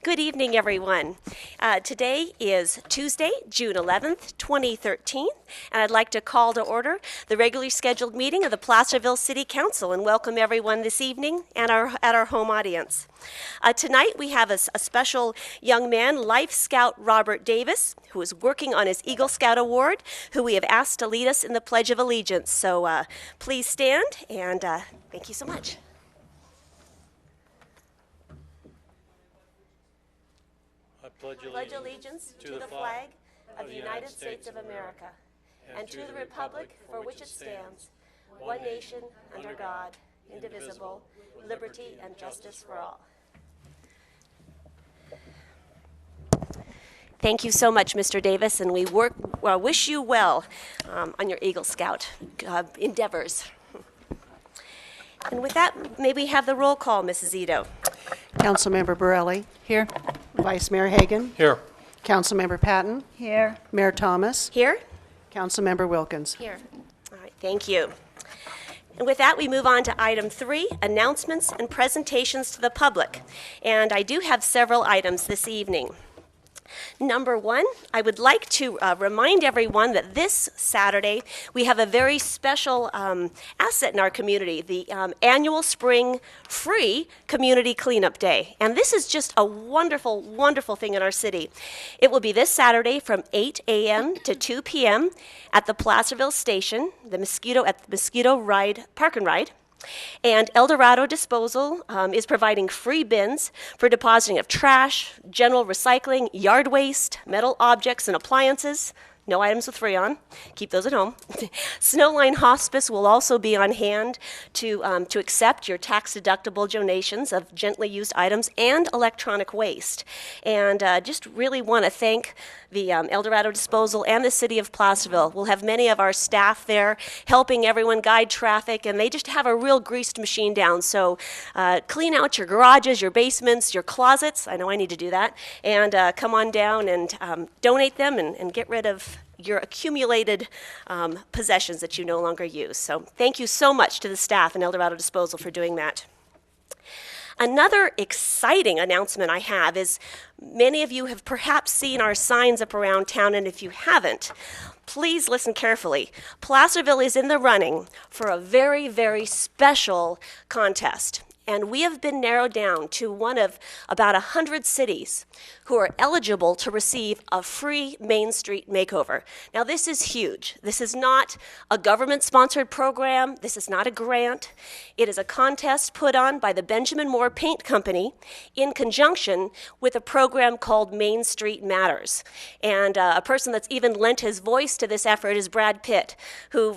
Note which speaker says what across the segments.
Speaker 1: Good evening, everyone. Today is Tuesday, June 11th, 2013, and I'd like to call to order the regularly scheduled meeting of the Placerville City Council and welcome everyone this evening and at our home audience. Tonight we have a special young man, Life Scout Robert Davis, who is working on his Eagle Scout Award, who we have asked to lead us in the Pledge of Allegiance. So please stand, and thank you so much.
Speaker 2: I pledge allegiance to the flag of the United States of America and to the republic for which it stands, one nation, under God, indivisible, liberty and justice for all.
Speaker 1: Thank you so much, Mr. Davis, and we wish you well on your Eagle Scout endeavors. And with that, may we have the roll call, Mrs. Ito?
Speaker 3: Councilmember Borelli.
Speaker 4: Here.
Speaker 3: Vice Mayor Hagan.
Speaker 2: Here.
Speaker 3: Councilmember Patton.
Speaker 4: Here.
Speaker 3: Mayor Thomas.
Speaker 1: Here?
Speaker 3: Councilmember Wilkins.
Speaker 4: Here.
Speaker 1: All right, thank you. And with that, we move on to item 3, announcements and presentations to the public. And I do have several items this evening. Number 1, I would like to remind everyone that this Saturday we have a very special asset in our community, the annual spring free community cleanup day. And this is just a wonderful, wonderful thing in our city. It will be this Saturday from 8 a.m. to 2 p.m. at the Placerville station, the Mosquito Park and Ride. And El Dorado Disposal is providing free bins for depositing of trash, general recycling, yard waste, metal objects and appliances. No items with Freon. Keep those at home. Snowline Hospice will also be on hand to accept your tax-deductible donations of gently used items and electronic waste. And just really want to thank the El Dorado Disposal and the City of Placerville. We'll have many of our staff there helping everyone guide traffic, and they just have a real greased machine down. So clean out your garages, your basements, your closets. I know I need to do that. And come on down and donate them and get rid of your accumulated possessions that you no longer use. So thank you so much to the staff in El Dorado Disposal for doing that. Another exciting announcement I have is many of you have perhaps seen our signs up around town, and if you haven't, please listen carefully. Placerville is in the running for a very, very special contest. And we have been narrowed down to one of about 100 cities who are eligible to receive a free Main Street makeover. Now, this is huge. This is not a government-sponsored program. This is not a grant. It is a contest put on by the Benjamin Moore Paint Company in conjunction with a program called Main Street Matters. And a person that's even lent his voice to this effort is Brad Pitt, who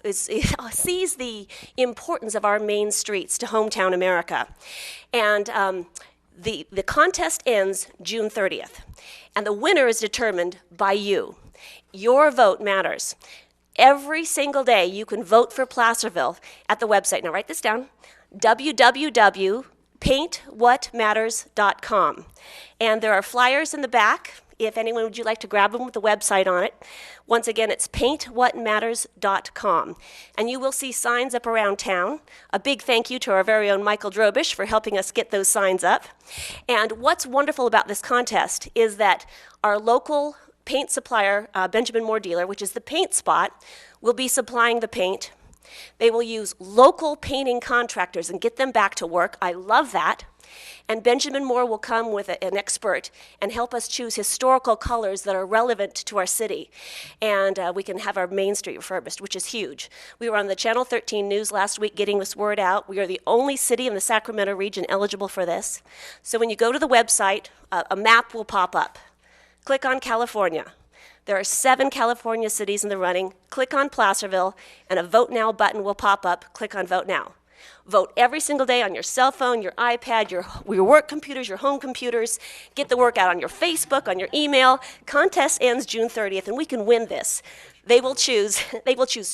Speaker 1: sees the importance of our main streets to hometown America. And the contest ends June 30th, and the winner is determined by you. Your vote matters. Every single day you can vote for Placerville at the website. Now write this down, www.paintwhatmatters.com. And there are flyers in the back. If anyone would you like to grab them with the website on it. Once again, it's paintwhatmatters.com. And you will see signs up around town. A big thank you to our very own Michael Drobish for helping us get those signs up. And what's wonderful about this contest is that our local paint supplier, Benjamin Moore Dealer, which is the Paint Spot, will be supplying the paint. They will use local painting contractors and get them back to work. I love that. And Benjamin Moore will come with an expert and help us choose historical colors that are relevant to our city. And we can have our Main Street refurbished, which is huge. We were on the Channel 13 News last week getting this word out. We are the only city in the Sacramento region eligible for this. So when you go to the website, a map will pop up. Click on California. There are 7 California cities in the running. Click on Placerville, and a Vote Now button will pop up. Click on Vote Now. Vote every single day on your cell phone, your iPad, your work computers, your home computers. Get the work out on your Facebook, on your email. Contest ends June 30th, and we can win this. They will choose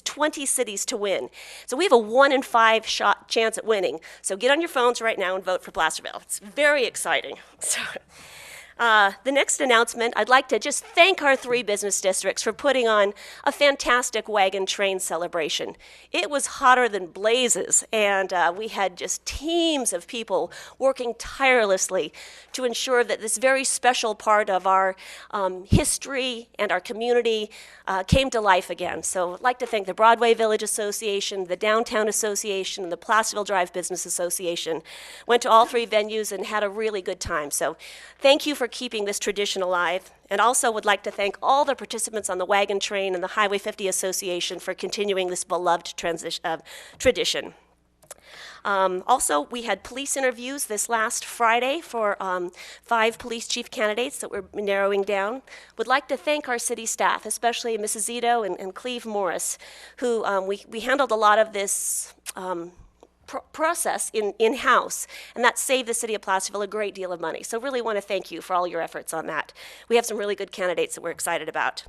Speaker 1: 20 cities to win. So we have a 1 in 5 shot chance at winning. So get on your phones right now and vote for Placerville. It's very exciting. So, The next announcement, I'd like to just thank our 3 business districts for putting on a fantastic wagon train celebration. It was hotter than blazes, and we had just teams of people working tirelessly to ensure that this very special part of our history and our community came to life again. So I'd like to thank the Broadway Village Association, the Downtown Association, and the Placerville Drive Business Association. Went to all 3 venues and had a really good time. So thank you for keeping this tradition alive, and also would like to thank all the participants on the wagon train and the Highway 50 Association for continuing this beloved tradition. Also, we had police interviews this last Friday for 5 police chief candidates that we're narrowing down. Would like to thank our city staff, especially Mrs. Zito and Cleve Morris, who we handled a lot of this process in-house, and that saved the city of Placerville a great deal of money. So really want to thank you for all your efforts on that. We have some really good candidates that we're excited about.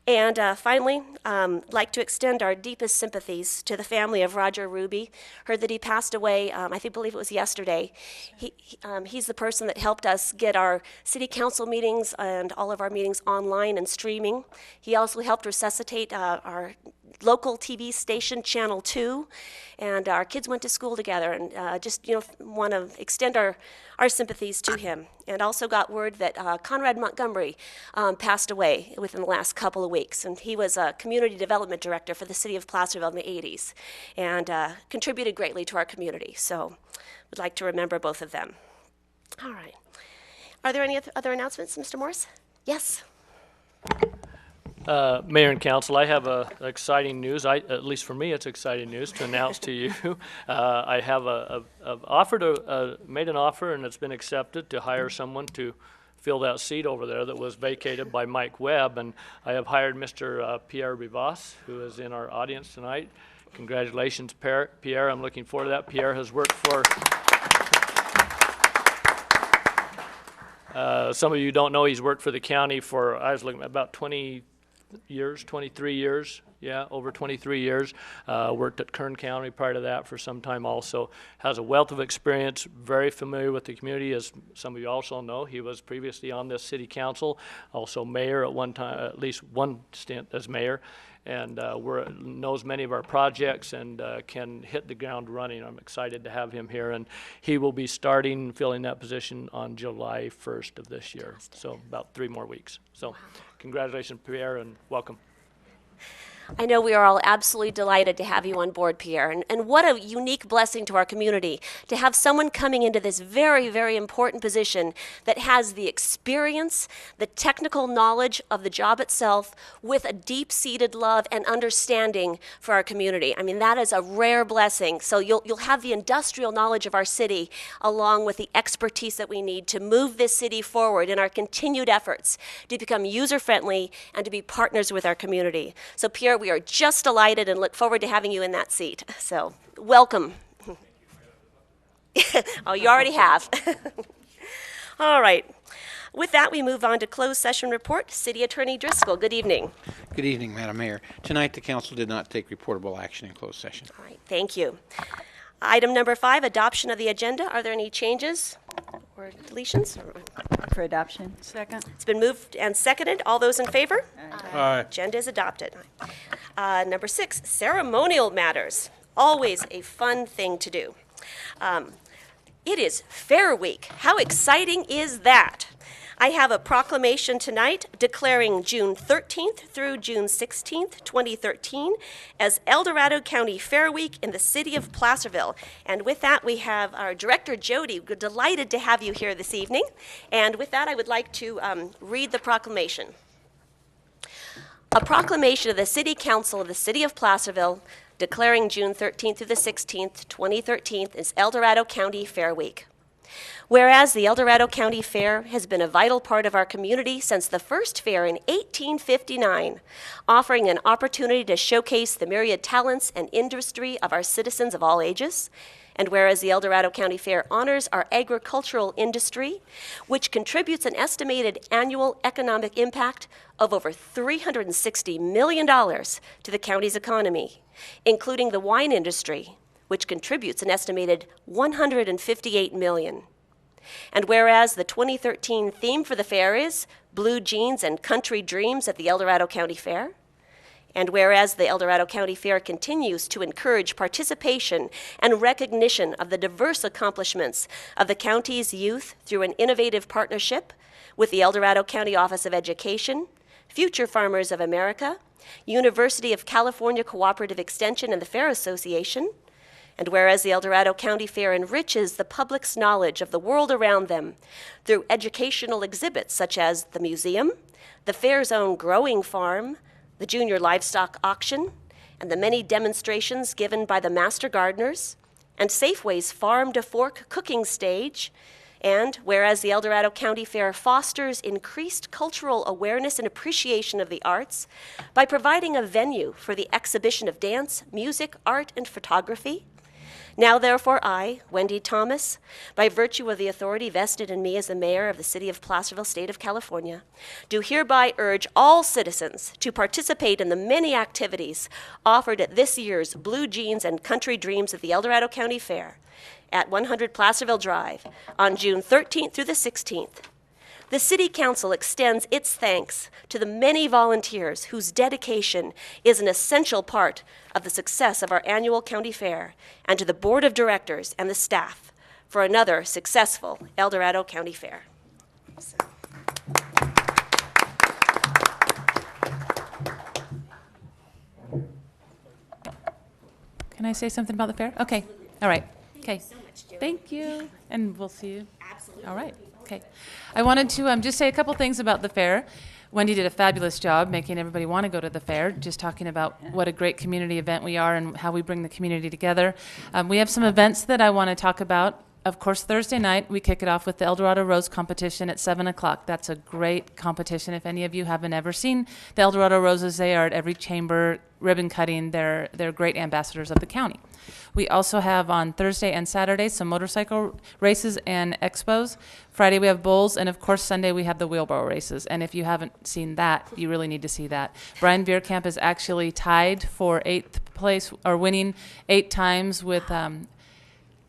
Speaker 1: And finally, like to extend our deepest sympathies to the family of Roger Ruby. Heard that he passed away, believe it was yesterday. He's the person that helped us get our city council meetings and all of our meetings online and streaming. He also helped resuscitate our local TV station, Channel 2, and our kids went to school together, and want to extend our sympathies to him. And also got word that Conrad Montgomery passed away within the last couple of weeks, and he was a community development director for the city of Placerville in the 80s, and contributed greatly to our community. So we'd like to remember both of them. All right. Are there any other announcements, Mr. Morris? Yes.
Speaker 2: Mayor and Council, I have exciting news. At least for me, it's exciting news to announce to you. I have made an offer, and it's been accepted to hire someone to fill that seat over there that was vacated by Mike Webb, and I have hired Mr. Pierre Rivas, who is in our audience tonight. Congratulations, Pierre. I'm looking forward to that. Pierre has worked for. Some of you don't know he's worked for the county for, I was looking at about 23 years, yeah, over 23 years. Worked at Kern County prior to that for some time also. Has a wealth of experience, very familiar with the community, as some of you also know. He was previously on this city council, also mayor at one time, at least one stint as mayor, and knows many of our projects and can hit the ground running. I'm excited to have him here, and he will be filling that position on July 1st of this year, so about 3 more weeks. So congratulations, Pierre, and welcome.
Speaker 1: I know we are all absolutely delighted to have you on board, Pierre, and what a unique blessing to our community to have someone coming into this very, very important position that has the experience, the technical knowledge of the job itself, with a deep-seated love and understanding for our community. I mean, that is a rare blessing. So you'll have the industrial knowledge of our city along with the expertise that we need to move this city forward in our continued efforts to become user-friendly and to be partners with our community. So Pierre, we are just delighted and look forward to having you in that seat. So, welcome. Oh, you already have. All right. With that, we move on to closed session report. City Attorney Driscoll, good evening.
Speaker 4: Good evening, Madam Mayor. Tonight, the council did not take reportable action in closed session.
Speaker 1: All right, thank you. Item number 5, adoption of the agenda. Are there any changes or deletions?
Speaker 5: For adoption.
Speaker 3: Second.
Speaker 1: It's been moved and seconded. All those in favor?
Speaker 4: Aye.
Speaker 1: Agenda is adopted. Number 6, ceremonial matters. Always a fun thing to do. It is Fair Week. How exciting is that? I have a proclamation tonight declaring June 13th through June 16th, 2013 as El Dorado County Fair Week in the city of Placerville. And with that, we have our Director, Jody. We're delighted to have you here this evening. And with that, I would like to read the proclamation. A proclamation of the City Council of the City of Placerville declaring June 13th through the 16th, 2013 as El Dorado County Fair Week. Whereas the El Dorado County Fair has been a vital part of our community since the first fair in 1859, offering an opportunity to showcase the myriad talents and industry of our citizens of all ages. And whereas the El Dorado County Fair honors our agricultural industry, which contributes an estimated annual economic impact of over $360 million to the county's economy, including the wine industry, which contributes an estimated $158 million. And whereas the 2013 theme for the fair is Blue Jeans and Country Dreams at the El Dorado County Fair, and whereas the El Dorado County Fair continues to encourage participation and recognition of the diverse accomplishments of the county's youth through an innovative partnership with the El Dorado County Office of Education, Future Farmers of America, University of California Cooperative Extension and the Fair Association, and whereas the El Dorado County Fair enriches the public's knowledge of the world around them through educational exhibits such as the museum, the fair's own growing farm, the junior livestock auction, and the many demonstrations given by the master gardeners, and Safeway's farm-to-fork cooking stage, and whereas the El Dorado County Fair fosters increased cultural awareness and appreciation of the arts by providing a venue for the exhibition of dance, music, art, and photography. Now, therefore, I, Wendy Thomas, by virtue of the authority vested in me as the mayor of the city of Placerville, state of California, do hereby urge all citizens to participate in the many activities offered at this year's Blue Jeans and Country Dreams at the El Dorado County Fair at 100 Placerville Drive on June 13th through the 16th. The City Council extends its thanks to the many volunteers whose dedication is an essential part of the success of our annual county fair, and to the Board of Directors and the staff for another successful El Dorado County Fair.
Speaker 2: Can I say something about the fair? Okay. All right. Okay. Thank you. And we'll see you. Absolutely. All right. Okay. I wanted to just say a couple things about the fair. Wendy did a fabulous job making everybody want to go to the fair, just talking about what a great community event we are and how we bring the community together. We have some events that I want to talk about. Of course, Thursday night, we kick it off with the El Dorado Rose competition at 7 o'clock. That's a great competition. If any of you haven't ever seen the El Dorado Roses, they are at every chamber, ribbon cutting. They're great ambassadors of the county. We also have on Thursday and Saturday some motorcycle races and expos. Friday we have bowls, and of course Sunday we have the wheelbarrow races. And if you haven't seen that, you really need to see that. Brian Veerkamp is actually tied for 8th place, or winning 8 times with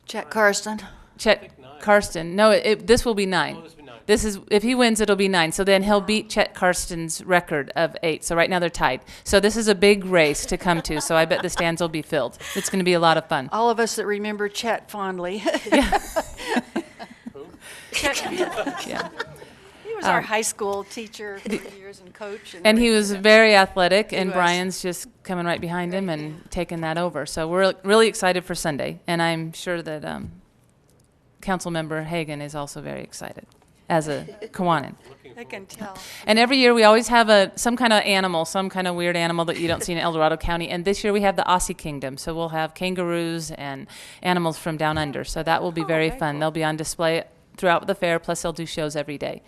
Speaker 5: Chet Karsten.
Speaker 2: Chet Karsten. No, this will be 9. This is, if he wins, it'll be 9. So then he'll beat Chet Karsten's record of 8. So right now they're tied. So this is a big race to come to. So I bet the stands will be filled. It's going to be a lot of fun.
Speaker 5: All of us that remember Chet fondly.
Speaker 2: Yeah.
Speaker 5: Yeah. He was our high school teacher for years and coach.
Speaker 2: And he was very athletic, and
Speaker 5: was.
Speaker 2: Brian's just coming right behind him and taking that over. So we're really excited for Sunday. And I'm sure that Councilmember Hagan is also very excited as a Kiwanis.
Speaker 5: I can tell.
Speaker 2: And every year we always have some kind of animal, some kind of weird animal that you don't see in El Dorado County. And this year we have the Aussie Kingdom. So we'll have kangaroos and animals from down under. So that will be very fun. Cool. They'll be on display throughout the fair, plus they'll do shows every day.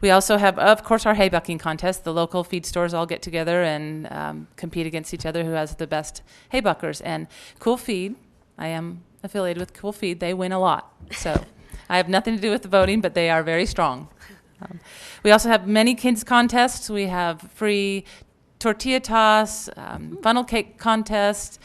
Speaker 2: We also have, of course, our hay bucking contest. The local feed stores all get together and compete against each other who has the best hay buckers. And Cool Feed, I am affiliated with Cool Feed, they win a lot. So I have nothing to do with the voting, but they are very strong. We also have many kids contests. We have free tortilla toss, funnel cake contest,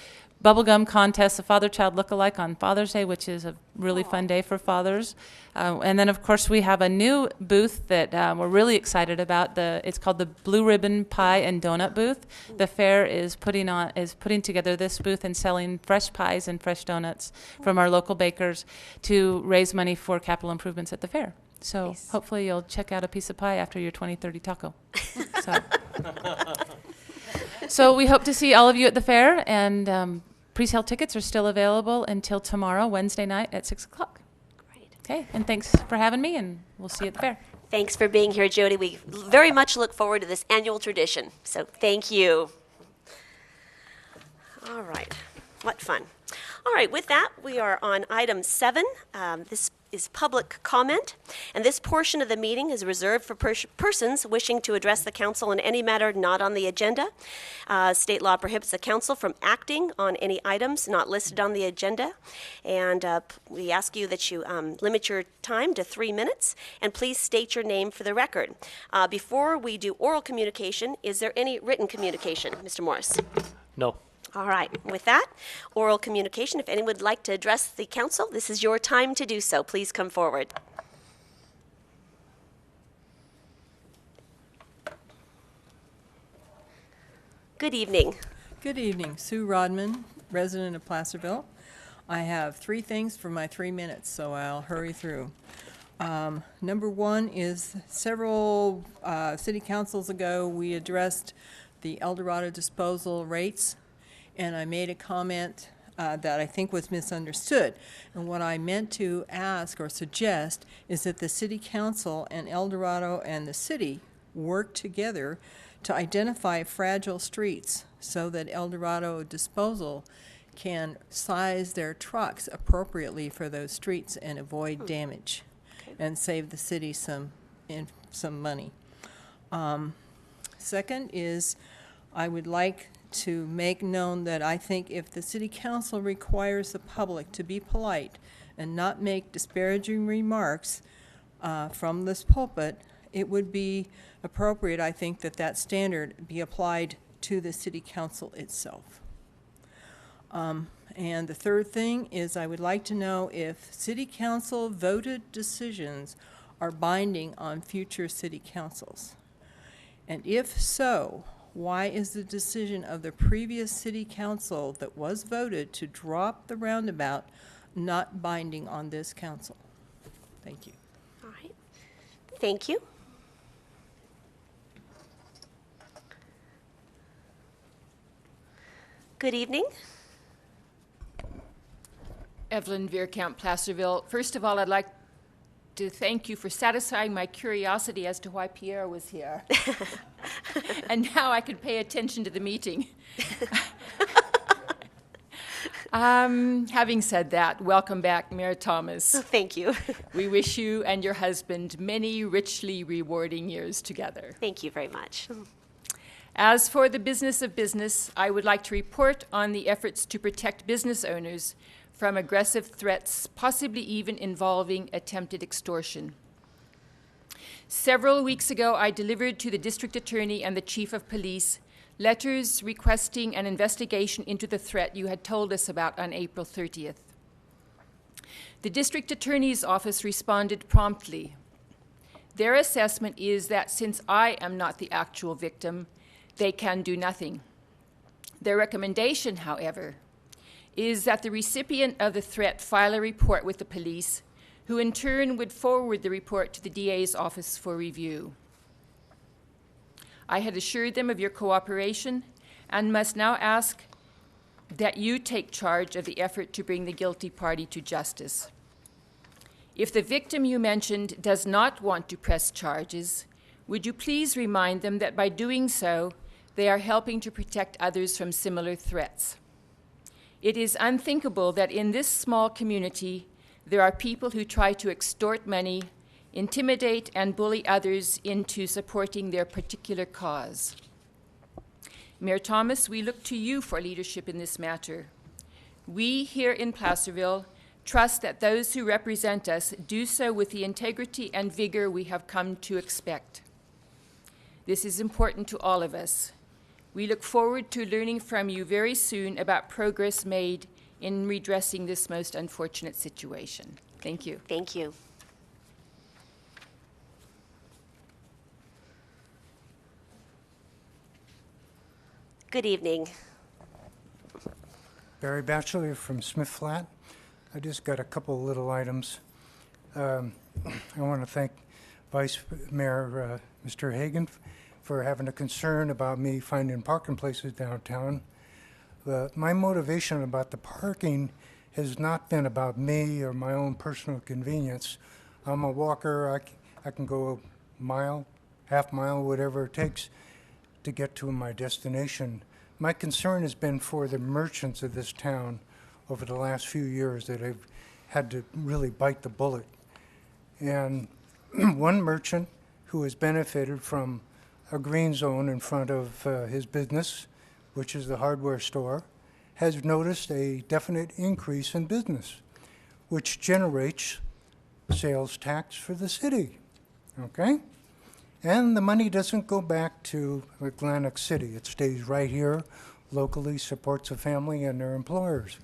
Speaker 2: bubblegum contest, a father-child look-alike on Father's Day, which is a really fun day for fathers. And then, of course, we have a new booth that we're really excited about. It's called the Blue Ribbon Pie and Donut Booth. The fair is putting together this booth and selling fresh pies and fresh donuts from our local bakers to raise money for capital improvements at the fair. So nice. Hopefully you'll check out a piece of pie after your 2030 taco. So we hope to see all of you at the fair, and pre-sale tickets are still available until tomorrow, Wednesday night at 6 o'clock.
Speaker 1: Great.
Speaker 2: Okay, and thanks for having me, and we'll see you at the fair.
Speaker 1: Thanks for being here, Jody. We very much look forward to this annual tradition. So thank you. All right. What fun. All right, with that, we are on item 7. This is public comment, and this portion of the meeting is reserved for persons wishing to address the council on any matter not on the agenda. State law prohibits the council from acting on any items not listed on the agenda, and we ask you that you limit your time to 3 minutes, and please state your name for the record. Before we do oral communication, is there any written communication? Mr. Morris.
Speaker 6: No.
Speaker 1: All right. With that, oral communication. If anyone would like to address the council, this is your time to do so. Please come forward. Good evening.
Speaker 5: Good evening. Sue Rodman, resident of Placerville. I have 3 things for my 3 minutes, so I'll hurry through. Number 1 is several city councils ago, we addressed the El Dorado disposal rates, and I made a comment that I think was misunderstood. And what I meant to ask or suggest is that the city council and El Dorado and the city work together to identify fragile streets so that El Dorado disposal can size their trucks appropriately for those streets and avoid damage and save the city some money. Second is, I would like to make known that I think if the city council requires the public to be polite and not make disparaging remarks from this pulpit, it would be appropriate, I think, that that standard be applied to the city council itself. And the third thing is I would like to know if city council voted decisions are binding on future city councils. And if so, why is the decision of the previous city council that was voted to drop the roundabout not binding on this council? Thank you.
Speaker 1: All right. Thank you. Good evening.
Speaker 6: Evelyn Veerkamp, Placerville. First of all, I'd like to thank you for satisfying my curiosity as to why Pierre was here. And now I can pay attention to the meeting. Having said that, welcome back, Mayor Thomas.
Speaker 1: Thank you.
Speaker 6: We wish you and your husband many richly rewarding years together.
Speaker 1: Thank you very much.
Speaker 6: As for the business of business, I would like to report on the efforts to protect business owners from aggressive threats, possibly even involving attempted extortion. Several weeks ago, I delivered to the district attorney and the chief of police letters requesting an investigation into the threat you had told us about on April 30th. The district attorney's office responded promptly. Their assessment is that since I am not the actual victim, they can do nothing. Their recommendation, however, is that the recipient of the threat file a report with the police, who in turn would forward the report to the DA's office for review. I had assured them of your cooperation and must now ask that you take charge of the effort to bring the guilty party to justice. If the victim you mentioned does not want to press charges, would you please remind them that by doing so, they are helping to protect others from similar threats. It is unthinkable that in this small community, there are people who try to extort money, intimidate and bully others into supporting their particular cause. Mayor Thomas, we look to you for leadership in this matter. We here in Placerville trust that those who represent us do so with the integrity and vigor we have come to expect. This is important to all of us. We look forward to learning from you very soon about progress made in redressing this most unfortunate situation. Thank you.
Speaker 1: Thank you. Good evening.
Speaker 2: Barry Batchelor from Smith Flat. I just got a couple little items. I want to thank Vice Mayor Mr. Hagan for having a concern about me finding parking places downtown. My motivation about the parking has not been about me or my own personal convenience. I'm a walker. I can go a mile, half mile, whatever it takes to get to my destination. My concern has been for the merchants of this town over the last few years that have had to really bite the bullet. And one merchant who has benefited from a green zone in front of his business, which is the hardware store, has noticed a definite increase in business, which generates sales tax for the city, okay? And the money doesn't go back to Atlantic City. It stays right here
Speaker 7: locally, supports the family and their employers.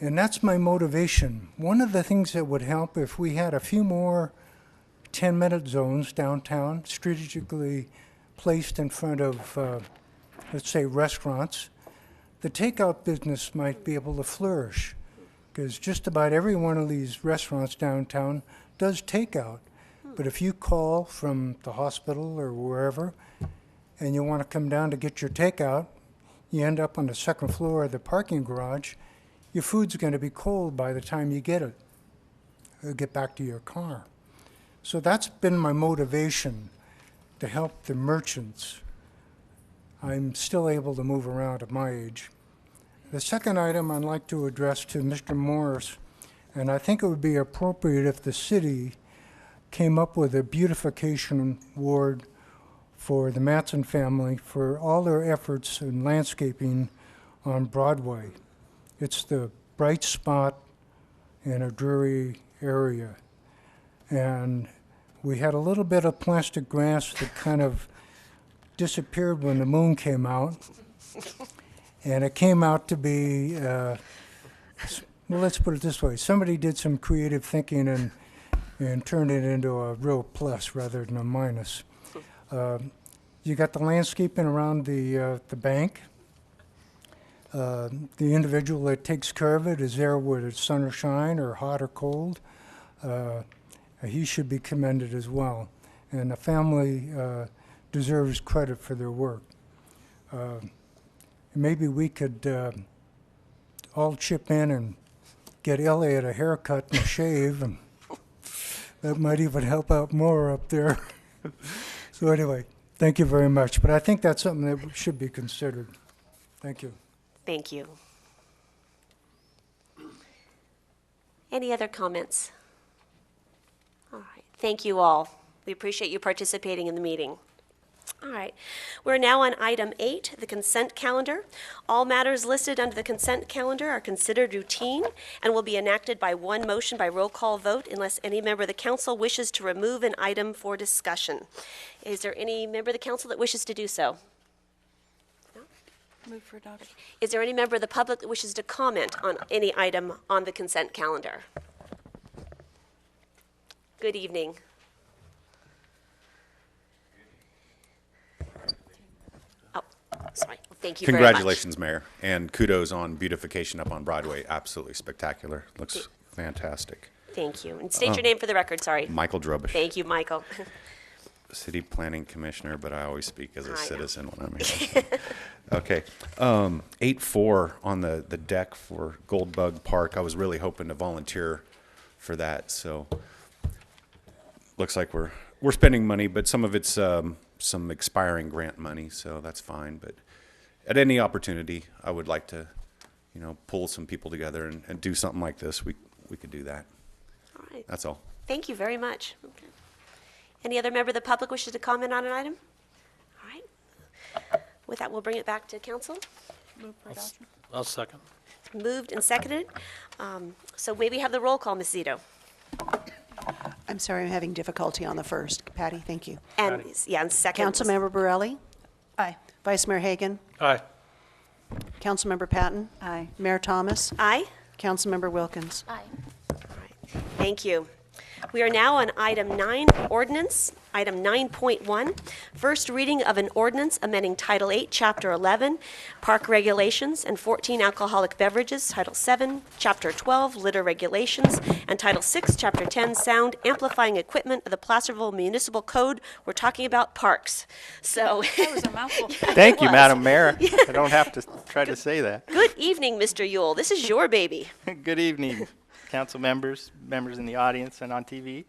Speaker 7: And that's my motivation. One of the things that would help if we had a few more 10-minute zones downtown, strategically placed in front of, let's say, restaurants, the takeout business might be able to flourish, because just about every one of these restaurants downtown does takeout. But if you call from the hospital or wherever and you want to come down to get your takeout, you end up on the second floor of the parking garage, your food's going to be cold by the time you get it, or get back to your car. So that's been my motivation, to help the merchants. I'm still able to move around at my age. The second item I'd like to address to Mr. Morris, and I think it would be appropriate if the city came up with a beautification award for the Matson family for all their efforts in landscaping on Broadway. It's the bright spot in a dreary area. And we had a little bit of plastic grass that kind of disappeared when the moon came out. And it came out to be, well, let's put it this way. Somebody did some creative thinking and turned it into a real plus rather than a minus. You got the landscaping around the bank. The individual that takes care of it is there whether it's sun or shine or hot or cold. He should be commended as well. And the family deserves credit for their work. Maybe we could all chip in and get Elliot a haircut and a shave, and that might even help out more up there. So anyway, thank you very much. But I think that's something that should be considered. Thank you.
Speaker 1: Thank you. Any other comments? All right. Thank you all. We appreciate you participating in the meeting. All right. We're now on item 8, the consent calendar. All matters listed under the consent calendar are considered routine and will be enacted by one motion by roll call vote unless any member of the council wishes to remove an item for discussion. Is there any member of the council that wishes to do so?
Speaker 2: Move for adoption.
Speaker 1: Is there any member of the public that wishes to comment on any item on the consent calendar? Good evening. Oh, sorry. Thank you very much.
Speaker 8: Congratulations, Mayor, and kudos on beautification up on Broadway. Absolutely spectacular. Looks fantastic.
Speaker 1: Thank you. And state your name for the record, sorry.
Speaker 8: Michael Drubish.
Speaker 1: Thank you, Michael.
Speaker 8: City Planning Commissioner, but I always speak as
Speaker 1: I
Speaker 8: a
Speaker 1: know.
Speaker 8: citizen when I'm here. Okay. 8-4 on the deck for Goldbug Park. I was really hoping to volunteer for that, so looks like we're spending money, but some of it's some expiring grant money, so that's fine. But at any opportunity, I would like to, pull some people together and do something like this. We could do that.
Speaker 1: All right.
Speaker 8: That's all.
Speaker 1: Thank you very much. Okay. Any other member of the public wishes to comment on an item? All right. With that, we'll bring it back to council.
Speaker 2: Move for adoption.
Speaker 9: I'll second.
Speaker 1: Moved and seconded. So may we have the roll call, Ms. Zito?
Speaker 3: I'm sorry, I'm having difficulty on the first. Patty, thank you.
Speaker 1: And, and second.
Speaker 3: Councilmember Borelli?
Speaker 2: Aye.
Speaker 3: Vice Mayor Hagan?
Speaker 9: Aye.
Speaker 3: Councilmember Patton?
Speaker 2: Aye.
Speaker 3: Mayor Thomas?
Speaker 1: Aye.
Speaker 3: Councilmember Wilkins?
Speaker 2: Aye.
Speaker 1: All right. Thank you. We are now on item 9, ordinance, item 9.1, first reading of an ordinance amending Title 8, Chapter 11, Park Regulations, and 14 Alcoholic Beverages, Title 7, Chapter 12, Litter Regulations, and Title 6, Chapter 10, Sound Amplifying Equipment of the Placerville Municipal Code. We're talking about parks. So,
Speaker 2: That was a mouthful.
Speaker 10: Thank you,
Speaker 1: was.
Speaker 10: Madam Mayor. I don't have to try to say that.
Speaker 1: good evening, Mr. Yule. This is your baby.
Speaker 10: Good evening, council members, members in the audience and on TV.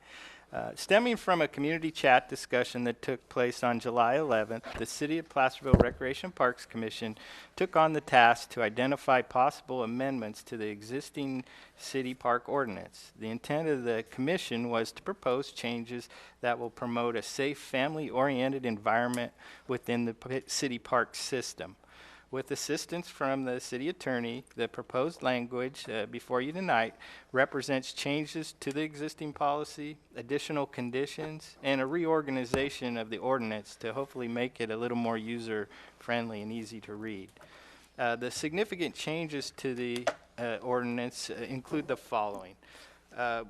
Speaker 10: Stemming from a community chat discussion that took place on July 11th, the City of Placerville Recreation Parks Commission took on the task to identify possible amendments to the existing city park ordinance. The intent of the commission was to propose changes that will promote a safe, family-oriented environment within the city park system. With assistance from the city attorney, the proposed language before you tonight represents changes to the existing policy, additional conditions, and a reorganization of the ordinance to hopefully make it a little more user-friendly and easy to read. The significant changes to the ordinance include the following.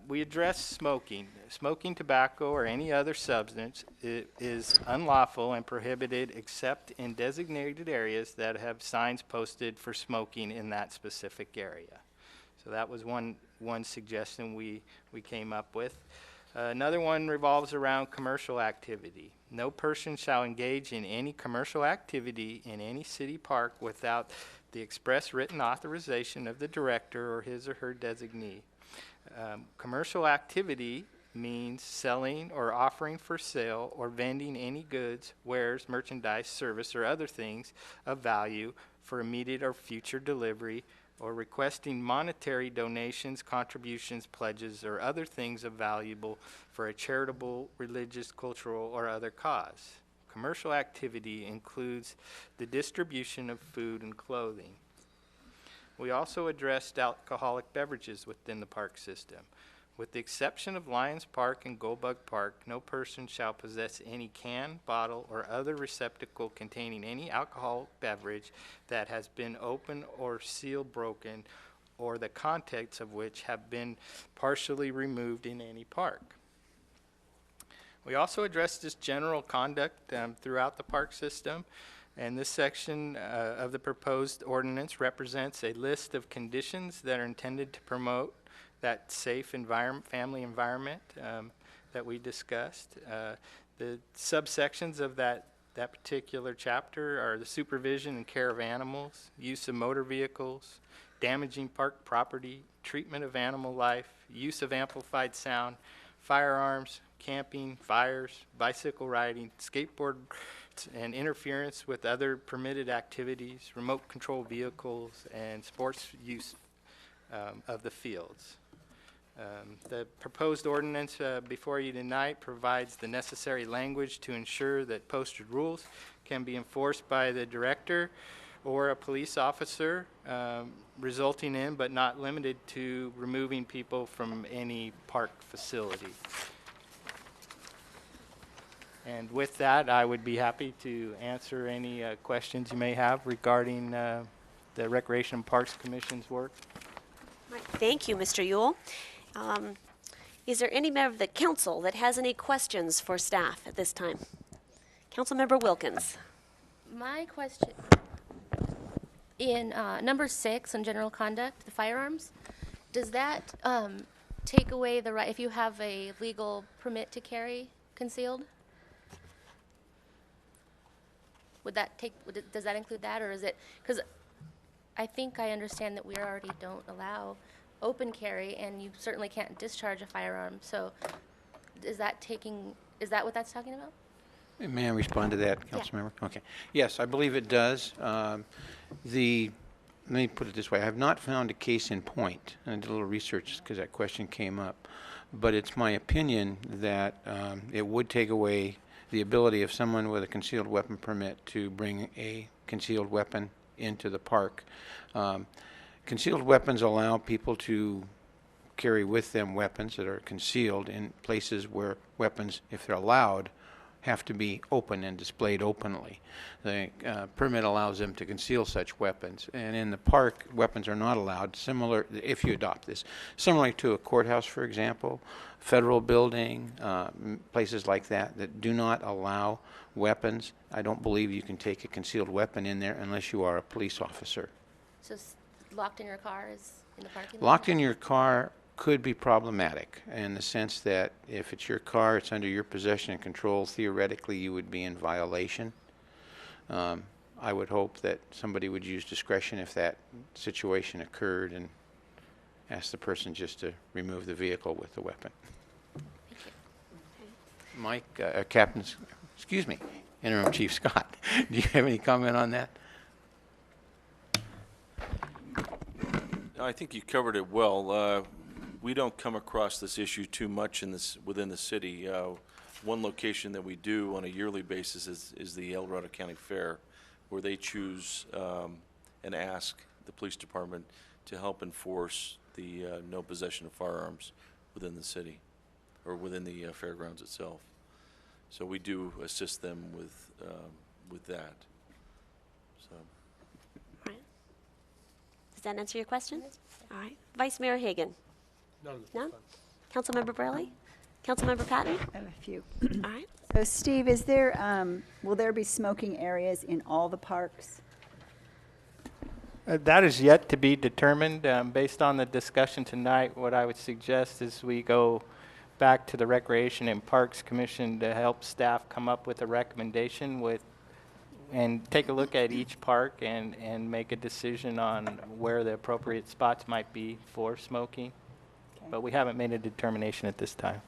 Speaker 10: We address smoking. Smoking tobacco or any other substance is unlawful and prohibited except in designated areas that have signs posted for smoking in that specific area. So that was one suggestion we came up with. Another one revolves around commercial activity. No person shall engage in any commercial activity in any city park without the express written authorization of the director or his or her designee. Commercial activity means selling or offering for sale or vending any goods, wares, merchandise, service, or other things of value for immediate or future delivery, or requesting monetary donations, contributions, pledges, or other things of valuable for a charitable, religious, cultural, or other cause. Commercial activity includes the distribution of food and clothing. We also addressed alcoholic beverages within the park system. With the exception of Lions Park and Goldbug Park, no person shall possess any can, bottle, or other receptacle containing any alcoholic beverage that has been opened or seal broken, or the contents of which have been partially removed in any park. We also addressed this general conduct throughout the park system. And this section of the proposed ordinance represents a list of conditions that are intended to promote that safe family environment that we discussed. The subsections of that particular chapter are the supervision and care of animals, use of motor vehicles, damaging park property, treatment of animal life, use of amplified sound, firearms, camping, fires, bicycle riding, skateboard, and interference with other permitted activities, remote control vehicles, and sports use of the fields. The proposed ordinance before you tonight provides the necessary language to ensure that posted rules can be enforced by the director or a police officer, resulting in but not limited to removing people from any park facility. And with that, I would be happy to answer any questions you may have regarding the Recreation and Parks Commission's work.
Speaker 1: All right, thank you, Mr. Yule. Is there any member of the council that has any questions for staff at this time? Councilmember Wilkins.
Speaker 2: My question, in number 6 on general conduct, the firearms, does that take away the right, if you have a legal permit to carry concealed? Does that include that, or is it, because I think I understand that we already don't allow open carry, and you certainly can't discharge a firearm, so is that what that's talking about?
Speaker 4: May I respond to that, Councilmember? Okay. Yes, I believe it does. Let me put it this way. I have not found a case in point, and I did a little research because that question came up, but it's my opinion that it would take away the ability of someone with a concealed weapon permit to bring a concealed weapon into the park. Concealed weapons allow people to carry with them weapons that are concealed in places where weapons, if they're allowed, have to be open and displayed openly. The permit allows them to conceal such weapons. And in the park, weapons are not allowed, similar, if you adopt this, similar to a courthouse, for example, federal building, places like that that do not allow weapons. I don't believe you can take a concealed weapon in there unless you are a police officer.
Speaker 2: So locked in your car is in the parking lot?
Speaker 4: Locked in your car could be problematic in the sense that if it's your car, it's under your possession and control, theoretically you would be in violation. I would hope that somebody would use discretion if that situation occurred and ask the person just to remove the vehicle with the weapon.
Speaker 2: Thank you.
Speaker 4: Mike, Captain, excuse me, Interim Chief Scott, do you have any comment on that?
Speaker 9: I think you covered it well. We don't come across this issue too much within the city. One location that we do on a yearly basis is the El Dorado County Fair, where they choose and ask the police department to help enforce the no possession of firearms within the city or within the fairgrounds itself. So we do assist them with that. So.
Speaker 1: Right. Does that answer your question? All right. Vice Mayor Hagan? None? Councilmember Burley? Councilmember Patton?
Speaker 2: I have a few.
Speaker 1: All right.
Speaker 2: So Steve, will there be smoking areas in all the parks?
Speaker 10: That is yet to be determined. Based on the discussion tonight, what I would suggest is we go back to the Recreation and Parks Commission to help staff come up with a recommendation and take a look at each park and make a decision on where the appropriate spots might be for smoking.
Speaker 2: Okay.
Speaker 10: But we haven't made a determination at this time.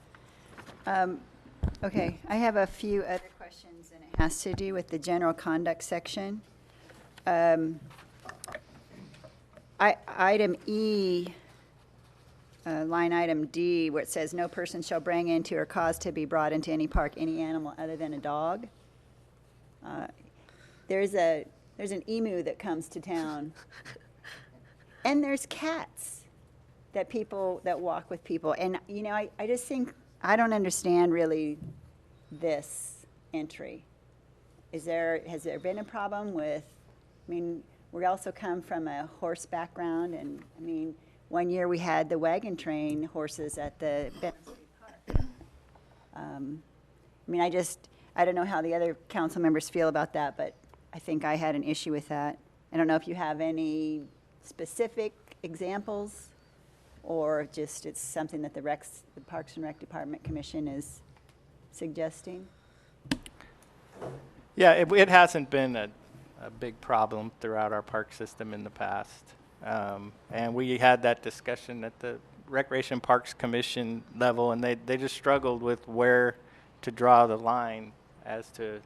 Speaker 2: Okay, I have a few other questions, and it has to do with the general conduct section. Item E, line item D, where it says, "No person shall bring into or cause to be brought into any park any animal other than a dog." There's an emu that comes to town, and there's cats that walk with people. And, you know, I just think, I don't understand really this entry. Has there been a problem with, I mean, we also come from a horse background, and, I mean, one year we had the wagon train horses at the Benton City Park. I mean, I don't know how the other council members feel about that, but I think I had an issue with that. I don't know if you have any specific examples, or just it's something that the Parks and Rec Department Commission is suggesting?
Speaker 10: Yeah, it hasn't been a big problem throughout our park system in the past. And we had that discussion at the Recreation Parks Commission level, and they just struggled with where to draw the line as to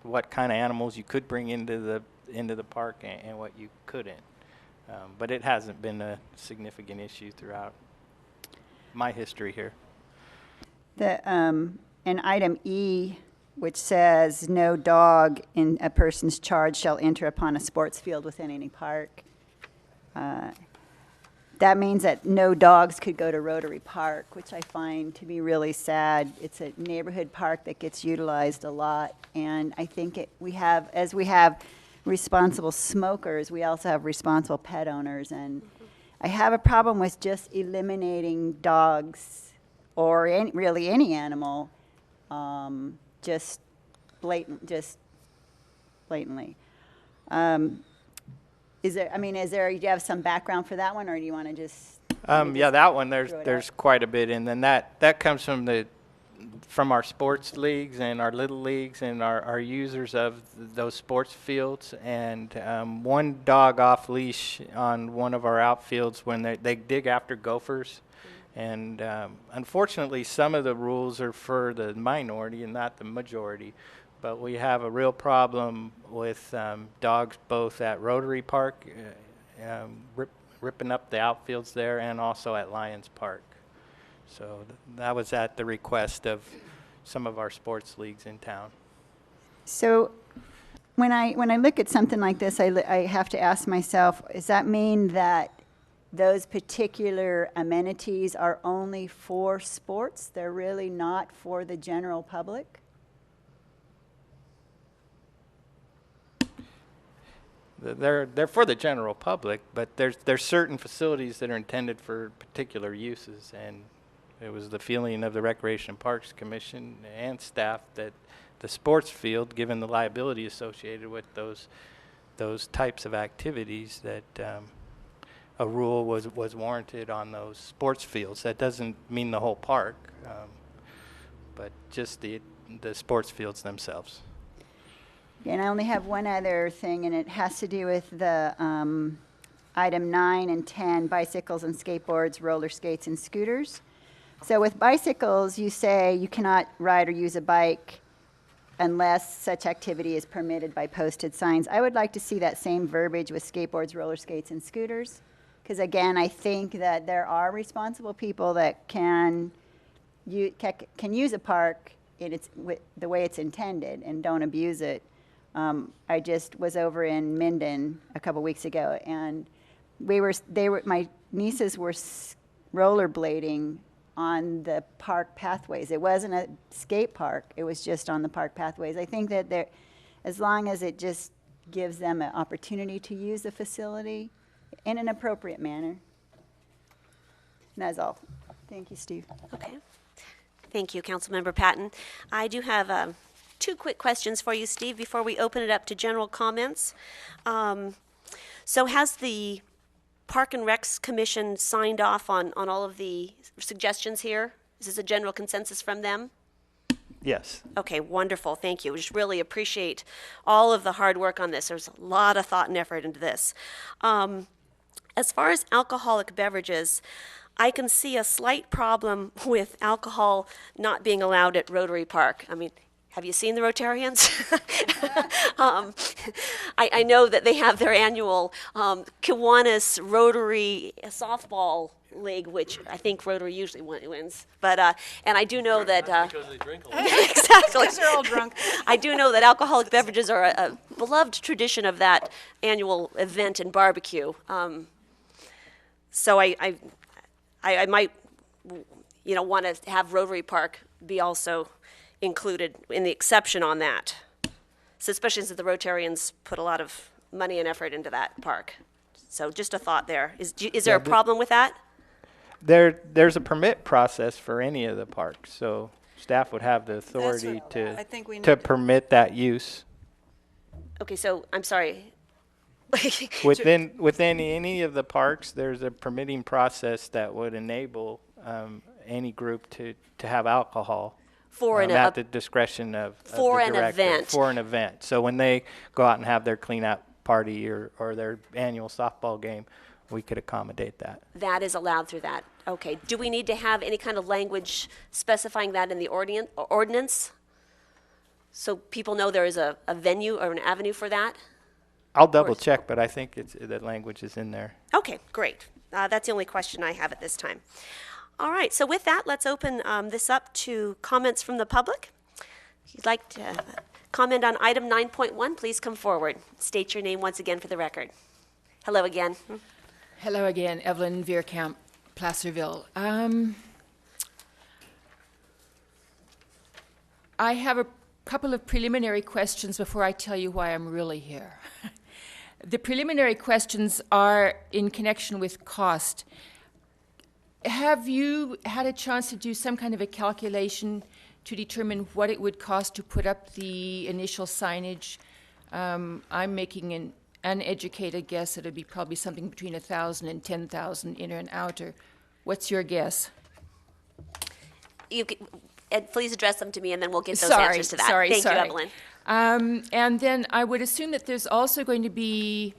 Speaker 10: what kind of animals you could bring into the park and what you couldn't. But it hasn't been a significant issue throughout my history here.
Speaker 2: In item E, which says, "No dog in a person's charge shall enter upon a sports field within any park." That means that no dogs could go to Rotary Park, which I find to be really sad. It's a neighborhood park that gets utilized a lot, and I think as we have responsible smokers, we also have responsible pet owners, and I have a problem with just eliminating dogs or really any animal, just blatantly. Do you have some background for that one, or do you want to just?
Speaker 10: Yeah, that one, there's quite a bit, and then that comes from our sports leagues and our little leagues and our users of those sports fields. And one dog off leash on one of our outfields when they dig after gophers. And unfortunately, some of the rules are for the minority and not the majority. But we have a real problem with dogs both at Rotary Park, ripping up the outfields there, and also at Lions Park. So that was at the request of some of our sports leagues in town.
Speaker 2: So when I look at something like this, I have to ask myself, does that mean that those particular amenities are only for sports? They're really not for the general public?
Speaker 10: They're for the general public, but there's certain facilities that are intended for particular uses, and it was the feeling of the Recreation and Parks Commission and staff that the sports field, given the liability associated with those types of activities, that a rule was warranted on those sports fields. That doesn't mean the whole park, but just the sports fields themselves.
Speaker 2: And I only have one other thing, and it has to do with the item 9 and 10, bicycles and skateboards, roller skates, and scooters. So with bicycles, you say you cannot ride or use a bike unless such activity is permitted by posted signs. I would like to see that same verbiage with skateboards, roller skates, and scooters, because again, I think that there are responsible people that can use a park in the way it's intended and don't abuse it. I just was over in Minden a couple weeks ago, and my nieces were rollerblading on the park pathways. It wasn't a skate park, it was just on the park pathways. I think that as long as it just gives them an opportunity to use the facility in an appropriate manner. And that's all. Thank you, Steve.
Speaker 1: Okay. Thank you, Councilmember Patton. I do have two quick questions for you, Steve, before we open it up to general comments. So has the Park and Recs Commission signed off on all of the suggestions here? Is this a general consensus from them?
Speaker 10: Yes.
Speaker 1: Okay, wonderful, thank you. We just really appreciate all of the hard work on this. There's a lot of thought and effort into this. As far as alcoholic beverages, I can see a slight problem with alcohol not being allowed at Rotary Park. I mean, have you seen the Rotarians? I know that they have their annual Kiwanis Rotary softball league, which I think Rotary usually wins. But and I do know that
Speaker 9: Because they drink a lot.
Speaker 1: exactly.
Speaker 3: They're all drunk.
Speaker 1: I do know that alcoholic beverages are a beloved tradition of that annual event and barbecue. So I might, want to have Rotary Park be also included in the exception on that. So especially since the Rotarians put a lot of money and effort into that park. So just a thought there. Is there a problem with that?
Speaker 10: There's a permit process for any of the parks, so staff would have the authority
Speaker 3: I think we
Speaker 10: to
Speaker 3: need to-
Speaker 10: permit that use.
Speaker 1: Okay, so I'm sorry.
Speaker 10: Within any of the parks, there's a permitting process that would enable any group to have alcohol
Speaker 1: For
Speaker 10: at the discretion of
Speaker 1: for
Speaker 10: the
Speaker 1: an
Speaker 10: director.
Speaker 1: event.
Speaker 10: For an event. So when they go out and have their clean-out party or their annual softball game, we could accommodate that.
Speaker 1: That is allowed through that. Okay. Do we need to have any kind of language specifying that in the ordinance? So people know there is a venue or an avenue for that?
Speaker 10: I'll double check, but I think the language is in there.
Speaker 1: Okay, great. That's the only question I have at this time. All right, so with that, let's open this up to comments from the public. If you'd like to comment on item 9.1, please come forward. State your name once again for the record. Hello again.
Speaker 6: Hello again, Evelyn Veerkamp, Placerville. I have a couple of preliminary questions before I tell you why I'm really here. The preliminary questions are in connection with cost. Have you had a chance to do some kind of a calculation to determine what it would cost to put up the initial signage? I'm making an uneducated guess that it'd be probably something between 1,000 and 10,000 inner and outer. What's your guess?
Speaker 1: Ed, please address them to me, and then we'll get those
Speaker 6: Sorry,
Speaker 1: answers to that.
Speaker 6: sorry,
Speaker 1: Thank
Speaker 6: sorry.
Speaker 1: you, Evelyn.
Speaker 6: And then I would assume that there's also going to be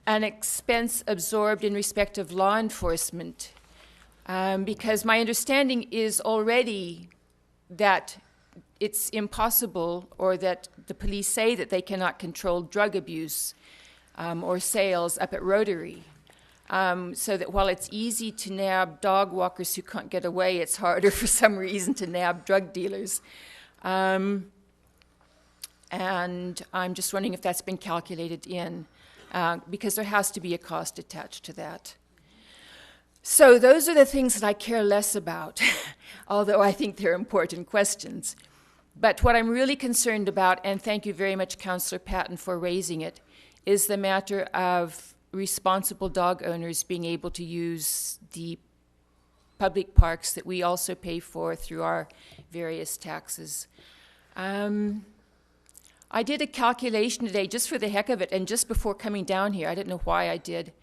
Speaker 6: an expense absorbed in respect of law enforcement, because my understanding is already that it's impossible, or that the police say that they cannot control drug abuse or sales up at Rotary. So that while it's easy to nab dog walkers who can't get away, it's harder for some reason to nab drug dealers. And I'm just wondering if that's been calculated in, because there has to be a cost attached to that. So those are the things that I care less about, although I think they're important questions. But what I'm really concerned about, and thank you very much, Councillor Patton, for raising it, is the matter of responsible dog owners being able to use the public parks that we also pay for through our various taxes. I did a calculation today just for the heck of it, and just before coming down here. I didn't know why I did.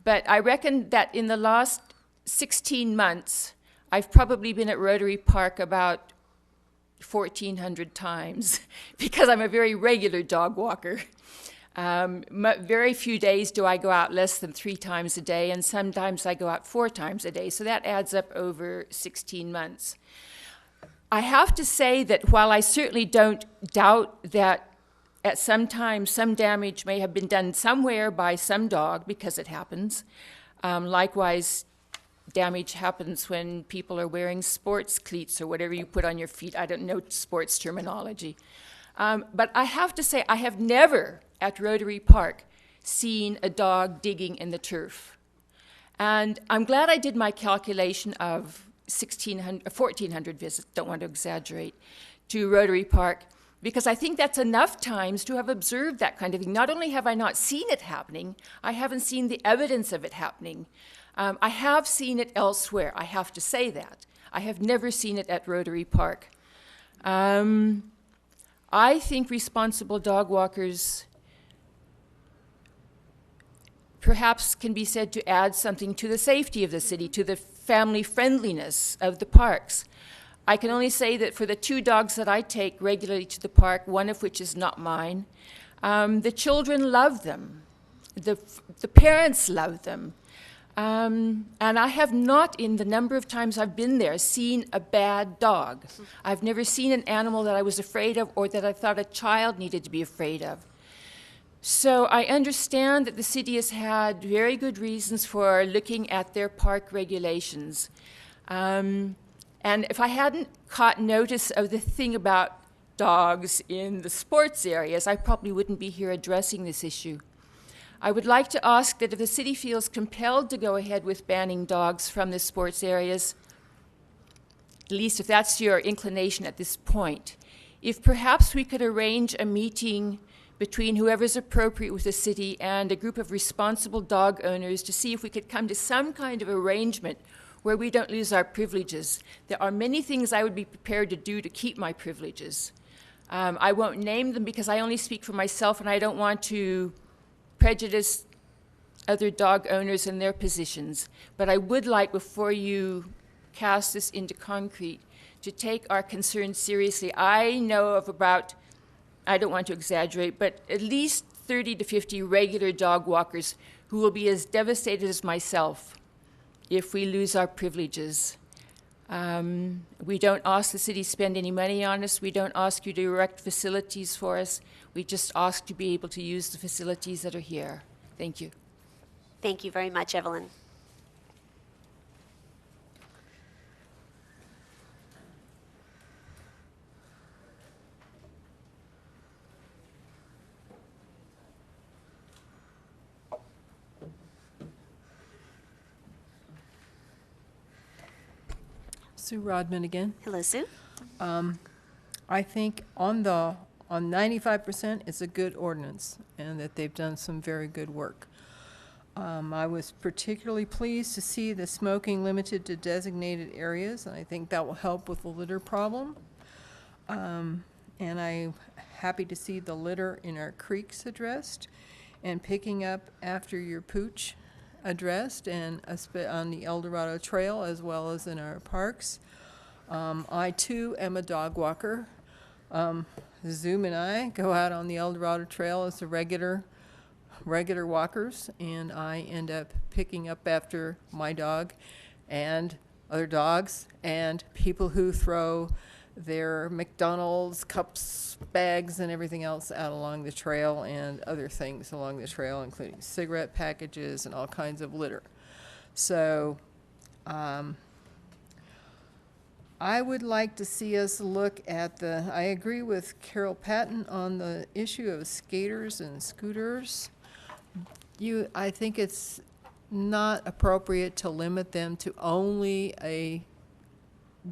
Speaker 6: But I reckon that in the last 16 months, I've probably been at Rotary Park about 1,400 times because I'm a very regular dog walker. Very few days do I go out less than 3 times a day, and sometimes I go out 4 times a day. So that adds up over 16 months. I have to say that while I certainly don't doubt that at some time some damage may have been done somewhere by some dog, because it happens, likewise, damage happens when people are wearing sports cleats or whatever you put on your feet. I don't know sports terminology. But I have to say, I have never at Rotary Park seen a dog digging in the turf. And I'm glad I did my calculation of 1,400 visits, don't want to exaggerate, to Rotary Park, because I think that's enough times to have observed that kind of thing. Not only have I not seen it happening, I haven't seen the evidence of it happening. I have seen it elsewhere, I have to say that. I have never seen it at Rotary Park. I think responsible dog walkers perhaps can be said to add something to the safety of the city, to the family friendliness of the parks. I can only say that for the 2 dogs that I take regularly to the park, one of which is not mine, the children love them. The parents love them. And I have not, in the number of times I've been there, seen a bad dog. I've never seen an animal that I was afraid of or that I thought a child needed to be afraid of. So I understand that the city has had very good reasons for looking at their park regulations. And if I hadn't caught notice of the thing about dogs in the sports areas, I probably wouldn't be here addressing this issue. I would like to ask that if the city feels compelled to go ahead with banning dogs from the sports areas, at least if that's your inclination at this point, if perhaps we could arrange a meeting between whoever's appropriate with the city and a group of responsible dog owners to see if we could come to some kind of arrangement where we don't lose our privileges. There are many things I would be prepared to do to keep my privileges. I won't name them because I only speak for myself and I don't want to prejudice other dog owners in their positions. But I would like, before you cast this into concrete, to take our concerns seriously. I know of about, I don't want to exaggerate, but at least 30 to 50 regular dog walkers who will be as devastated as myself if we lose our privileges. We don't ask the city to spend any money on us. We don't ask you to erect facilities for us. We just ask to be able to use the facilities that are here. Thank you.
Speaker 1: Thank you very much, Evelyn.
Speaker 5: Sue Rodman again.
Speaker 1: Hello, Sue.
Speaker 5: I think on 95%, it's a good ordinance and that they've done some very good work. I was particularly pleased to see the smoking limited to designated areas, and I think that will help with the litter problem. And I'm happy to see the litter in our creeks addressed and picking up after your pooch addressed, and on the El Dorado Trail as well as in our parks. I too am a dog walker. Zoom and I go out on the El Dorado Trail as the regular walkers, and I end up picking up after my dog and other dogs and people who throw their McDonald's cups, bags, and everything else out along the trail, and other things along the trail, including cigarette packages and all kinds of litter. So I would like to see us look at I agree with Carol Patton on the issue of skaters and scooters. I think it's not appropriate to limit them to only a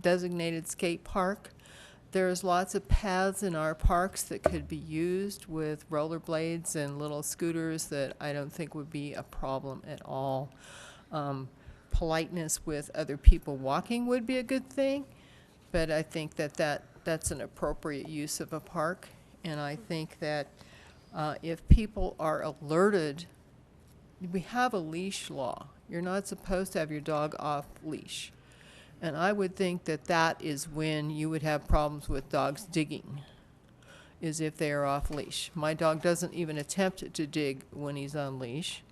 Speaker 5: designated skate park. There's lots of paths in our parks that could be used with rollerblades and little scooters that I don't think would be a problem at all. Politeness with other people walking would be a good thing, but I think that's an appropriate use of a park. And I think that if people are alerted, we have a leash law. You're not supposed to have your dog off leash. And I would think that is when you would have problems with dogs digging, is if they are off leash. My dog doesn't even attempt to dig when he's on leash.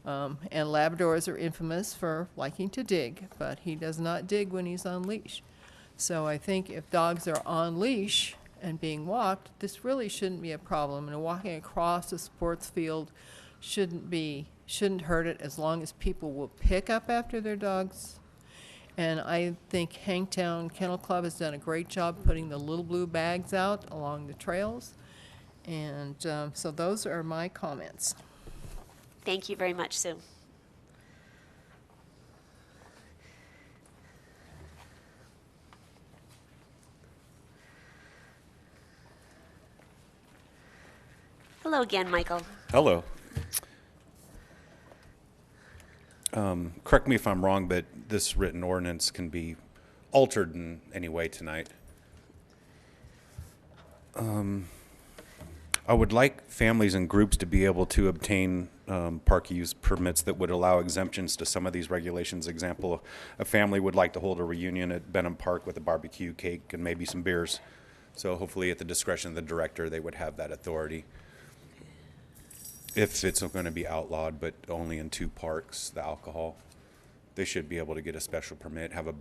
Speaker 5: And Labradors are infamous for liking to dig, but he does not dig when he's on leash. So I think if dogs are on leash and being walked, this really shouldn't be a problem. And walking across a sports field shouldn't hurt it, as long as people will pick up after their dogs And I think Hangtown Kennel Club has done a great job putting the little blue bags out along the trails. And so those are my comments.
Speaker 1: Thank you very much, Sue. Hello again, Michael.
Speaker 8: Hello. Correct me if I'm wrong, but this written ordinance can be altered in any way tonight. I would like families and groups to be able to obtain park use permits that would allow exemptions to some of these regulations. Example, a family would like to hold a reunion at Benham Park with a barbecue, cake, and maybe some beers. So hopefully at the discretion of the director, they would have that authority. If it's going to be outlawed, but only in 2 parks, the alcohol, they should be able to get a special permit, have a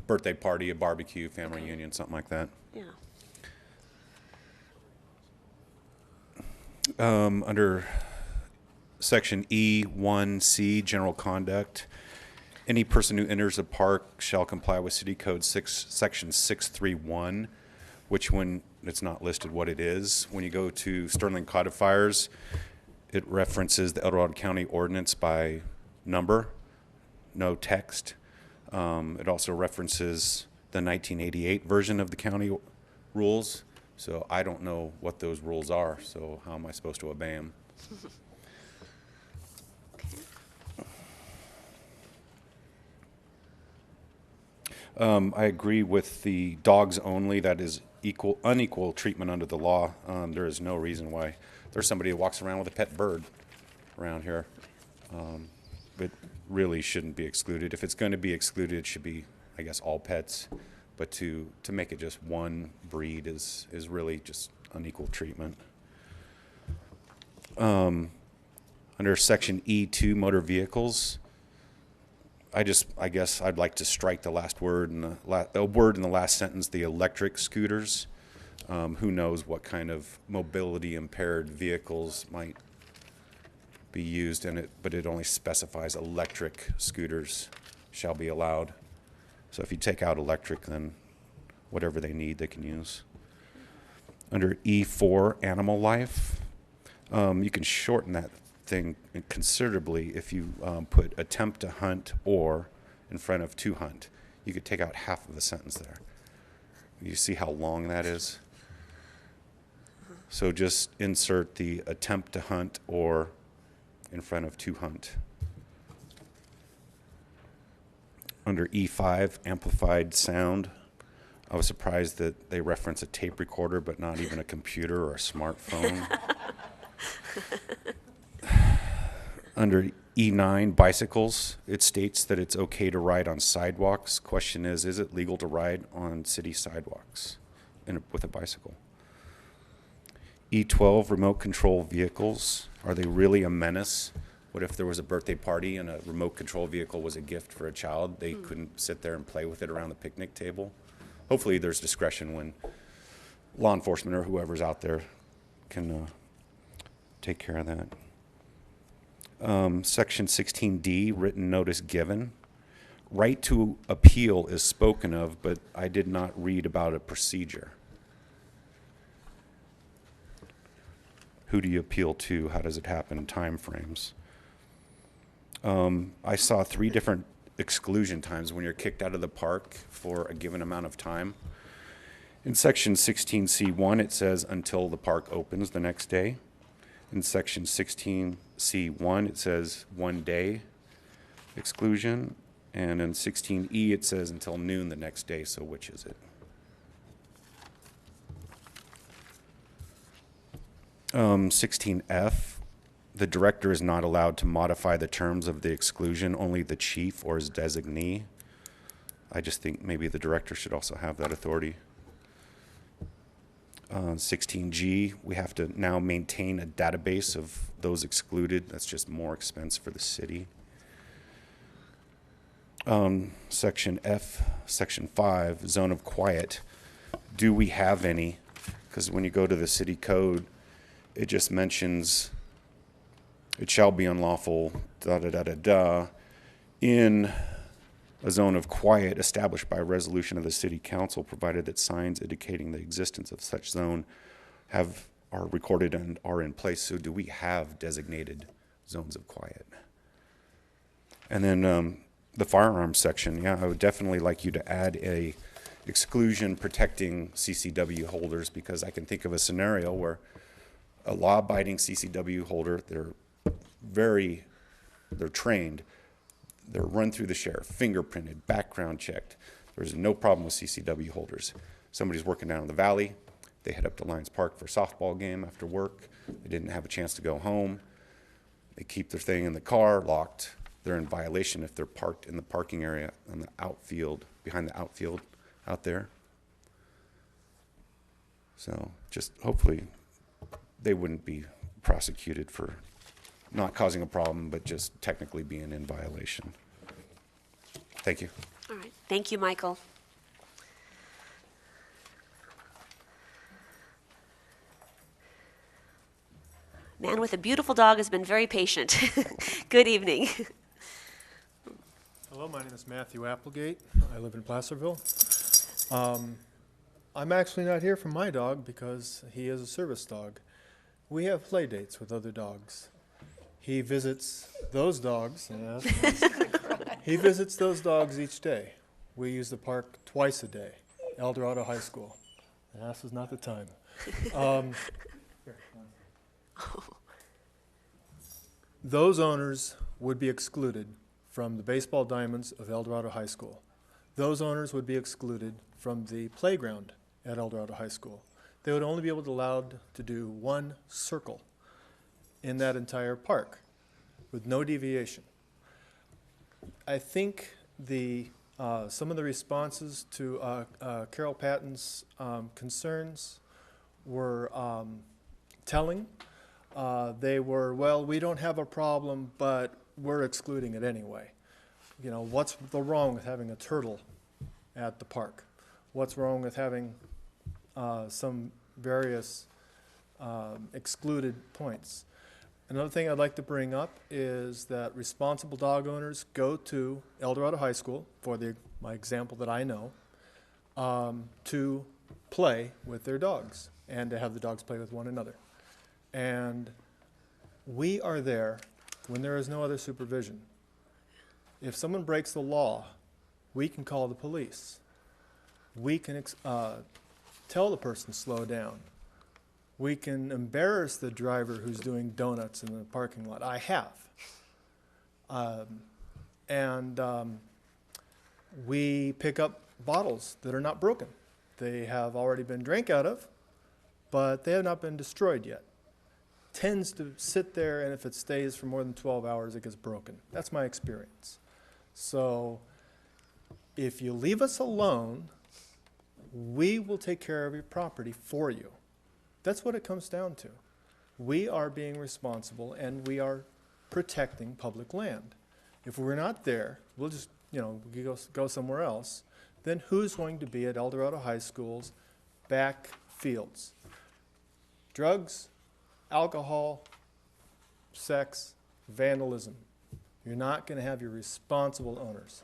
Speaker 8: birthday party, a barbecue, family reunion, something like that.
Speaker 1: Yeah.
Speaker 8: Under section E1C, general conduct, any person who enters a park shall comply with City Code section 631, which when it's not listed what it is. When you go to Sterling Codifiers, it references the El Dorado County ordinance by number, no text. It also references the 1988 version of the county rules. So I don't know what those rules are, so how am I supposed to obey them? I agree with the dogs only. That is unequal treatment under the law. There is no reason why there's somebody who walks around with a pet bird around here. It really shouldn't be excluded. If it's going to be excluded, it should be, I guess, all pets. But to make it just one breed is really just unequal treatment. Under section E2, motor vehicles, I guess I'd like to strike the last word in the word in the last sentence, the electric scooters. Who knows what kind of mobility impaired vehicles might be used in it, but it only specifies electric scooters shall be allowed. So if you take out electric, then whatever they need, they can use. Under E4, animal life, you can shorten that thing considerably if you put attempt to hunt or in front of to hunt. You could take out half of the sentence there. You see how long that is? So just insert the attempt to hunt or in front of to hunt. Under E5, amplified sound, I was surprised that they reference a tape recorder, but not even a computer or a smartphone. Under E9, bicycles, it states that it's okay to ride on sidewalks. Question is it legal to ride on city sidewalks with a bicycle? E12, remote control vehicles, are they really a menace? What if there was a birthday party and a remote control vehicle was a gift for a child? They couldn't sit there and play with it around the picnic table? Hopefully there's discretion when law enforcement or whoever's out there can take care of that. Section 16D, written notice given. Right to appeal is spoken of, but I did not read about a procedure. Who do you appeal to? How does it happen? Time frames. I saw 3 different exclusion times when you're kicked out of the park for a given amount of time. In section 16C1, it says until the park opens the next day. In section 16C1, it says 1 day exclusion. And in 16E, it says until noon the next day. So which is it? 16F, the director is not allowed to modify the terms of the exclusion, only the chief or his designee. I just think maybe the director should also have that authority. 16G, we have to now maintain a database of those excluded. That's just more expense for the city. Section F, section 5, zone of quiet. Do we have any? Because when you go to the city code, it just mentions it shall be unlawful, in a zone of quiet established by a resolution of the city council, provided that signs indicating the existence of such zone are recorded and are in place. So do we have designated zones of quiet? And then the firearms section, yeah, I would definitely like you to add a exclusion protecting CCW holders, because I can think of a scenario where a law-abiding CCW holder, they're trained, they're run through the sheriff, fingerprinted, background checked. There's no problem with CCW holders. Somebody's working down in the valley, they head up to Lions Park for a softball game after work, they didn't have a chance to go home, they keep their thing in the car locked, they're in violation if they're parked in the parking area on the outfield, behind the outfield out there. So just hopefully they wouldn't be prosecuted for not causing a problem, but just technically being in violation. Thank you.
Speaker 1: All right. Thank you, Michael. Man with a beautiful dog has been very patient. Good evening.
Speaker 2: Hello, my name is Matthew Applegate. I live in Placerville. I'm actually not here for my dog because he is a service dog. We have play dates with other dogs. He visits those dogs. Yes. He visits those dogs each day. We use the park twice a day, El Dorado High School. And this is not the time. Those owners would be excluded from the baseball diamonds of El Dorado High School. Those owners would be excluded from the playground at El Dorado High School. They would only be allowed to do one circle in that entire park with no deviation. I think some of the responses to Carol Patton's concerns were telling. They were, well, we don't have a problem, but we're excluding it anyway. You know, what's wrong with having a turtle at the park? What's wrong with having some various excluded points? Another thing I'd like to bring up is that responsible dog owners go to El Dorado High School, for my example that I know, to play with their dogs and to have the dogs play with one another. And we are there when there is no other supervision. If someone breaks the law, we can call the police. We can tell the person slow down. We can embarrass the driver who's doing donuts in the parking lot. I have. We pick up bottles that are not broken. They have already been drank out of, but they have not been destroyed yet. Tends to sit there, and if it stays for more than 12 hours, it gets broken. That's my experience. So if you leave us alone, we will take care of your property for you. That's what it comes down to. We are being responsible, and we are protecting public land. If we're not there, we'll just, we go somewhere else. Then who's going to be at El Dorado High School's back fields? Drugs, alcohol, sex, vandalism. You're not going to have your responsible owners.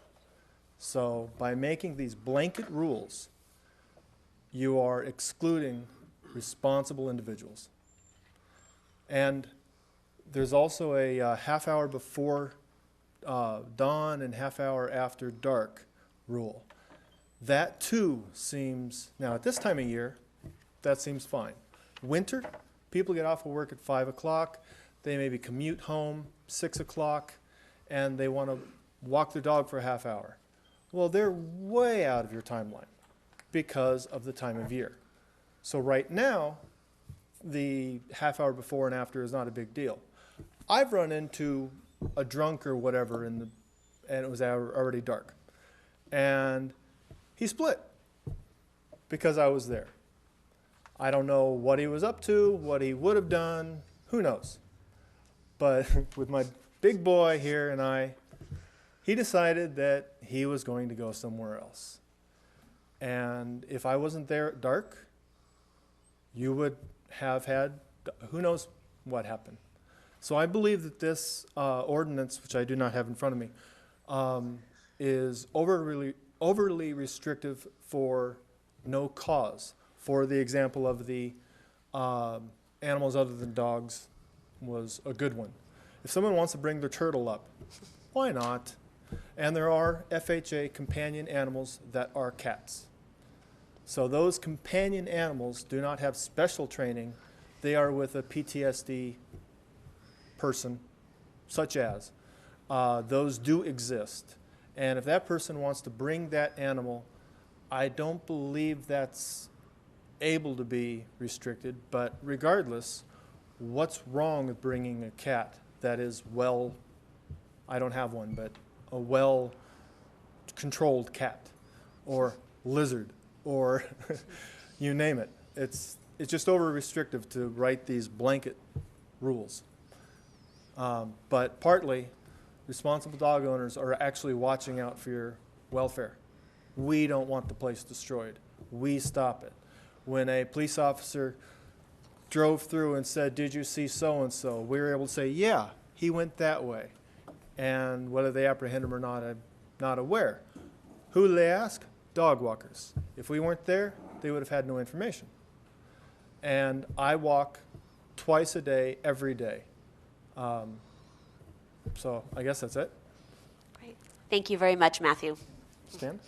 Speaker 2: So by making these blanket rules, you are excluding responsible individuals. And there's also a half hour before dawn and half hour after dark rule. That too seems, now at this time of year, that seems fine. Winter, people get off of work at 5 o'clock, they maybe commute home 6 o'clock, and they want to walk their dog for a half hour. Well, they're way out of your timeline because of the time of year. So right now, the half hour before and after is not a big deal. I've run into a drunk or whatever, and it was already dark. And he split because I was there. I don't know what he was up to, what he would have done, who knows. But with my big boy here and he decided that he was going to go somewhere else. And if I wasn't there at dark, you would have had, who knows what happened. So I believe that this ordinance, which I do not have in front of me, is overly restrictive for no cause. For the example of the animals other than dogs was a good one. If someone wants to bring their turtle up, why not? And there are FHA companion animals that are cats. So those companion animals do not have special training. They are with a PTSD person, such as. Those do exist. And if that person wants to bring that animal, I don't believe that's able to be restricted. But regardless, what's wrong with bringing a cat that is well, I don't have one, but a well-controlled cat or lizard or you name it. It's just over-restrictive to write these blanket rules. But partly, responsible dog owners are actually watching out for your welfare. We don't want the place destroyed. We stop it. When a police officer drove through and said, "Did you see so-and-so?" we were able to say, "Yeah, he went that way." And whether they apprehend him or not, I'm not aware. Who do they ask? Dog walkers. If we weren't there, they would have had no information. And I walk twice a day, every day. So I guess that's it.
Speaker 1: Great. Thank you very much, Matthew.
Speaker 2: Stand.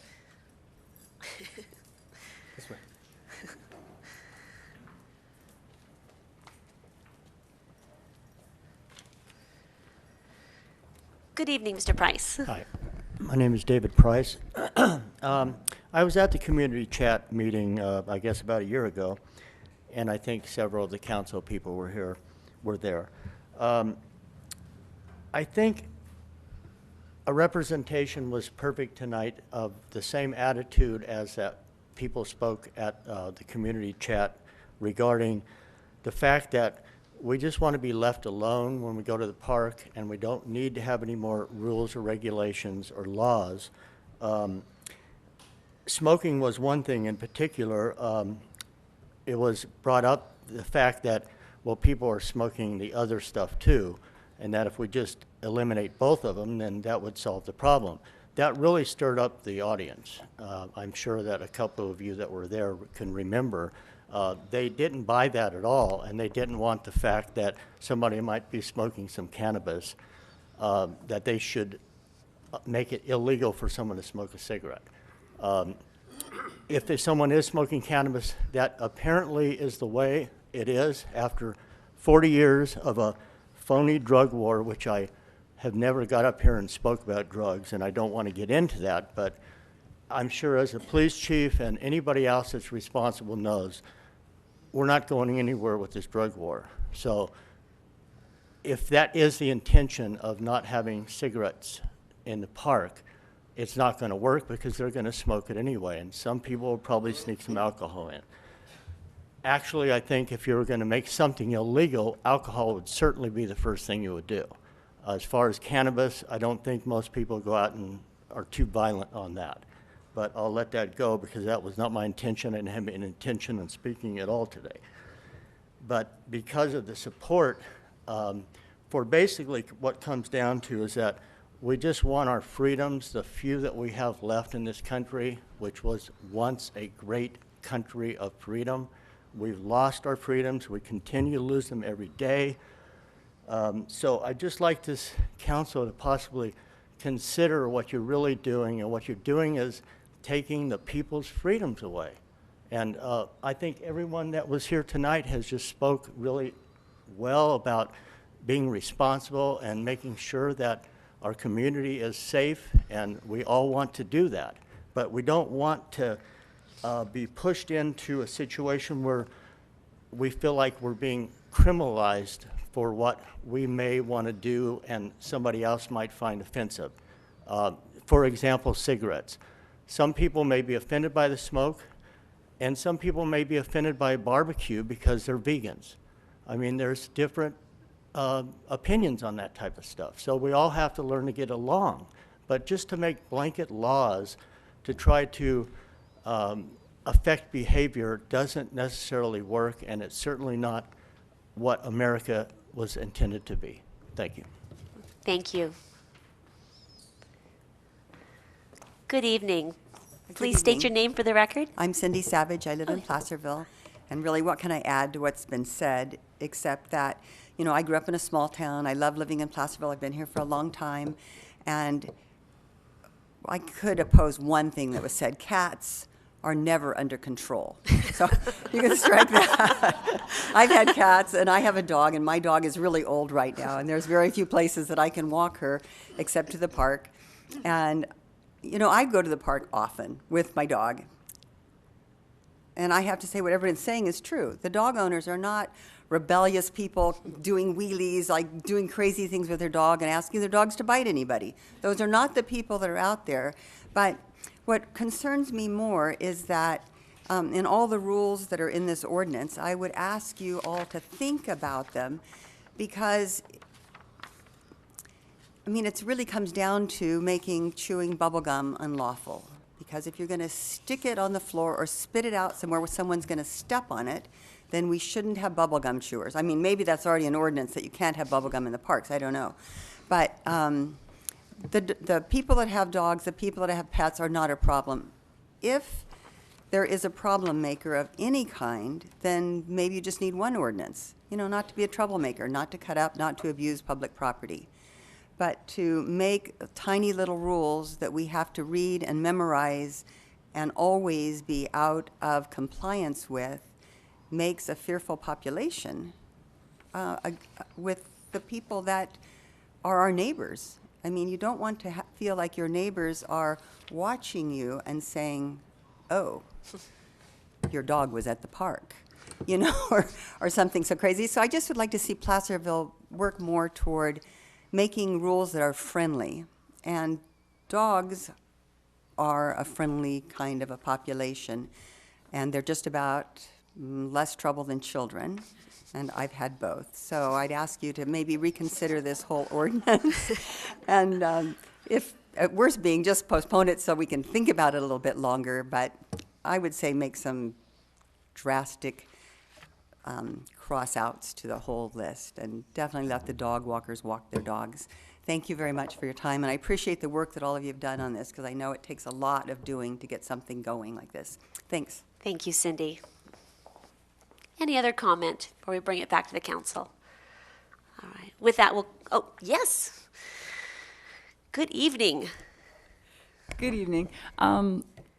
Speaker 2: This way.
Speaker 1: Good evening, Mr. Price.
Speaker 11: Hi, my name is David Price. I was at the community chat meeting, I guess about a year ago, and I think several of the council people were there. I think a representation was perfect tonight of the same attitude as that people spoke at the community chat regarding the fact that we just want to be left alone when we go to the park, and we don't need to have any more rules or regulations or laws. Smoking was one thing in particular. It was brought up, the fact that, well, people are smoking the other stuff too, and that if we just eliminate both of them, then that would solve the problem. That really stirred up the audience. I'm sure that a couple of you that were there can remember. They didn't buy that at all, and they didn't want the fact that somebody might be smoking some cannabis, that they should make it illegal for someone to smoke a cigarette. If someone is smoking cannabis, that apparently is the way it is after 40 years of a phony drug war, which I have never got up here and spoke about drugs, and I don't want to get into that, but I'm sure as a police chief and anybody else that's responsible knows, we're not going anywhere with this drug war. So if that is the intention of not having cigarettes in the park, it's not going to work because they're going to smoke it anyway, and some people will probably sneak some alcohol in. Actually, I think if you were going to make something illegal, alcohol would certainly be the first thing you would do. As far as cannabis, I don't think most people go out and are too violent on that. But I'll let that go because that was not my intention and have an intention in speaking at all today. But because of the support, for basically what comes down to is that we just want our freedoms, the few that we have left in this country, which was once a great country of freedom. We've lost our freedoms. We continue to lose them every day. So I'd just like this council to possibly consider what you're really doing, and what you're doing is taking the people's freedoms away. And I think everyone that was here tonight has just spoke really well about being responsible and making sure that our community is safe, and we all want to do that. But we don't want to be pushed into a situation where we feel like we're being criminalized for what we may want to do and somebody else might find offensive. For example, cigarettes. Some people may be offended by the smoke, and some people may be offended by barbecue because they're vegans. I mean, there's different opinions on that type of stuff. So we all have to learn to get along. But just to make blanket laws to try to affect behavior doesn't necessarily work, and it's certainly not what America was intended to be. Thank you.
Speaker 1: Thank you. Good evening.
Speaker 12: Good
Speaker 1: Please state
Speaker 12: evening.
Speaker 1: your name for the record.
Speaker 12: I'm Cindy Savage. I live in Placerville. And really, what can I add to what's been said, except that, you know, I grew up in a small town. I love living in Placerville. I've been here for a long time. And I could oppose one thing that was said. Cats are never under control. So you can strike that. I've had cats, and I have a dog, and my dog is really old right now, and there's very few places that I can walk her except to the park. And, you know, I go to the park often with my dog. And I have to say what everyone's saying is true. The dog owners are not rebellious people doing wheelies, like doing crazy things with their dog and asking their dogs to bite anybody. Those are not the people that are out there. But what concerns me more is that in all the rules that are in this ordinance, I would ask you all to think about them because, I mean, it really comes down to making chewing bubble gum unlawful. Because if you're going to stick it on the floor or spit it out somewhere where someone's going to step on it, then we shouldn't have bubble gum chewers. I mean, maybe that's already an ordinance that you can't have bubble gum in the parks. I don't know. But the people that have dogs, the people that have pets are not a problem. If there is a problem maker of any kind, then maybe you just need one ordinance. You know, not to be a troublemaker, not to cut up, not to abuse public property. But to make tiny little rules that we have to read and memorize and always be out of compliance with makes a fearful population with the people that are our neighbors. I mean, you don't want to feel like your neighbors are watching you and saying, oh, your dog was at the park, you know, or something so crazy. So I just would like to see Placerville work more toward making rules that are friendly. And dogs are a friendly kind of a population, and they're just about less trouble than children, and I've had both. So I'd ask you to maybe reconsider this whole ordinance, and if, at worst being, just postpone it so we can think about it a little bit longer, but I would say make some drastic cross-outs to the whole list, and definitely let the dog walkers walk their dogs. Thank you very much for your time, and I appreciate the work that all of you have done on this, because I know it takes a lot of doing to get something going like this. Thanks.
Speaker 1: Thank you, Cindy. Any other comment before we bring it back to the council? All right. With that, oh, yes. Good evening.
Speaker 13: Good evening.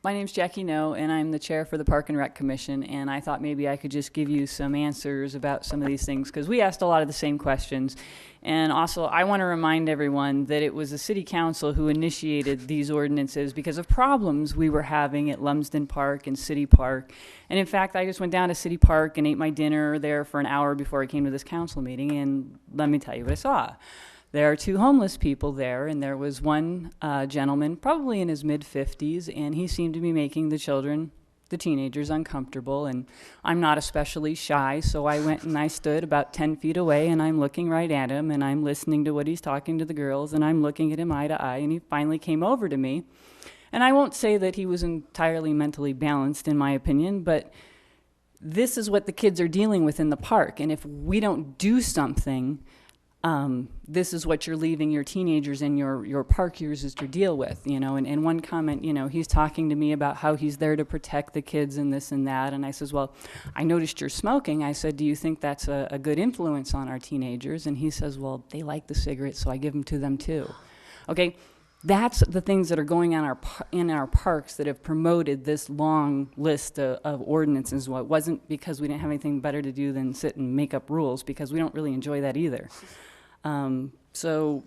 Speaker 13: My name's Jackie No, and I'm the chair for the Park and Rec Commission, and I thought maybe I could just give you some answers about some of these things, because we asked a lot of the same questions. And also, I want to remind everyone that it was the City Council who initiated these ordinances because of problems we were having at Lumsden Park and City Park. And in fact, I just went down to City Park and ate my dinner there for an hour before I came to this council meeting, and let me tell you what I saw. There are two homeless people there, and there was one gentleman, probably in his mid-50s, and he seemed to be making the children, the teenagers, uncomfortable. And I'm not especially shy, so I went and I stood about 10 feet away, and I'm looking right at him, and I'm listening to what he's talking to the girls, and I'm looking at him eye to eye, and he finally came over to me. And I won't say that he was entirely mentally balanced, in my opinion, but this is what the kids are dealing with in the park, and if we don't do something, this is what you're leaving your teenagers and your park users to deal with, you know. And one comment, you know, he's talking to me about how he's there to protect the kids and this and that. And I says, well, I noticed you're smoking. I said, do you think that's a good influence on our teenagers? And he says, well, they like the cigarettes, so I give them to them too. Okay, that's the things that are going on in our parks that have promoted this long list of ordinances. Well, it wasn't because we didn't have anything better to do than sit and make up rules, because we don't really enjoy that either. So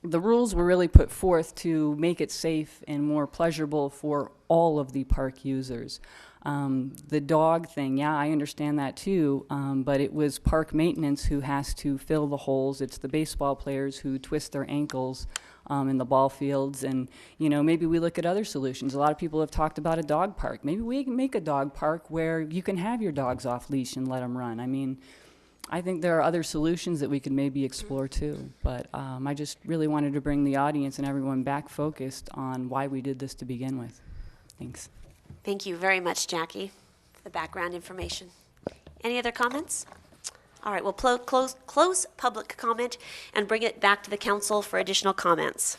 Speaker 13: the rules were really put forth to make it safe and more pleasurable for all of the park users. The dog thing, yeah, I understand that too, but it was park maintenance who has to fill the holes. It's the baseball players who twist their ankles in the ball fields, and, you know, maybe we look at other solutions. A lot of people have talked about a dog park. Maybe we can make a dog park where you can have your dogs off leash and let them run. I mean, I think there are other solutions that we could maybe explore too, but I just really wanted to bring the audience and everyone back focused on why we did this to begin with. Thanks.
Speaker 1: Thank you very much, Jackie, for the background information. Any other comments? All right, we'll close public comment and bring it back to the council for additional comments.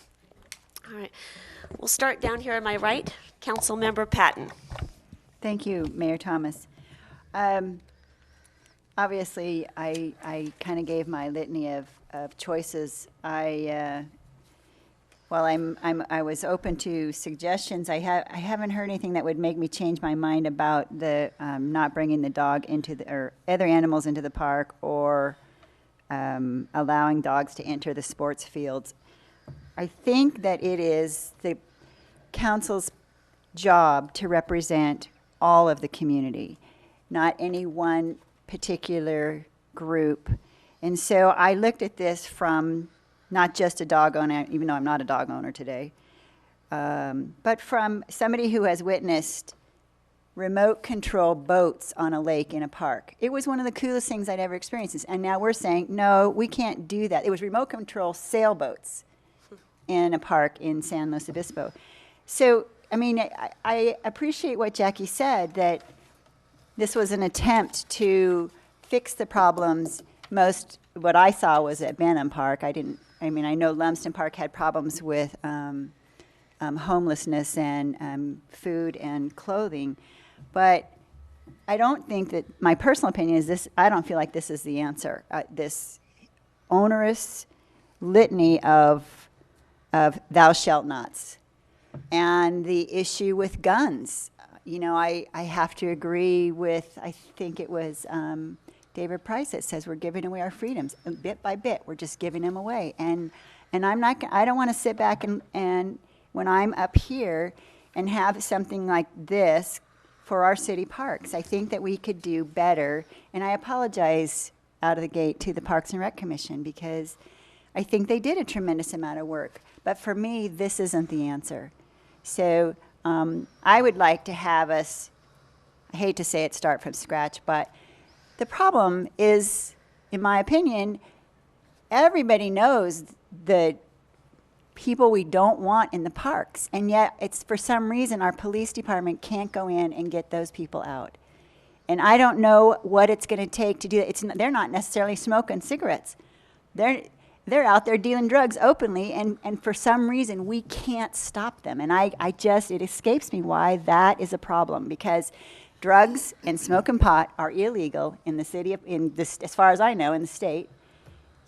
Speaker 1: All right. We'll start down here on my right, Councilmember Patton.
Speaker 14: Thank you, Mayor Thomas. Obviously, I kind of gave my litany of choices. While I was open to suggestions, I haven't heard anything that would make me change my mind about the not bringing the dog or other animals into the park, or allowing dogs to enter the sports fields. I think that it is the council's job to represent all of the community, not any one particular group. And so I looked at this from not just a dog owner, even though I'm not a dog owner today, but from somebody who has witnessed remote control boats on a lake in a park. It was one of the coolest things I'd ever experienced. And now we're saying, no, we can't do that. It was remote control sailboats in a park in San Luis Obispo. So, I mean, I appreciate what Jackie said, that this was an attempt to fix the problems. What I saw was at Benham Park. I know Lumsden Park had problems with homelessness and food and clothing, but I don't think that, my personal opinion is this, I don't feel like this is the answer. This onerous litany of thou shalt nots. And the issue with guns. I have to agree with, I think it was David Price that says we're giving away our freedoms. Bit by bit, we're just giving them away. And I don't want to sit back and when I'm up here and have something like this for our city parks. I think that we could do better. And I apologize out of the gate to the Parks and Rec Commission, because I think they did a tremendous amount of work. But for me, this isn't the answer. So I would like to have us, I hate to say it, start from scratch, but the problem is, in my opinion, everybody knows the people we don't want in the parks, and yet it's, for some reason, our police department can't go in and get those people out. And I don't know what it's going to take to do that. They're not necessarily smoking cigarettes. They're out there dealing drugs openly, and for some reason, we can't stop them. And it escapes me why that is a problem, because drugs and smoking pot are illegal in the city, as far as I know, in the state.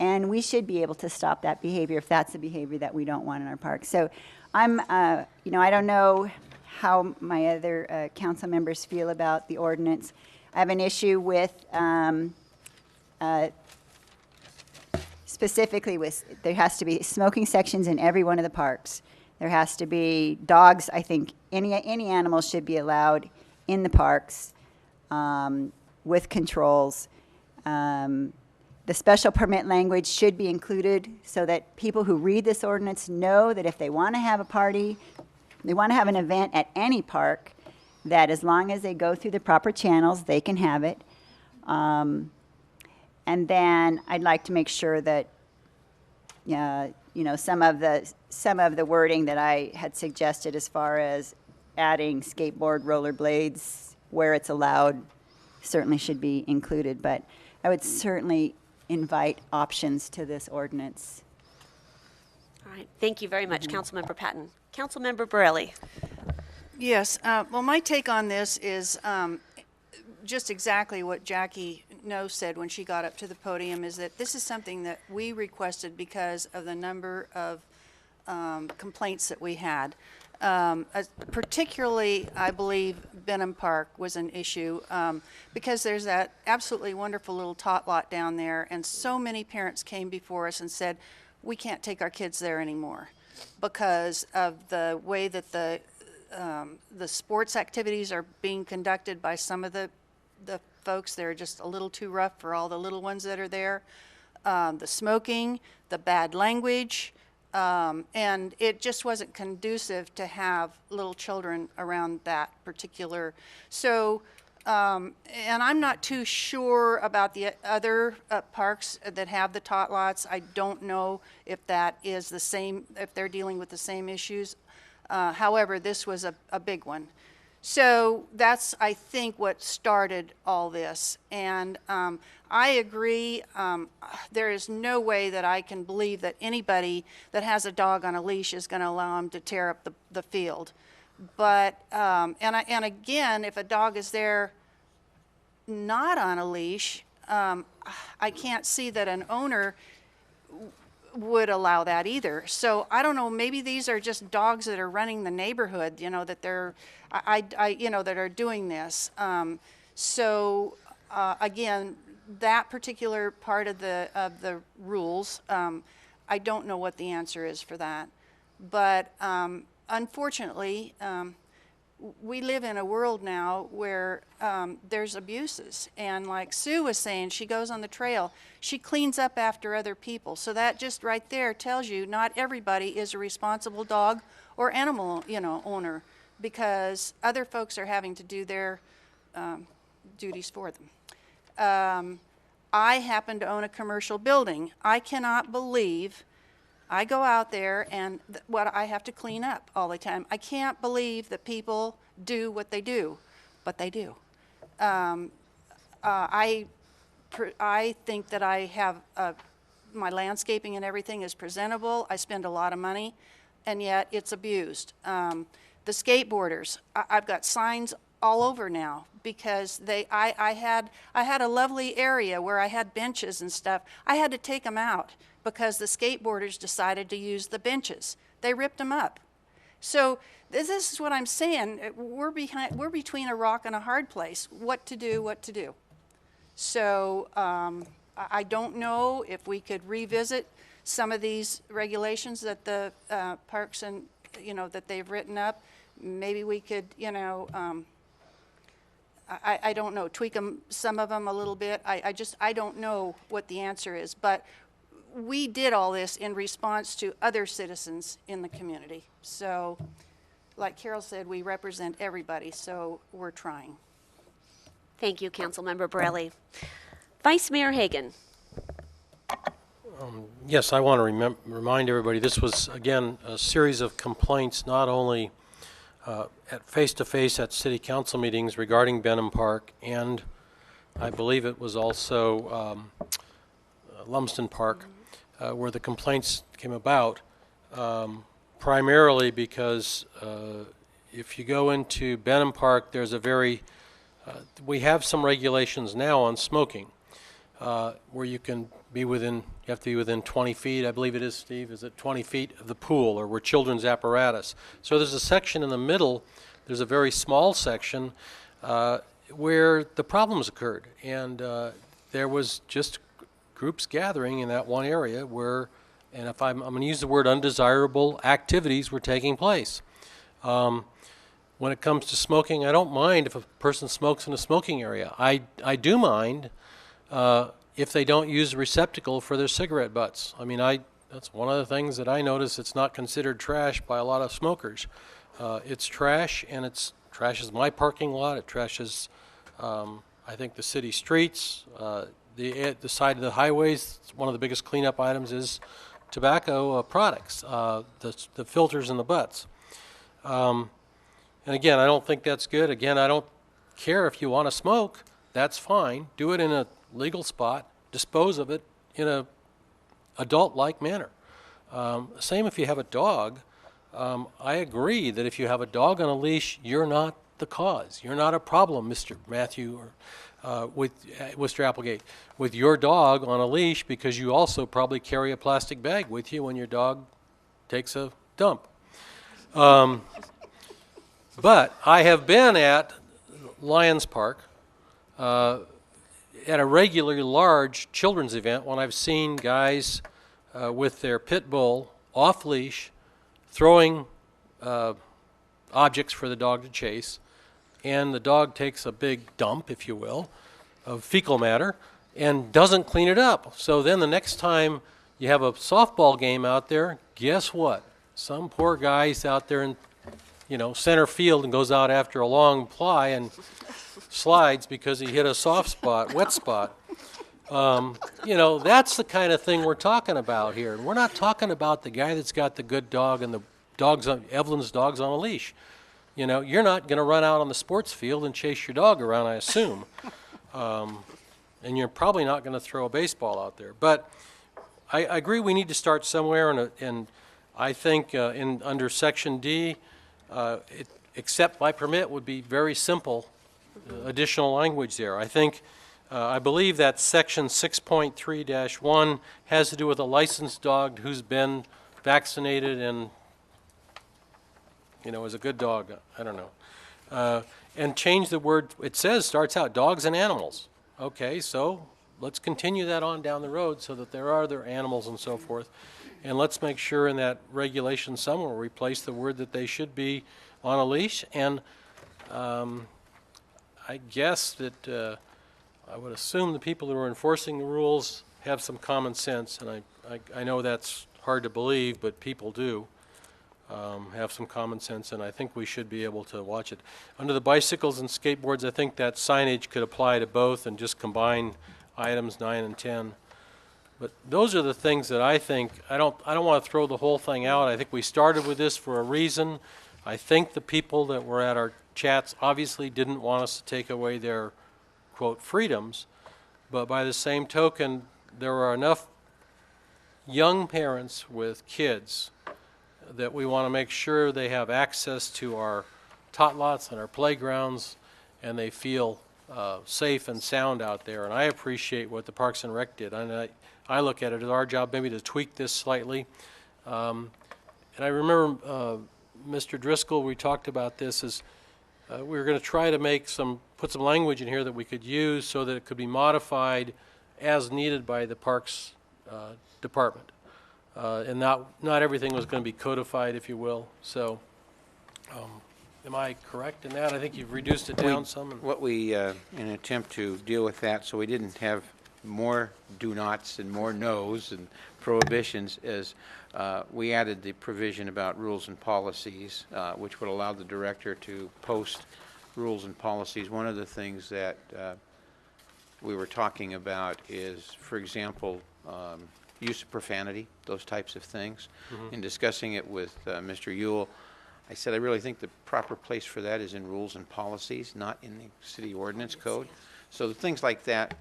Speaker 14: And we should be able to stop that behavior if that's the behavior that we don't want in our parks. So I don't know how my other council members feel about the ordinance. I have an issue with, specifically with, there has to be smoking sections in every one of the parks. There has to be dogs. I think any animal should be allowed in the parks with controls. The special permit language should be included so that people who read this ordinance know that if they want to have a party, they want to have an event at any park, that as long as they go through the proper channels, they can have it. And then I'd like to make sure that, some of the wording that I had suggested as far as adding skateboard, rollerblades where it's allowed certainly should be included. But I would certainly invite options to this ordinance.
Speaker 1: All right, thank you very much, Councilmember Patton. Councilmember Borelli.
Speaker 2: Yes, well, my take on this is just exactly what Jackie No said when she got up to the podium, is that this is something that we requested because of the number of complaints that we had. Particularly, I believe Benham Park was an issue because there's that absolutely wonderful little tot lot down there, and so many parents came before us and said, we can't take our kids there anymore because of the way that the sports activities are being conducted by some of the folks. They're just a little too rough for all the little ones that are there. The smoking, the bad language, and it just wasn't conducive to have little children around that particular. So, and I'm not too sure about the other parks that have the tot lots. I don't know if that is the same, if they're dealing with the same issues. However, this was a big one. So that's, I think, what started all this. And I agree, there is no way that I can believe that anybody that has a dog on a leash is going to allow him to tear up the field. But, and again, if a dog is there not on a leash, I can't see that an owner would allow that either. So I don't know, maybe these are just dogs that are running the neighborhood, you know, that they're, you know, that are doing this. Again, that particular part of the rules, I don't know what the answer is for that. But unfortunately, we live in a world now where there's abuses. And like Sue was saying, she goes on the trail, she cleans up after other people. So that just right there tells you not everybody is a responsible dog or animal, you know, owner, because other folks are having to do their duties for them. I happen to own a commercial building. I cannot believe I go out there and what I have to clean up all the time. I can't believe that people do what they do, but they do. I think that I have my landscaping and everything is presentable. I spend a lot of money, and yet it's abused. The skateboarders, I've got signs all over now because I had a lovely area where I had benches and stuff. I had to take them out because the skateboarders decided to use the benches. They ripped them up. So this is what I'm saying. We're between a rock and a hard place. What to do. So I don't know if we could revisit some of these regulations that the parks and, you know, that they've written up. Maybe we could, you know, I don't know, tweak them, some of them a little bit. I don't know what the answer is, but we did all this in response to other citizens in the community. So, like Carol said, we represent everybody, so we're trying.
Speaker 1: Thank you, Councilmember Borelli. Vice Mayor Hagan.
Speaker 15: Yes, I want to remind everybody this was, again, a series of complaints not only at face-to-face at city council meetings regarding Benham Park, and I believe it was also Lumsden Park, where the complaints came about, primarily because if you go into Benham Park, there's a very, we have some regulations now on smoking, where you can be within, you have to be within 20 feet, I believe it is, Steve, is it 20 feet of the pool or where children's apparatus. So there's a section in the middle, there's a very small section where the problems occurred, and there was just groups gathering in that one area where, and if I'm going to use the word undesirable activities were taking place. When it comes to smoking, I don't mind if a person smokes in a smoking area. I do mind if they don't use a receptacle for their cigarette butts. I mean, that's one of the things that I notice. It's not considered trash by a lot of smokers. It's trash, and it trashes my parking lot. It trashes, I think, the city streets. The side of the highways. One of the biggest cleanup items is tobacco products, the filters in the butts. And again, I don't think that's good. Again, I don't care if you want to smoke. That's fine. Do it in a legal spot. Dispose of it in a adult-like manner. Same if you have a dog. I agree that if you have a dog on a leash, you're not the cause. You're not a problem, Mr. Matthew, or with Mr. Applegate, with your dog on a leash, because you also probably carry a plastic bag with you when your dog takes a dump. But I have been at Lions Park at a regularly large children's event when I've seen guys with their pit bull off leash throwing objects for the dog to chase, and the dog takes a big dump, if you will, of fecal matter and doesn't clean it up. So then the next time you have a softball game out there, guess what? Some poor guy's out there in, you know, center field and goes out after a long ply and slides because he hit a soft spot, wet spot. You know, that's the kind of thing we're talking about here. We're not talking about the guy that's got the good dog and the dogs on, Evelyn's dog's on a leash. You know, you're not going to run out on the sports field and chase your dog around, I assume. And you're probably not going to throw a baseball out there. But I agree we need to start somewhere, and I think under Section D, except by permit would be very simple additional language there. I believe that Section 6.3-1 has to do with a licensed dog who's been vaccinated and, is a good dog. I don't know. And change the word, it starts out, dogs and animals. Okay, so let's continue that on down the road so that there are other animals and so forth. And let's make sure in that regulation somewhere we place the word that they should be on a leash. And I guess that I would assume the people who are enforcing the rules have some common sense. And I know that's hard to believe, but people do have some common sense, and I think we should be able to watch it. Under the bicycles and skateboards, I think that signage could apply to both and just combine items 9 and 10. But those are the things that I think, I don't want to throw the whole thing out. I think we started with this for a reason. I think the people that were at our chats obviously didn't want us to take away their, quote, freedoms. But by the same token, there are enough young parents with kids that we want to make sure they have access to our tot lots and our playgrounds, and they feel safe and sound out there. And I appreciate what the Parks and Rec did. And I look at it as our job maybe to tweak this slightly. And I remember Mr. Driscoll, we talked about this, is we were going to try to put some language in here that we could use so that it could be modified as needed by the Parks Department. And not everything was going to be codified, if you will. So, am I correct in that? I think you've reduced it down some.
Speaker 4: In an attempt to deal with that, so we didn't have more do-nots and more no's and prohibitions, is we added the provision about rules and policies, which would allow the director to post rules and policies. One of the things that we were talking about is, for example, use of profanity, those types of things. In discussing it with Mr. Ewell, I said I really think the proper place for that is in rules and policies, not in the city ordinance code. So the things like that,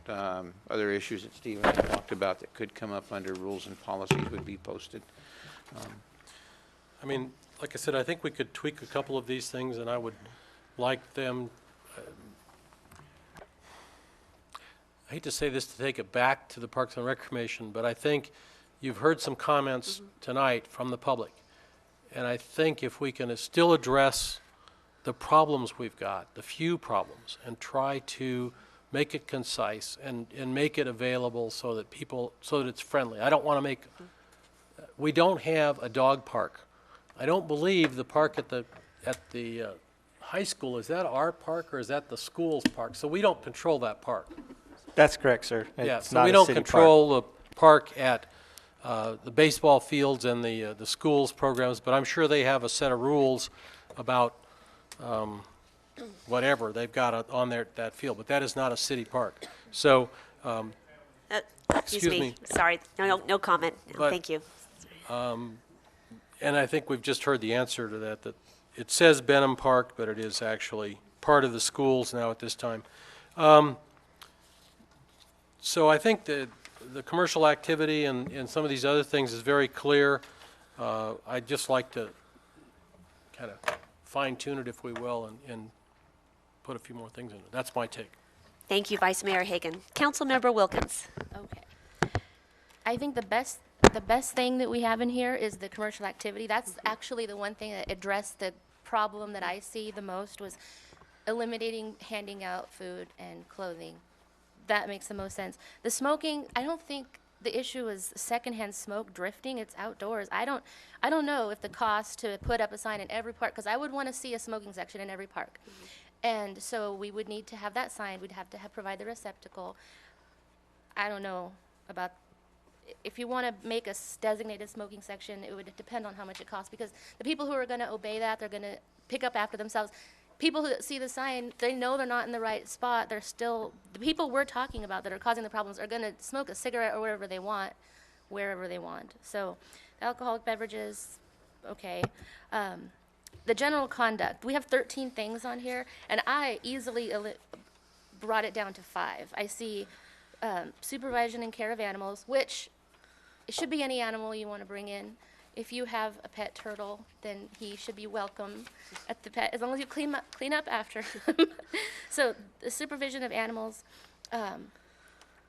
Speaker 4: other issues that Steve and I talked about that could come up under rules and policies would be posted.
Speaker 15: I mean, like I said, I think we could tweak a couple of these things, and I would like them, I hate to say this to take it back to the Parks and Rec Commission, but I think you've heard some comments tonight from the public. And I think if we can still address the problems we've got, the few problems, and try to make it concise and make it available so that it's friendly. I don't want to we don't have a dog park. I don't believe the park at the high school, is that our park or is that the school's park? So we don't control that park.
Speaker 10: That's correct, sir.
Speaker 15: So we don't control the park at the baseball fields and the schools programs, but I'm sure they have a set of rules about whatever they've got on that field, but that is not a city park. So,
Speaker 1: excuse me. Sorry, no comment. No, thank you.
Speaker 15: And I think we've just heard the answer to that it says Benham Park, but it is actually part of the schools now at this time. So I think that the commercial activity and some of these other things is very clear. I'd just like to kind of fine-tune it, if we will, and put a few more things in it. That's my take.
Speaker 1: Thank you, Vice Mayor Hagan. Councilmember Wilkins.
Speaker 2: Okay. I think the best thing that we have in here is the commercial activity. That's actually the one thing that addressed the problem that I see the most, was eliminating handing out food and clothing. That makes the most sense. The smoking, I don't think the issue is secondhand smoke drifting. It's outdoors. I don't know if the cost to put up a sign in every park, because I would want to see a smoking section in every park. And so we would need to have that sign. We'd have to provide the receptacle. I don't know about, if you want to make a designated smoking section, it would depend on how much it costs, because the people who are going to obey that, they're going to pick up after themselves. People who see the sign, they know they're not in the right spot. They're still, the people we're talking about that are causing the problems are going to smoke a cigarette or whatever they want, wherever they want. So alcoholic beverages, okay. the general conduct, we have 13 things on here, and I easily brought it down to 5. I see supervision and care of animals, which it should be any animal you want to bring in. If you have a pet turtle, then he should be welcome at the pet, as long as you clean up after him. So the supervision of animals,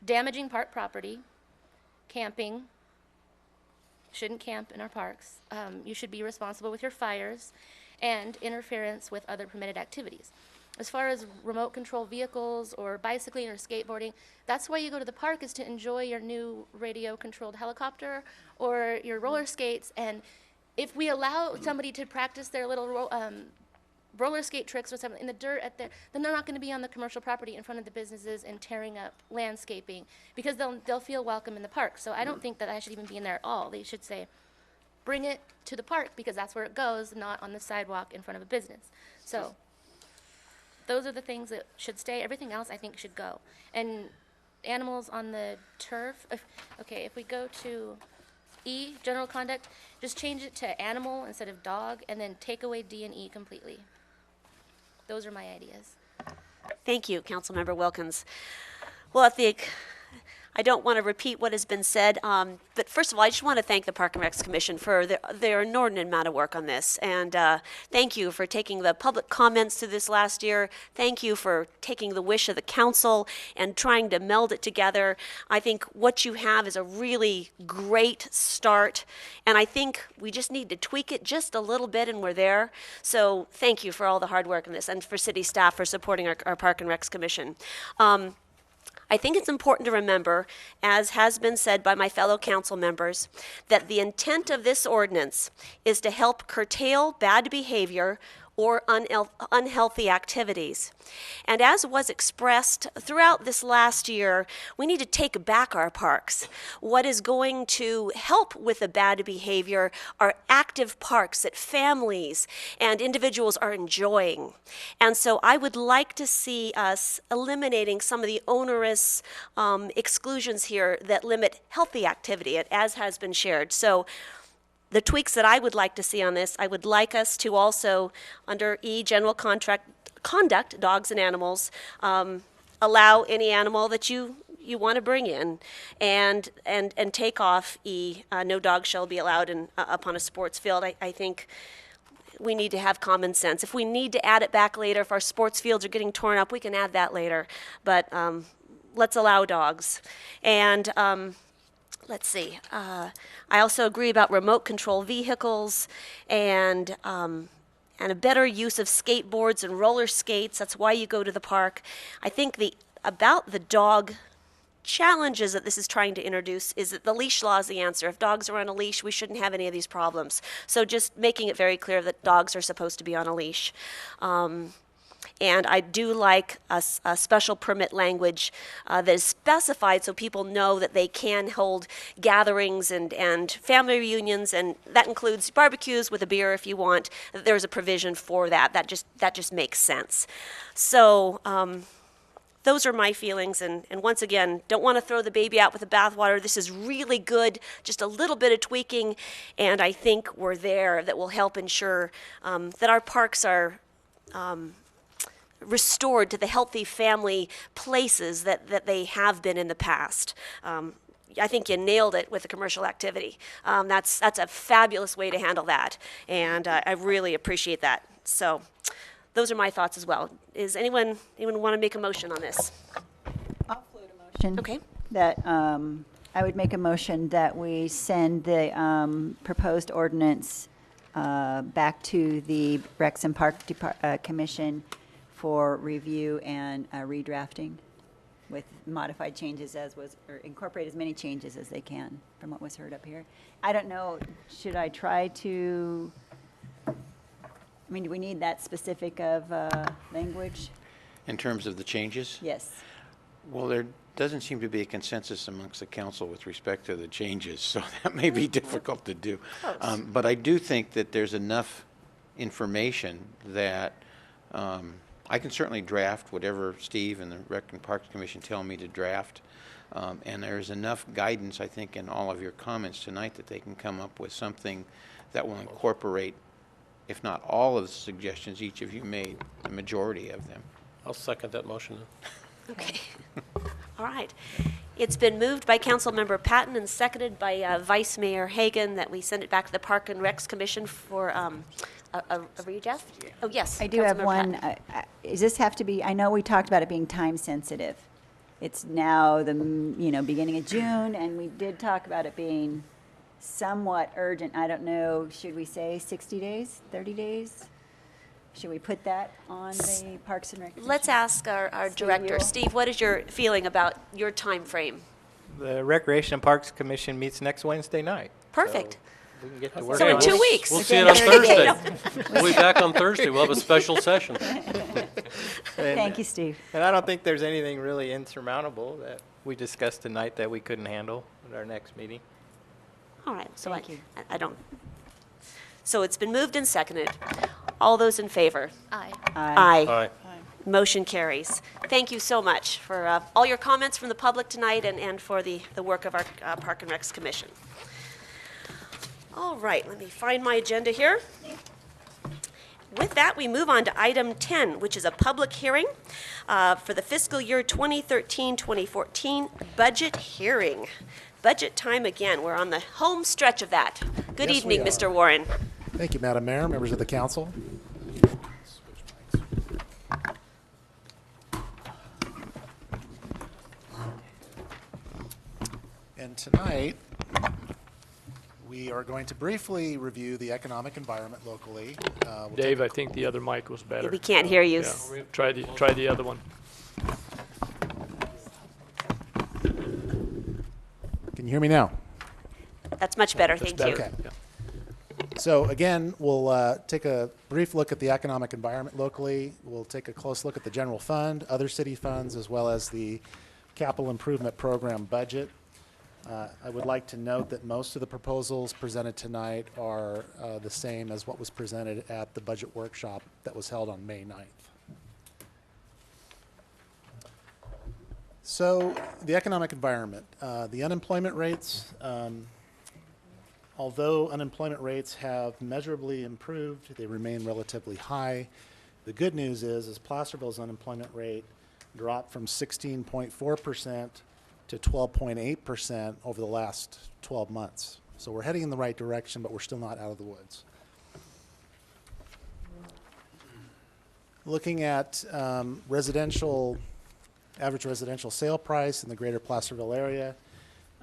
Speaker 2: damaging park property, camping, shouldn't camp in our parks. You should be responsible with your fires, and interference with other permitted activities. As far as remote control vehicles or bicycling or skateboarding, that's why you go to the park, is to enjoy your new radio controlled helicopter or your roller skates. And if we allow somebody to practice their little roller skate tricks or something in the dirt then they're not going to be on the commercial property in front of the businesses and tearing up landscaping, because they'll feel welcome in the park. So I don't think that should even be in there at all. They should say, bring it to the park because that's where it goes, not on the sidewalk in front of a business. So those are the things that should stay. Everything else I think should go. And animals on the turf, if we go to E, general conduct, just change it to animal instead of dog, and then take away D and E completely. Those are my ideas.
Speaker 1: Thank you, Councilmember Wilkins. Well, I don't want to repeat what has been said, but first of all, I just want to thank the Park and Recs Commission for their inordinate amount of work on this. And thank you for taking the public comments to this last year. Thank you for taking the wish of the council and trying to meld it together. I think what you have is a really great start, and I think we just need to tweak it just a little bit and we're there. So thank you for all the hard work on this, and for city staff for supporting our Park and Recs Commission. I think it's important to remember, as has been said by my fellow council members, that the intent of this ordinance is to help curtail bad behavior or unhealthy activities. And as was expressed throughout this last year, we need to take back our parks. What is going to help with the bad behavior are active parks that families and individuals are enjoying. And so I would like to see us eliminating some of the onerous exclusions here that limit healthy activity, as has been shared. So the tweaks that I would like to see on this, I would like us to also, under E, general conduct, dogs and animals, allow any animal that you want to bring in, and take off E, no dog shall be allowed upon a sports field. I think we need to have common sense. If we need to add it back later, if our sports fields are getting torn up, we can add that later. But let's allow dogs. And let's see. I also agree about remote control vehicles and a better use of skateboards and roller skates. That's why you go to the park. I think about the dog challenges that this is trying to introduce is that the leash law is the answer. If dogs are on a leash, we shouldn't have any of these problems. So just making it very clear that dogs are supposed to be on a leash. And I do like a special permit language that is specified so people know that they can hold gatherings and family reunions, and that includes barbecues with a beer if you want. There's a provision for that. That just makes sense. So those are my feelings, and once again, don't want to throw the baby out with the bathwater. This is really good, just a little bit of tweaking, and I think we're there. That will help ensure that our parks are restored to the healthy family places that they have been in the past. I think you nailed it with the commercial activity. That's a fabulous way to handle that, and I really appreciate that. So those are my thoughts as well. Is anyone want to make a motion on this?
Speaker 14: I'll float a motion.
Speaker 1: Okay.
Speaker 14: That I would make a motion that we send the proposed ordinance back to the Recs and Park Commission for review and redrafting with modified changes or incorporate as many changes as they can from what was heard up here. I don't know, should I try to, do we need that specific of language?
Speaker 4: In terms of the changes?
Speaker 14: Yes.
Speaker 4: Well, there doesn't seem to be a consensus amongst the council with respect to the changes, so that may be difficult to do. But I do think that there's enough information that I can certainly draft whatever Steve and the Rec and Parks Commission tell me to draft. And there's enough guidance, I think, in all of your comments tonight that they can come up with something that will incorporate if not all of the suggestions each of you made, the majority of them.
Speaker 15: I'll second that motion.
Speaker 1: Okay. All right. It's been moved by Councilmember Patton and seconded by Vice Mayor Hagan that we send it back to the Park and Recs Commission for a redraft. Oh, yes.
Speaker 14: I do have
Speaker 1: Councilmember
Speaker 14: one.
Speaker 1: Patton.
Speaker 14: Does this have to be, I know we talked about it being time sensitive. It's now the, beginning of June, and we did talk about it being somewhat urgent. I don't know, should we say 60 days, 30 days? Should we put that on the Parks and Rec?
Speaker 1: Let's ask our director.
Speaker 14: Yule.
Speaker 1: Steve, what is your feeling about your time frame?
Speaker 10: The Recreation and Parks Commission meets next Wednesday night.
Speaker 1: Perfect.
Speaker 10: We can get to work.
Speaker 1: So in
Speaker 10: on
Speaker 1: 2
Speaker 10: it.
Speaker 1: weeks.
Speaker 15: We'll see it on Thursday. We'll be back on Thursday. We'll have a special session.
Speaker 14: Thank you, Steve.
Speaker 10: And I don't think there's anything really insurmountable that we discussed tonight that we couldn't handle at our next meeting.
Speaker 1: All right. So
Speaker 14: Thank you.
Speaker 1: I don't. So it's been moved and seconded. All those in favor?
Speaker 2: Aye.
Speaker 1: Aye.
Speaker 15: Aye.
Speaker 1: Motion carries. Thank you so much for all your comments from the public tonight and for the work of our Park and Recs Commission. All right, let me find my agenda here. With that, we move on to item 10, which is a public hearing for the fiscal year 2013-2014 budget hearing. Budget time again. We're on the home stretch of that. Good
Speaker 16: Yes, we
Speaker 1: evening,
Speaker 16: are.
Speaker 1: Mr. Warren.
Speaker 16: Thank you, Madam Mayor, members of the council. And tonight, we are going to briefly review the economic environment locally. We'll
Speaker 2: Dave, I think the other mic was better.
Speaker 1: We can't hear you.
Speaker 2: Yeah, try the other one.
Speaker 16: Can you hear me now?
Speaker 1: That's much better, thank you.
Speaker 16: Okay. So again, we'll take a brief look at the economic environment locally. We'll take a close look at the general fund, other city funds, as well as the capital improvement program budget. I would like to note that most of the proposals presented tonight are the same as what was presented at the budget workshop that was held on May 9th. So the economic environment, the unemployment rates, although unemployment rates have measurably improved, they remain relatively high. The good news is Placerville's unemployment rate dropped from 16.4% to 12.8% over the last 12 months. So we're heading in the right direction, but we're still not out of the woods. Looking at average residential sale price in the greater Placerville area,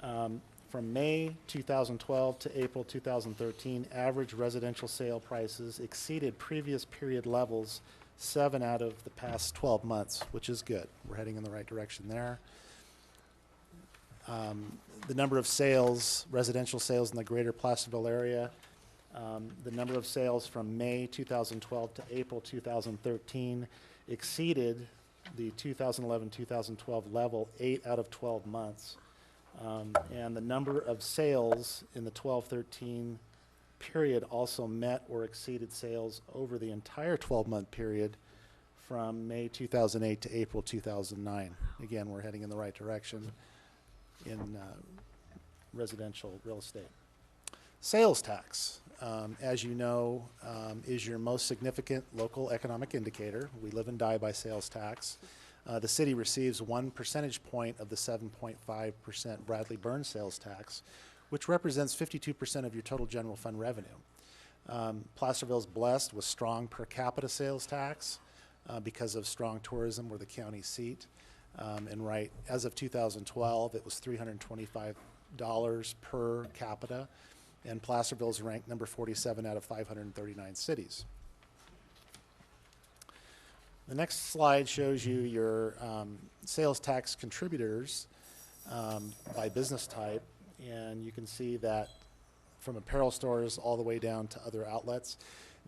Speaker 16: from May 2012 to April 2013, average residential sale prices exceeded previous period levels 7 out of the past 12 months, which is good. We're heading in the right direction there. The number of sales, residential sales in the greater Placerville area, the number of sales from May 2012 to April 2013 exceeded the 2011-2012 level 8 out of 12 months. And the number of sales in the 12-13 period also met or exceeded sales over the entire 12-month period from May 2008 to April 2009. Again, we're heading in the right direction in residential real estate. Sales tax, as you know, is your most significant local economic indicator. We live and die by sales tax. The city receives 1 percentage point of the 7.5% Bradley Burns sales tax, which represents 52% of your total general fund revenue. Placerville is blessed with strong per capita sales tax because of strong tourism. We're the county seat. And right, as of 2012, it was $325 per capita, and Placerville is ranked number 47 out of 539 cities. The next slide shows you your sales tax contributors by business type, and you can see that from apparel stores all the way down to other outlets.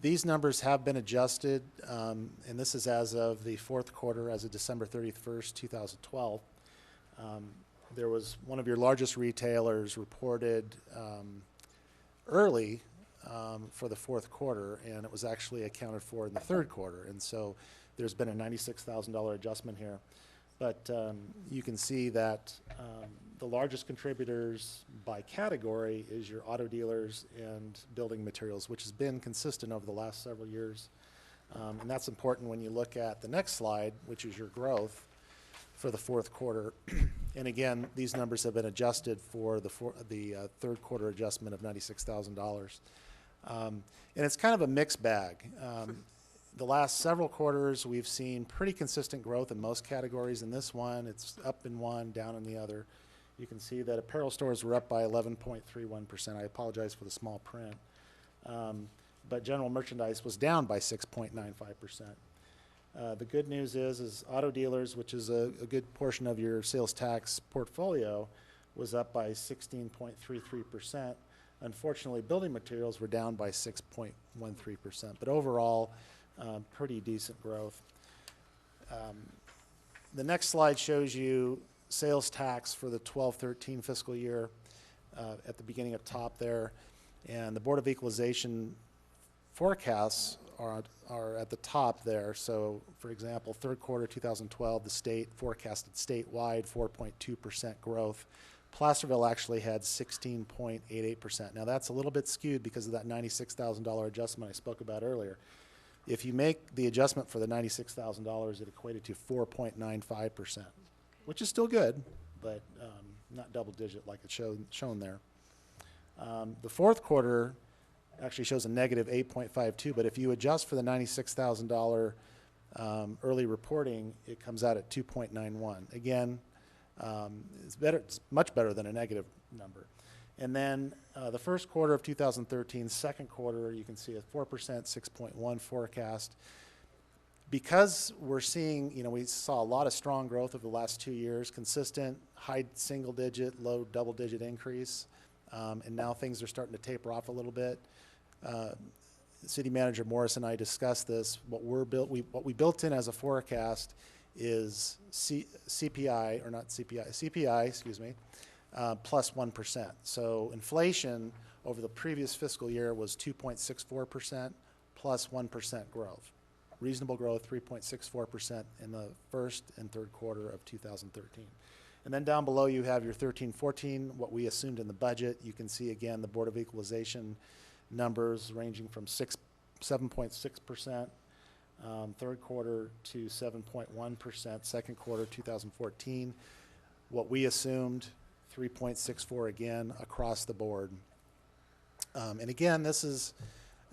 Speaker 16: These numbers have been adjusted, and this is as of the fourth quarter, as of December 31st, 2012. There was one of your largest retailers reported early for the fourth quarter, and it was actually accounted for in the third quarter. And so there's been a $96,000 adjustment here. But you can see that The largest contributors by category is your auto dealers and building materials, which has been consistent over the last several years. And that's important when you look at the next slide, which is your growth for the fourth quarter. And again, these numbers have been adjusted for the third quarter adjustment of $96,000. And it's kind of a mixed bag. The last several quarters, we've seen pretty consistent growth in most categories. In this one, it's up in one, down in the other. You can see that apparel stores were up by 11.31%. I apologize for the small print. But general merchandise was down by 6.95%. The good news is auto dealers, which is a good portion of your sales tax portfolio, was up by 16.33%. Unfortunately, building materials were down by 6.13%. But overall, pretty decent growth. The next slide shows you sales tax for the 12-13 fiscal year at the beginning up top there. And the Board of Equalization forecasts are at the top there. So, for example, third quarter 2012, the state forecasted statewide 4.2% growth. Placerville actually had 16.88%. Now, that's a little bit skewed because of that $96,000 adjustment I spoke about earlier. If you make the adjustment for the $96,000, it equated to 4.95%, which is still good, but not double digit like it's shown there. The fourth quarter actually shows a negative 8.52, but if you adjust for the $96,000 early reporting, it comes out at 2.91. Again, it's much better than a negative number. And then the first quarter of 2013, second quarter, you can see a 4%, 6.1 forecast. Because we're seeing, we saw a lot of strong growth over the last 2 years, consistent high single digit, low double digit increase. And now things are starting to taper off a little bit. City Manager Morris and I discussed this. What we built in as a forecast is CPI, excuse me, plus 1%. So inflation over the previous fiscal year was 2.64% plus 1% growth. Reasonable growth, 3.64% in the first and third quarter of 2013. And then down below you have your 13-14, what we assumed in the budget. You can see again the Board of Equalization numbers ranging from 7.6% third quarter to 7.1% second quarter 2014. What we assumed, 3.64 again across the board. And again, this is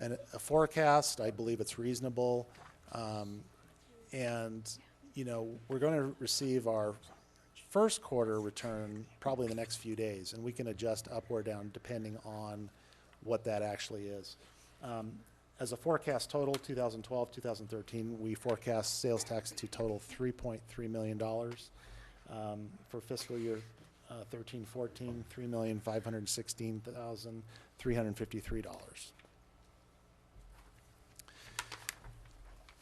Speaker 16: a forecast. I believe it's reasonable. And, we're going to receive our first quarter return probably in the next few days, and we can adjust up or down depending on what that actually is. As a forecast total, 2012, 2013, we forecast sales tax to total $3.3 million. For fiscal year 13-14, $3,516,353.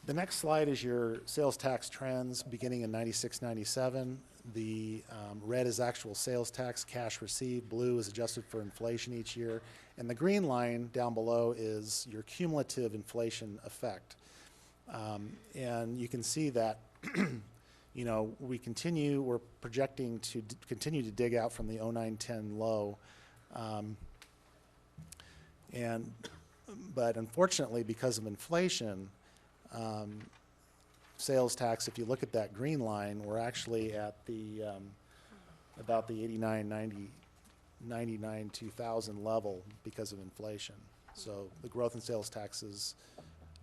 Speaker 16: The next slide is your sales tax trends beginning in 96-97. The red is actual sales tax, cash received. Blue is adjusted for inflation each year. And the green line down below is your cumulative inflation effect. And you can see that, we're projecting to continue to dig out from the 09-10 low. But unfortunately, because of inflation, sales tax, if you look at that green line, we're actually at the about the 99, 2000 level because of inflation. So the growth in sales tax is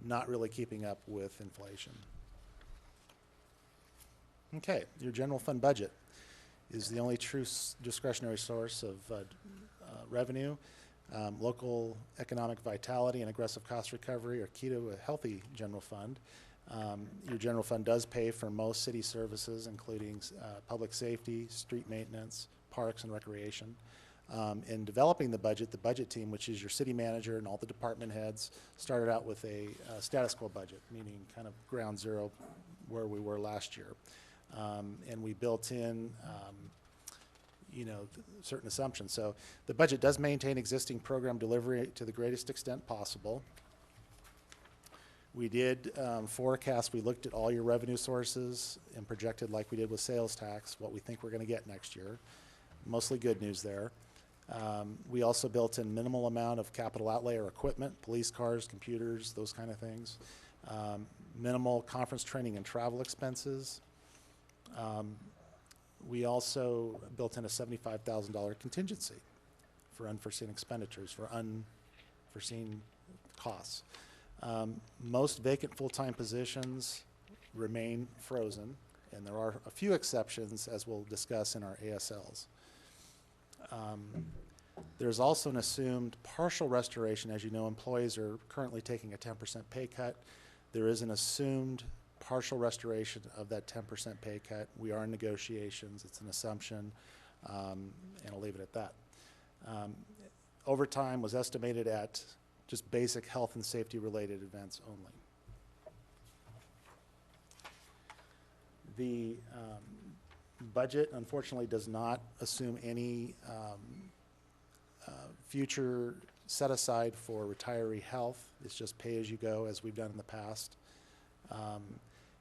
Speaker 16: not really keeping up with inflation. Okay, your general fund budget is the only true discretionary source of revenue. Local economic vitality and aggressive cost recovery are key to a healthy general fund. Your general fund does pay for most city services, including public safety, street maintenance, parks, and recreation. In developing the budget team, which is your city manager and all the department heads, started out with a status quo budget, meaning kind of ground zero where we were last year. And we built in certain assumptions. So the budget does maintain existing program delivery to the greatest extent possible. We did forecast, we looked at all your revenue sources and projected, like we did with sales tax, what we think we're going to get next year. mostly good news there. We also built in minimal amount of capital outlay or equipment, police cars, computers, those kind of things. Minimal conference training and travel expenses. We also built in a $75,000 contingency for unforeseen expenditures, for unforeseen costs. Most vacant full-time positions remain frozen, and there are a few exceptions, as we'll discuss in our ASLs. There's also an assumed partial restoration. As you know, employees are currently taking a 10% pay cut. There is an assumed partial restoration of that 10% pay cut. We are in negotiations. It's an assumption, and I'll leave it at that. Overtime was estimated at just basic health and safety related events only. The budget, unfortunately, does not assume any future set aside for retiree health. It's just pay as you go, as we've done in the past.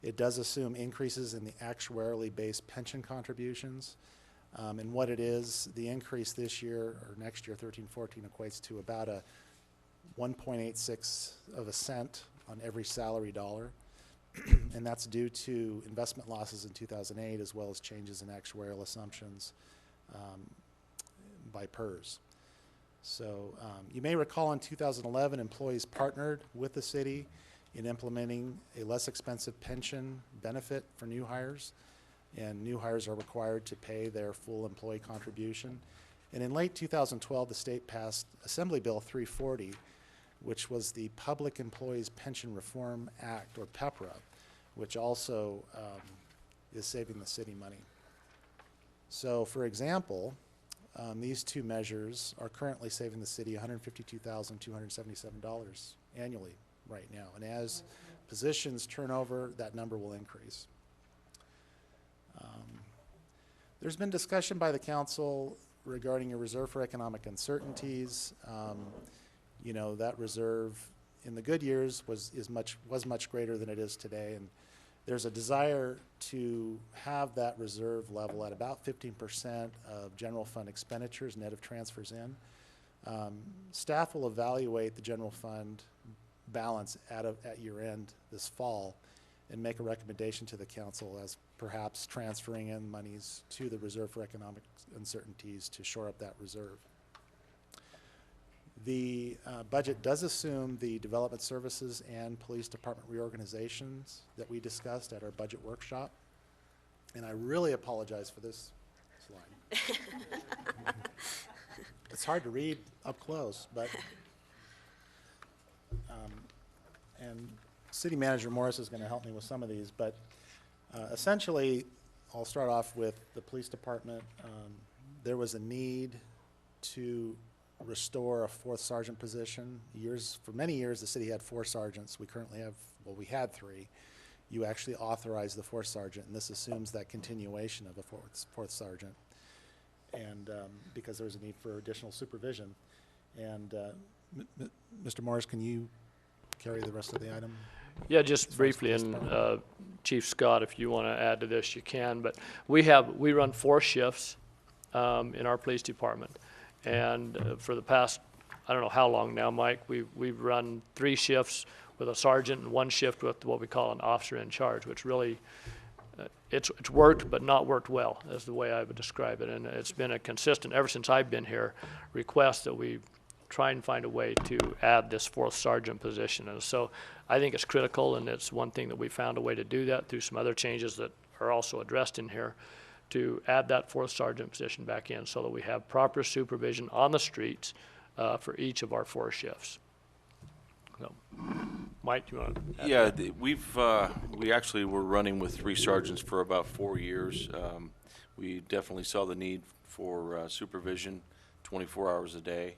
Speaker 16: It does assume increases in the actuarially based pension contributions. And what it is, the increase this year or next year, 13-14, equates to about a 1.86 of a cent on every salary dollar. And that's due to investment losses in 2008 as well as changes in actuarial assumptions by PERS. So you may recall in 2011, employees partnered with the city in implementing a less expensive pension benefit for new hires, and new hires are required to pay their full employee contribution. And in late 2012, the state passed Assembly Bill 340, which was the Public Employees Pension Reform Act, or PEPRA, which also is saving the city money. So, for example, these two measures are currently saving the city $152,277 annually right now. And as positions turn over, that number will increase. There's been discussion by the council regarding a reserve for economic uncertainties. You know, that reserve in the good years was much greater than it is today, and there's a desire to have that reserve level at about 15% of general fund expenditures net of transfers in. Staff will evaluate the general fund balance at year end this fall and make a recommendation to the council as perhaps transferring in monies to the reserve for economic uncertainties to shore up that reserve. The budget does assume the development services and police department reorganizations that we discussed at our budget workshop. And I really apologize for this slide. It's hard to read up close, but and City Manager Morris is going to help me with some of these, but essentially I'll start off with the police department. There was a need to restore a 4th sergeant position. For many years, the city had 4 sergeants. We currently have, well, we had 3. You actually authorized the 4th sergeant, and this assumes that continuation of a 4th sergeant, and because there was a need for additional supervision. And Mr. Morris, can you carry the rest of the item?
Speaker 2: Yeah, just briefly, and Chief Scott, if you want to add to this, you can. But we run 4 shifts in our police department. And for the past, I don't know how long now, Mike, we've run 3 shifts with a sergeant and 1 shift with what we call an officer in charge, which really, it's worked, but not worked well, is the way I would describe it. And it's been a consistent, ever since I've been here, request that we try and find a way to add this 4th sergeant position. And so I think it's critical, and it's one thing that we found a way to do that through some other changes that are also addressed in here, to add that 4th sergeant position back in so that we have proper supervision on the streets for each of our 4 shifts. So, Mike, do you want to add?
Speaker 9: Yeah, we actually were running with 3 sergeants for about 4 years. We definitely saw the need for supervision 24 hours a day.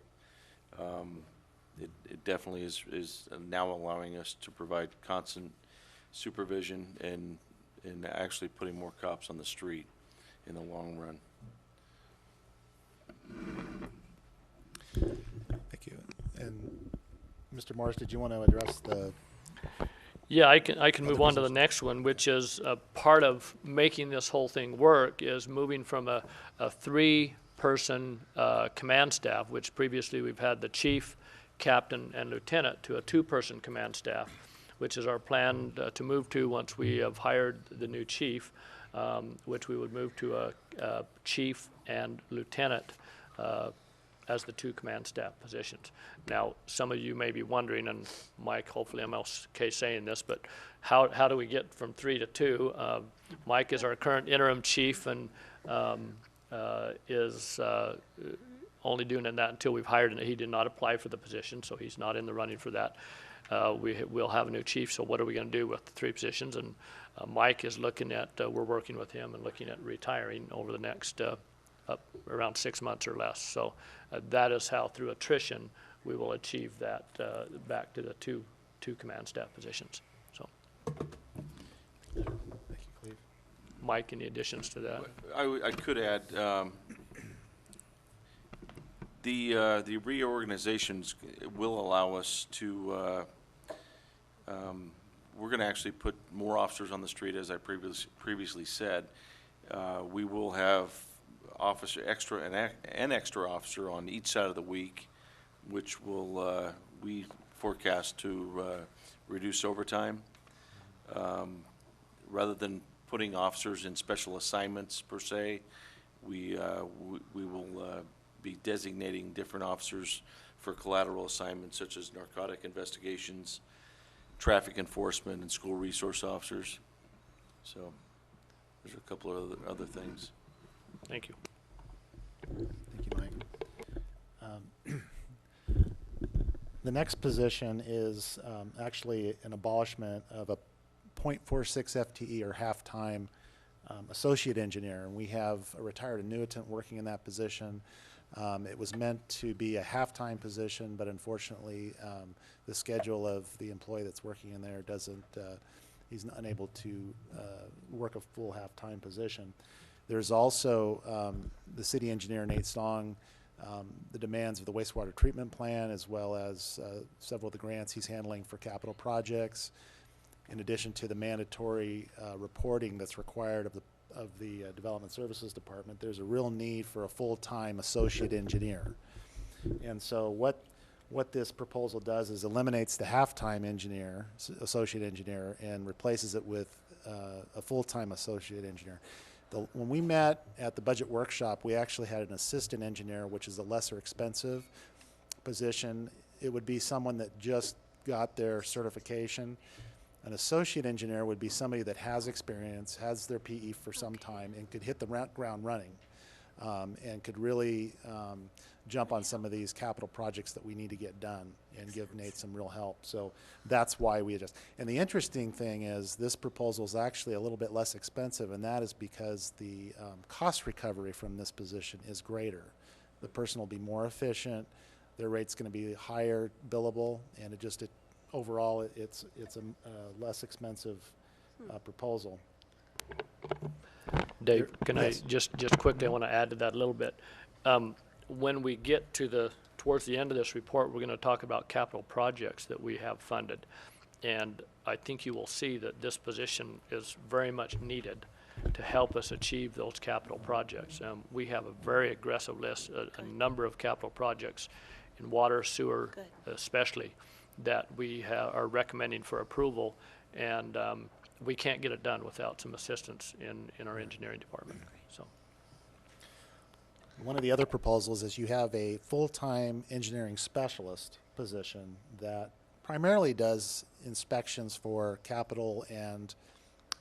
Speaker 9: It definitely is now allowing us to provide constant supervision and actually putting more cops on the street in the long run.
Speaker 16: Thank you. And Mr. Morris, did you want to address the?
Speaker 2: Yeah, I can move on to the next one, which is part of making this whole thing work is moving from a 3 four-person command staff, which previously we've had the chief, captain, and lieutenant, to a two-person command staff, which is our plan to move to once we have hired the new chief, which we would move to a chief and lieutenant as the two command staff positions. Now, some of you may be wondering, and Mike, hopefully I'm okay saying this, but how do we get from 3 to 2? Mike is our current interim chief and is only doing that until we've hired him. He did not apply for the position, so he's not in the running for that. We'll have a new chief, so what are we going to do with the 3 positions? And Mike is looking at, we're working with him and looking at retiring over the next around 6 months or less. So that is how, through attrition, we will achieve that back to the two command staff positions. So,
Speaker 16: Thank you, Cleve.
Speaker 2: Mike, any additions to that?
Speaker 9: I could add, the reorganizations will allow us to, we're going to actually put more officers on the street, as I previously said. We will have an extra officer on each side of the week, which will we forecast to reduce overtime. Rather than putting officers in special assignments per se, we will be designating different officers for collateral assignments such as narcotic investigations, traffic enforcement, and school resource officers. So there's a couple of other things.
Speaker 2: Thank you.
Speaker 16: Thank you, Mike. The next position is actually an abolishment of a 0.46 FTE or half-time associate engineer. And we have a retired annuitant working in that position. It was meant to be a half-time position, but unfortunately the schedule of the employee that's working in there doesn't, he's unable to work a full half-time position. There's also the city engineer, Nate Stong, the demands of the wastewater treatment plan, as well as several of the grants he's handling for capital projects, in addition to the mandatory reporting that's required of the Development Services Department. There's a real need for a full-time associate engineer. And so what this proposal does is eliminates the half-time engineer, associate engineer, and replaces it with a full-time associate engineer. When we met at the budget workshop, we actually had an assistant engineer, which is a lesser expensive position. It would be someone that just got their certification. An associate engineer would be somebody that has experience, has their PE for some time, and could hit the ground running, and could really jump on some of these capital projects that we need to get done and give Nate some real help. So that's why we adjust. And the interesting thing is this proposal is actually a little bit less expensive, and that is because the cost recovery from this position is greater. The person will be more efficient, their rate's going to be higher billable, and overall it's a less expensive proposal.
Speaker 2: Dave, can
Speaker 16: Yes.
Speaker 2: I just quickly, I want to add to that a little bit. When we get to towards the end of this report, we're going to talk about capital projects that we have funded. And I think you will see that this position is very much needed to help us achieve those capital projects. We have a very aggressive list, a number of capital projects in water, sewer, especially, that we are recommending for approval. And we can't get it done without some assistance in our engineering department. So.
Speaker 16: One of the other proposals is you have a full-time engineering specialist position that primarily does inspections for capital and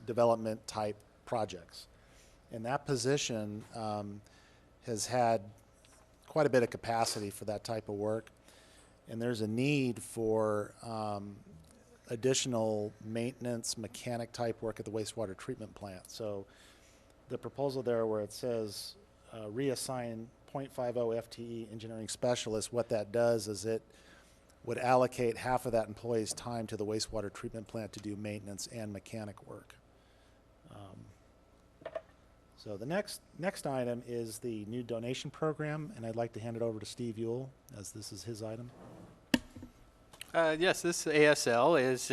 Speaker 16: development type projects. And that position has had quite a bit of capacity for that type of work. And there's a need for additional maintenance, mechanic type work at the wastewater treatment plant. So the proposal there where it says reassign 0.50 FTE engineering specialist, what that does is it would allocate half of that employee's time to the wastewater treatment plant to do maintenance and mechanic work. So the next item is the new donation program, and I'd like to hand it over to Steve Ewell, as this is his item.
Speaker 10: Yes, this ASL is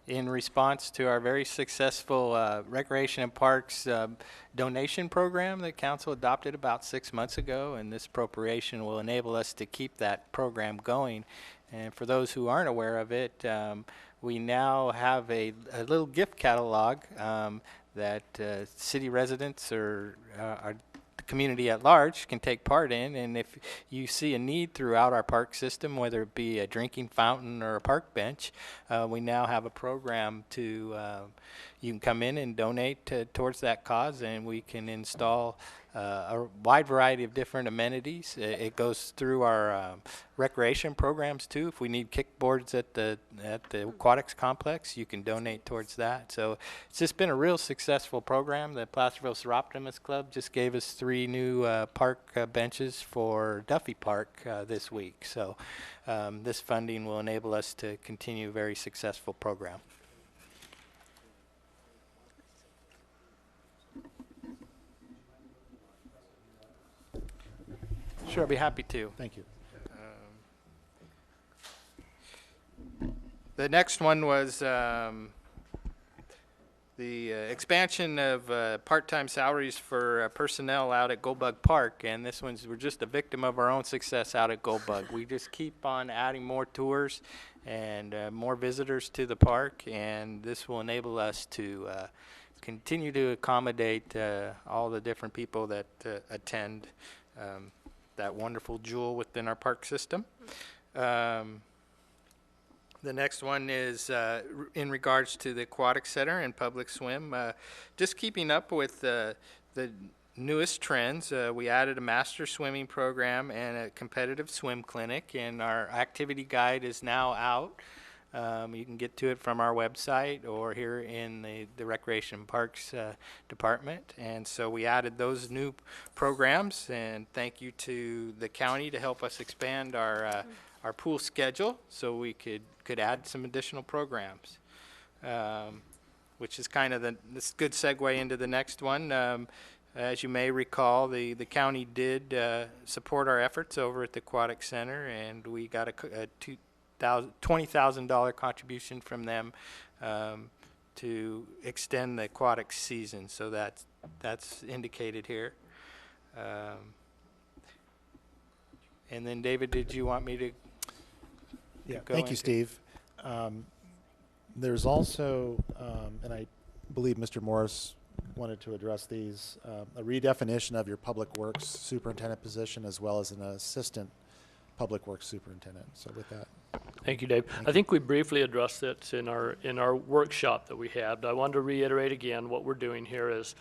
Speaker 10: in response to our very successful Recreation and Parks donation program that Council adopted about 6 months ago, and this appropriation will enable us to keep that program going. And for those who aren't aware of it, we now have a little gift catalog that city residents or the community at large can take part in. And if you see a need throughout our park system, whether it be a drinking fountain or a park bench, we now have a program to you can come in and donate towards that cause, and we can install a wide variety of different amenities. It goes through our recreation programs too. If we need kickboards at the aquatics complex, you can donate towards that. So it's just been a real successful program. The Placerville Seroptimus Club just gave us 3 new park benches for Duffy Park this week. So this funding will enable us to continue a very successful program. Sure, I'll be happy to.
Speaker 16: Thank you.
Speaker 10: The next one was the expansion of part-time salaries for personnel out at Goldbug Park, and this one's we're just a victim of our own success out at Goldbug. We just keep on adding more tours and more visitors to the park, and this will enable us to continue to accommodate all the different people that attend that wonderful jewel within our park system. The next one is in regards to the aquatic center and public swim. Just keeping up with the newest trends, we added a master swimming program and a competitive swim clinic, and our activity guide is now out. You can get to it from our website or here in the Recreation Parks Department. And so we added those new programs, and thank you to the county to help us expand our pool schedule so we could add some additional programs, which is kind of this good segue into the next one. As you may recall, the county did support our efforts over at the Aquatic Center, and we got a $20,000 contribution from them to extend the aquatic season. So that's indicated here. And then David, did you want me to?
Speaker 16: Yeah, thank you, Steve. There's also, and I believe Mr. Morris wanted to address these, a redefinition of your public works superintendent position as well as an assistant public works superintendent. So with that.
Speaker 2: Thank you, Dave. I think we briefly addressed it in our workshop that we had. I wanted to reiterate again what we're doing here is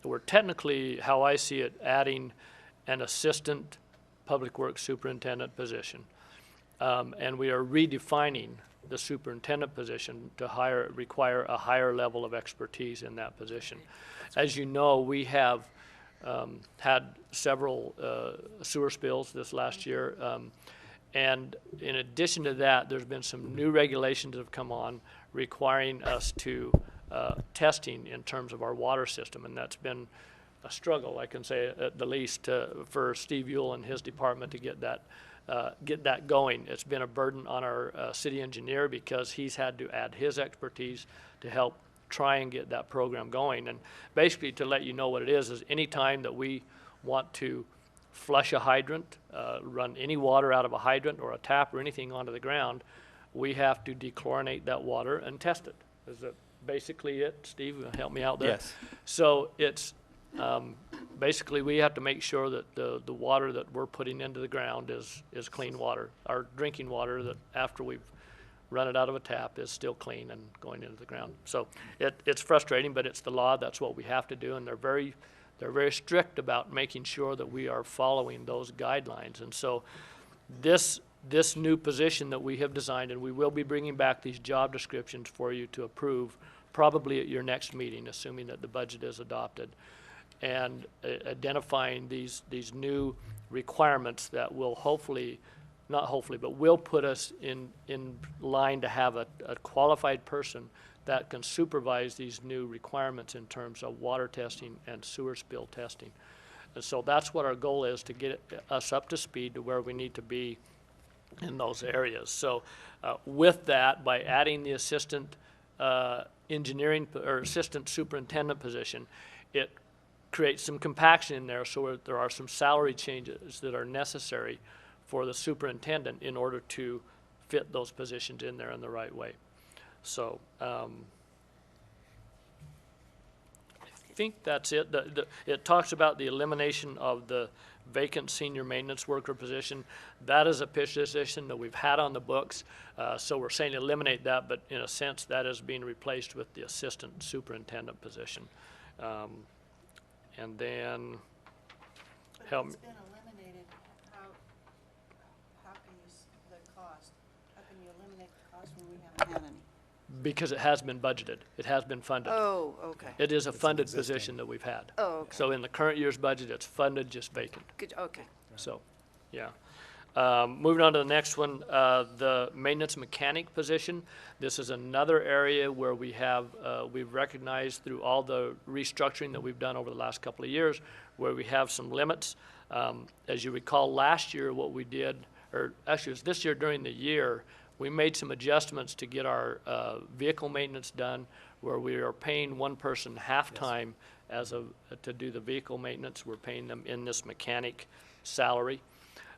Speaker 2: we're technically, how I see it, adding an assistant public works superintendent position. And we are redefining the superintendent position to require a higher level of expertise in that position. As you know, we have had several sewer spills this last year. And in addition to that, there's been some new regulations that have come on requiring us to testing in terms of our water system. And that's been a struggle, I can say at the least, for Steve Ewell and his department to get that going. It's been a burden on our city engineer because he's had to add his expertise to help try and get that program going. And basically, to let you know what it is any time that we want to flush a hydrant, run any water out of a hydrant or a tap or anything onto the ground, we have to dechlorinate that water and test it. Is that basically it? Steve, help me out there.
Speaker 10: Yes.
Speaker 2: So it's basically we have to make sure that the water that we're putting into the ground is clean water. Our drinking water that after we've run it out of a tap is still clean and going into the ground. So it's frustrating, but it's the law. That's what we have to do, and they're very strict about making sure that we are following those guidelines. And so this new position that we have designed, and we will be bringing back these job descriptions for you to approve probably at your next meeting, assuming that the budget is adopted, and identifying these new requirements that will will put us in line to have a qualified person that can supervise these new requirements in terms of water testing and sewer spill testing. And so that's what our goal is, to get us up to speed to where we need to be in those areas. So with that, by adding the assistant engineering or assistant superintendent position, it creates some compaction in there, so there are some salary changes that are necessary for the superintendent in order to fit those positions in there in the right way. So I think that's it. It talks about the elimination of the vacant senior maintenance worker position. That is a position that we've had on the books, so we're saying eliminate that, but in a sense that is being replaced with the assistant superintendent position. And then help me.
Speaker 3: It's been eliminated. How can you the cost? How can you eliminate the cost when we haven't had any?
Speaker 2: Because it has been budgeted. It has been funded.
Speaker 3: Oh, okay.
Speaker 2: It is a funded position that we've had.
Speaker 3: Oh, okay.
Speaker 2: So in the current year's budget, it's funded, just vacant.
Speaker 3: Good. Okay.
Speaker 2: So, yeah. Moving on to the next one, the maintenance mechanic position. This is another area where we have, we've recognized through all the restructuring that we've done over the last couple of years, where we have some limits. As you recall, last year what we did, or actually it was this year during the year, we made some adjustments to get our vehicle maintenance done, where we are paying one person half-time to do the vehicle maintenance. We're paying them in this mechanic salary.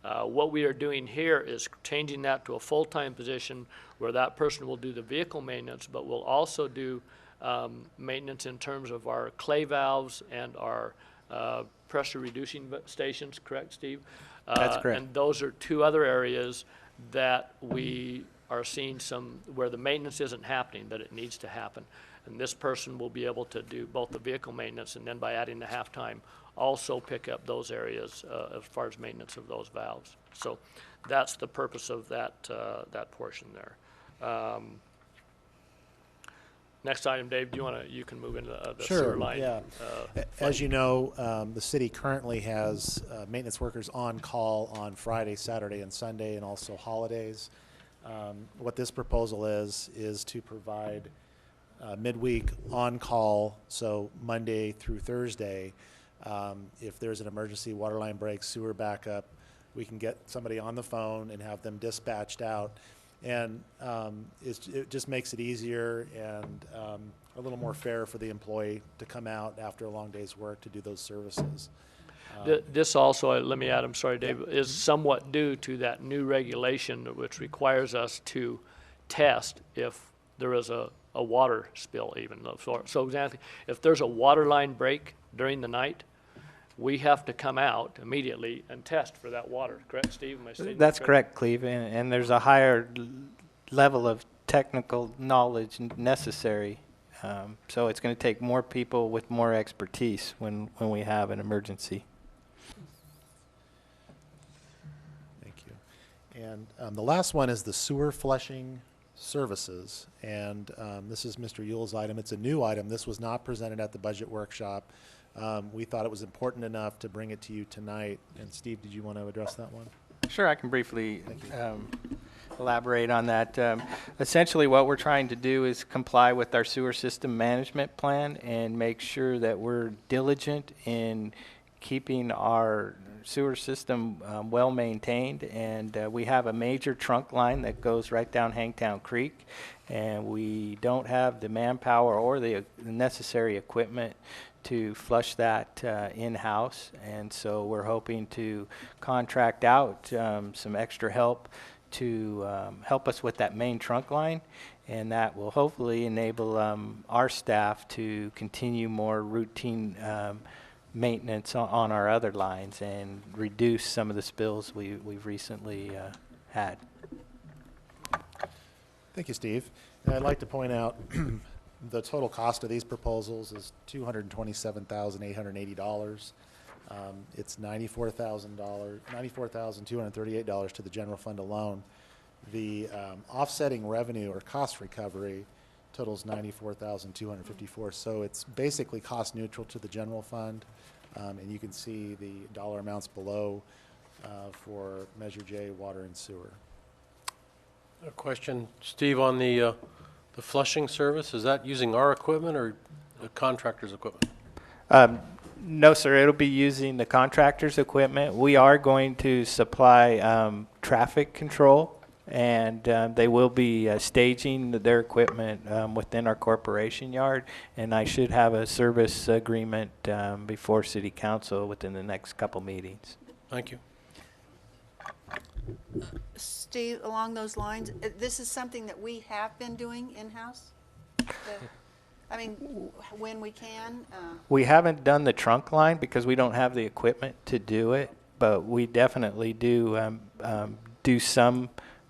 Speaker 2: What we are doing here is changing that to a full-time position where that person will do the vehicle maintenance, but will also do maintenance in terms of our clay valves and our pressure reducing stations, correct, Steve?
Speaker 10: That's correct.
Speaker 2: And those are two other areas that we are seeing where the maintenance isn't happening, but it needs to happen. And this person will be able to do both the vehicle maintenance and then by adding the half-time, also pick up those areas as far as maintenance of those valves. So that's the purpose of that portion there. Next item, Dave, you can move into the sewer line.
Speaker 16: Yeah. As you know, the city currently has maintenance workers on call on Friday, Saturday, and Sunday, and also holidays. What this proposal is to provide midweek on call, so Monday through Thursday. If there's an emergency, water line break, sewer backup, we can get somebody on the phone and have them dispatched out. And it just makes it easier and a little more fair for the employee to come out after a long day's work to do those services.
Speaker 2: This also, let me add, I'm sorry, Dave, is somewhat due to that new regulation which requires us to test if there is a water spill even. So exactly, if there's a water line break during the night, we have to come out immediately and test for that water. Correct, Steve? Am I stating
Speaker 10: That's
Speaker 2: that
Speaker 10: correct, Cleve, and there's a higher level of technical knowledge necessary. So it's going to take more people with more expertise when we have an emergency.
Speaker 16: Thank you. And the last one is the sewer flushing services. And this is Mr. Yule's item. It's a new item. This was not presented at the budget workshop. We thought it was important enough to bring it to you tonight. And Steve, did you want to address that one?
Speaker 10: Sure, I can briefly elaborate on that. Essentially, what we're trying to do is comply with our sewer system management plan and make sure that we're diligent in keeping our sewer system well maintained. And we have a major trunk line that goes right down Hangtown Creek, and we don't have the manpower or the necessary equipment to flush that in-house, and so we're hoping to contract out some extra help to help us with that main trunk line, and that will hopefully enable our staff to continue more routine maintenance on our other lines and reduce some of the spills we've recently had.
Speaker 16: Thank you, Steve. And I'd like to point out the total cost of these proposals is $227,880. It's $94,238 to the general fund alone. The offsetting revenue or cost recovery totals $94,254. So it's basically cost neutral to the general fund, and you can see the dollar amounts below for Measure J, water and sewer.
Speaker 15: A question, Steve, on the flushing service, is that using our equipment or the contractor's equipment?
Speaker 10: No, sir. It'll be using the contractor's equipment. We are going to supply traffic control, and they will be staging their equipment within our corporation yard, and I should have a service agreement before City Council within the next couple meetings.
Speaker 15: Thank you.
Speaker 3: Steve, along those lines, this is something that we have been doing in-house? I mean, when we can?
Speaker 10: We haven't done the trunk line because we don't have the equipment to do it, but we definitely do do some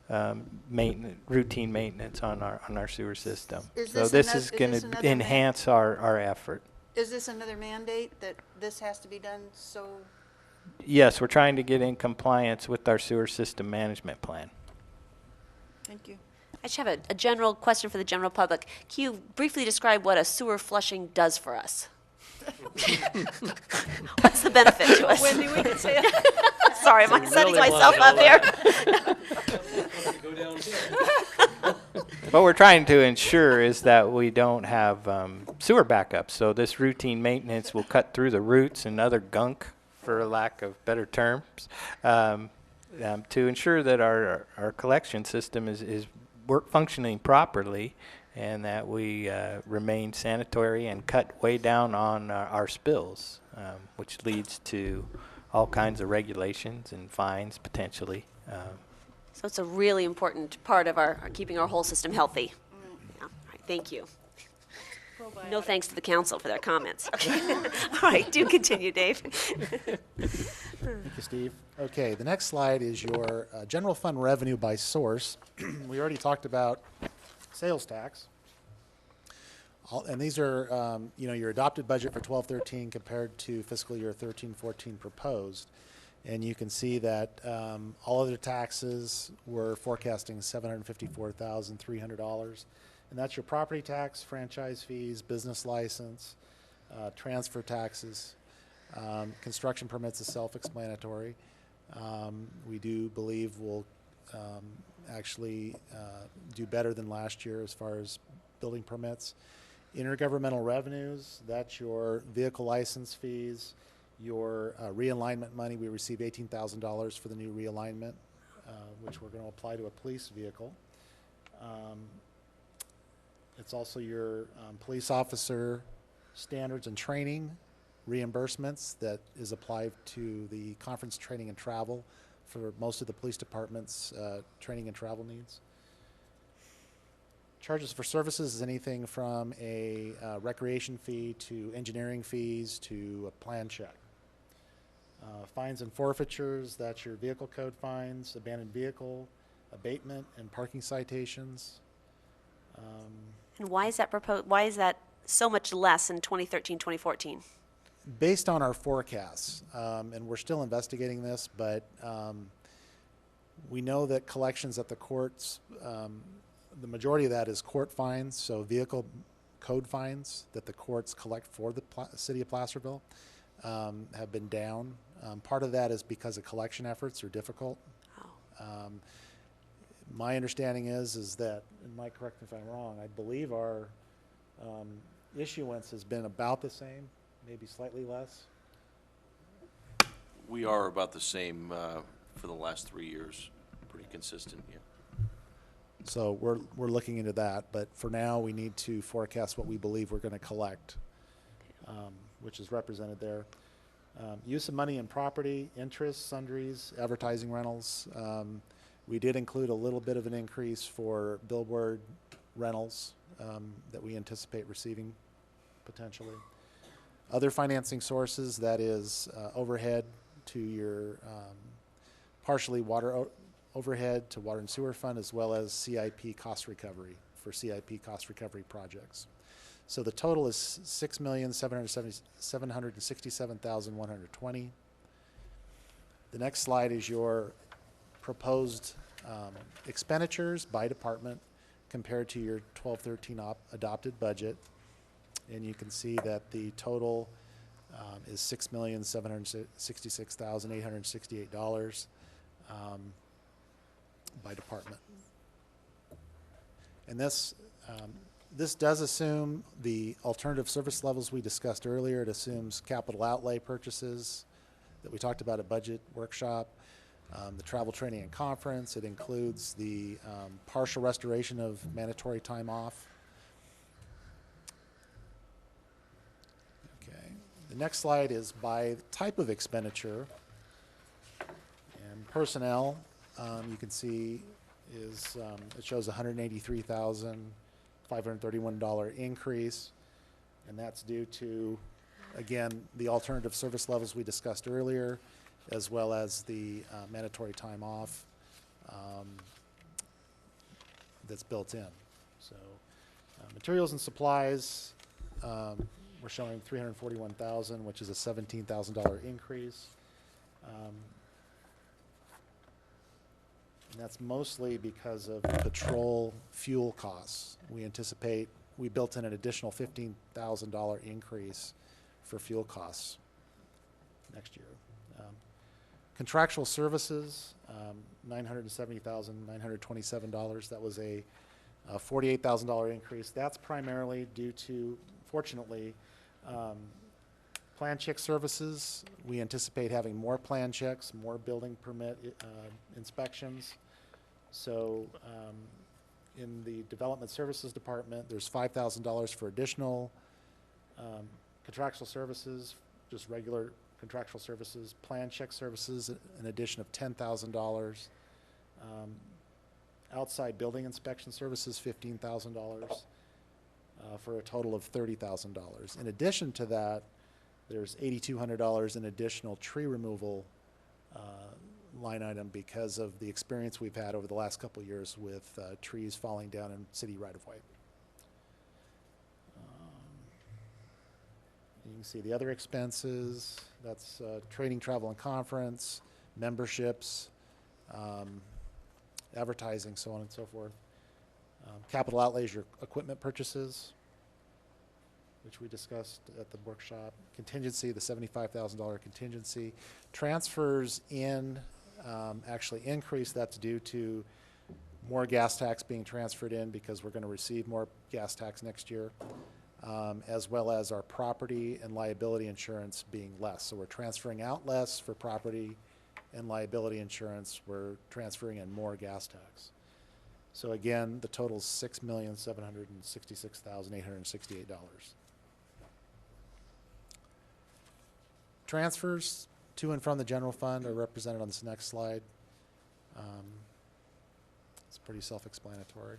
Speaker 10: routine maintenance on our sewer system. So this is going to enhance our effort.
Speaker 3: Is this another mandate that this has to be done so?
Speaker 10: Yes, we're trying to get in compliance with our sewer system management plan.
Speaker 3: Thank you.
Speaker 1: I just have a general question for the general public. Can you briefly describe what a sewer flushing does for us? What's the benefit to us?
Speaker 3: Wendy, we can say it.
Speaker 1: Sorry, am I setting myself up here?
Speaker 10: What we're trying to ensure is that we don't have sewer backups. So this routine maintenance will cut through the roots and other gunk, for lack of better terms, to ensure that our collection system is functioning properly, and that we remain sanitary and cut way down on our spills, which leads to all kinds of regulations and fines potentially.
Speaker 1: So it's a really important part of our keeping our whole system healthy. Yeah. All right, thank you. No thanks to the council for their comments. Okay. All right, do continue, Dave.
Speaker 16: Thank you, Steve. Okay, the next slide is your general fund revenue by source. We already talked about sales tax. And these are, your adopted budget for 12-13 compared to fiscal year 13-14 proposed. And you can see that all other taxes were forecasting $754,300. And that's your property tax, franchise fees, business license, transfer taxes. Construction permits is self-explanatory. We do believe we'll actually do better than last year as far as building permits. Intergovernmental revenues, that's your vehicle license fees, your realignment money. We receive $18,000 for the new realignment, which we're going to apply to a police vehicle. It's also your police officer standards and training reimbursements that is applied to the conference training and travel for most of the police department's training and travel needs. Charges for services is anything from a recreation fee to engineering fees to a plan check. Fines and forfeitures, that's your vehicle code fines, abandoned vehicle, abatement, and parking citations.
Speaker 1: And why is that why is that so much less in 2013, 2014?
Speaker 16: Based on our forecasts, and we're still investigating this, but we know that collections at the courts, the majority of that is court fines, so vehicle code fines that the courts collect for the city of Placerville have been down. Part of that is because the collection efforts are difficult.
Speaker 1: Oh.
Speaker 16: My understanding is that, and Mike, correct me if I'm wrong, I believe our issuance has been about the same, maybe slightly less.
Speaker 9: We are about the same for the last 3 years, pretty consistent, yeah.
Speaker 16: So we're looking into that, but for now we need to forecast what we believe we're going to collect, which is represented there. Use of money in property, interest, sundries, advertising rentals. We did include a little bit of an increase for billboard rentals that we anticipate receiving potentially. Other financing sources, that is overhead to your partially water overhead to water and sewer fund, as well as CIP cost recovery for CIP cost recovery projects. So the total is $6,767,120. The next slide is your proposed expenditures by department compared to your 12-13 adopted budget. And you can see that the total is $6,766,868 by department. And this does assume the alternative service levels we discussed earlier. It assumes capital outlay purchases that we talked about at budget workshop. the travel, training, and conference. It includes the partial restoration of mandatory time off. Okay. The next slide is by type of expenditure. And personnel, you can see, is it shows $183,531 increase, and that's due to, again, the alternative service levels we discussed earlier, as well as the mandatory time off that's built in. So materials and supplies, we're showing $341,000, which is a $17,000 increase. And that's mostly because of patrol fuel costs. We anticipate, we built in an additional $15,000 increase for fuel costs next year. Contractual services, $970,927. That was a $48,000 increase. That's primarily due to, fortunately, plan check services. We anticipate having more plan checks, more building permit inspections. So in the Development Services Department, there's $5,000 for additional contractual services, just regular contractual services. Plan check services, an addition of $10,000. Outside building inspection services, $15,000 for a total of $30,000. In addition to that, there's $8,200 in additional tree removal line item because of the experience we've had over the last couple of years with trees falling down in city right-of-way. You can see the other expenses. That's training, travel, and conference, memberships, advertising, so on and so forth. Capital outlays, your equipment purchases, which we discussed at the workshop. Contingency, the $75,000 contingency. Transfers in actually increased. That's due to more gas tax being transferred in because we're going to receive more gas tax next year, as well as our property and liability insurance being less. So we're transferring out less for property and liability insurance. We're transferring in more gas tax. So again, the total is $6,766,868. Transfers to and from the general fund are represented on this next slide. It's pretty self-explanatory.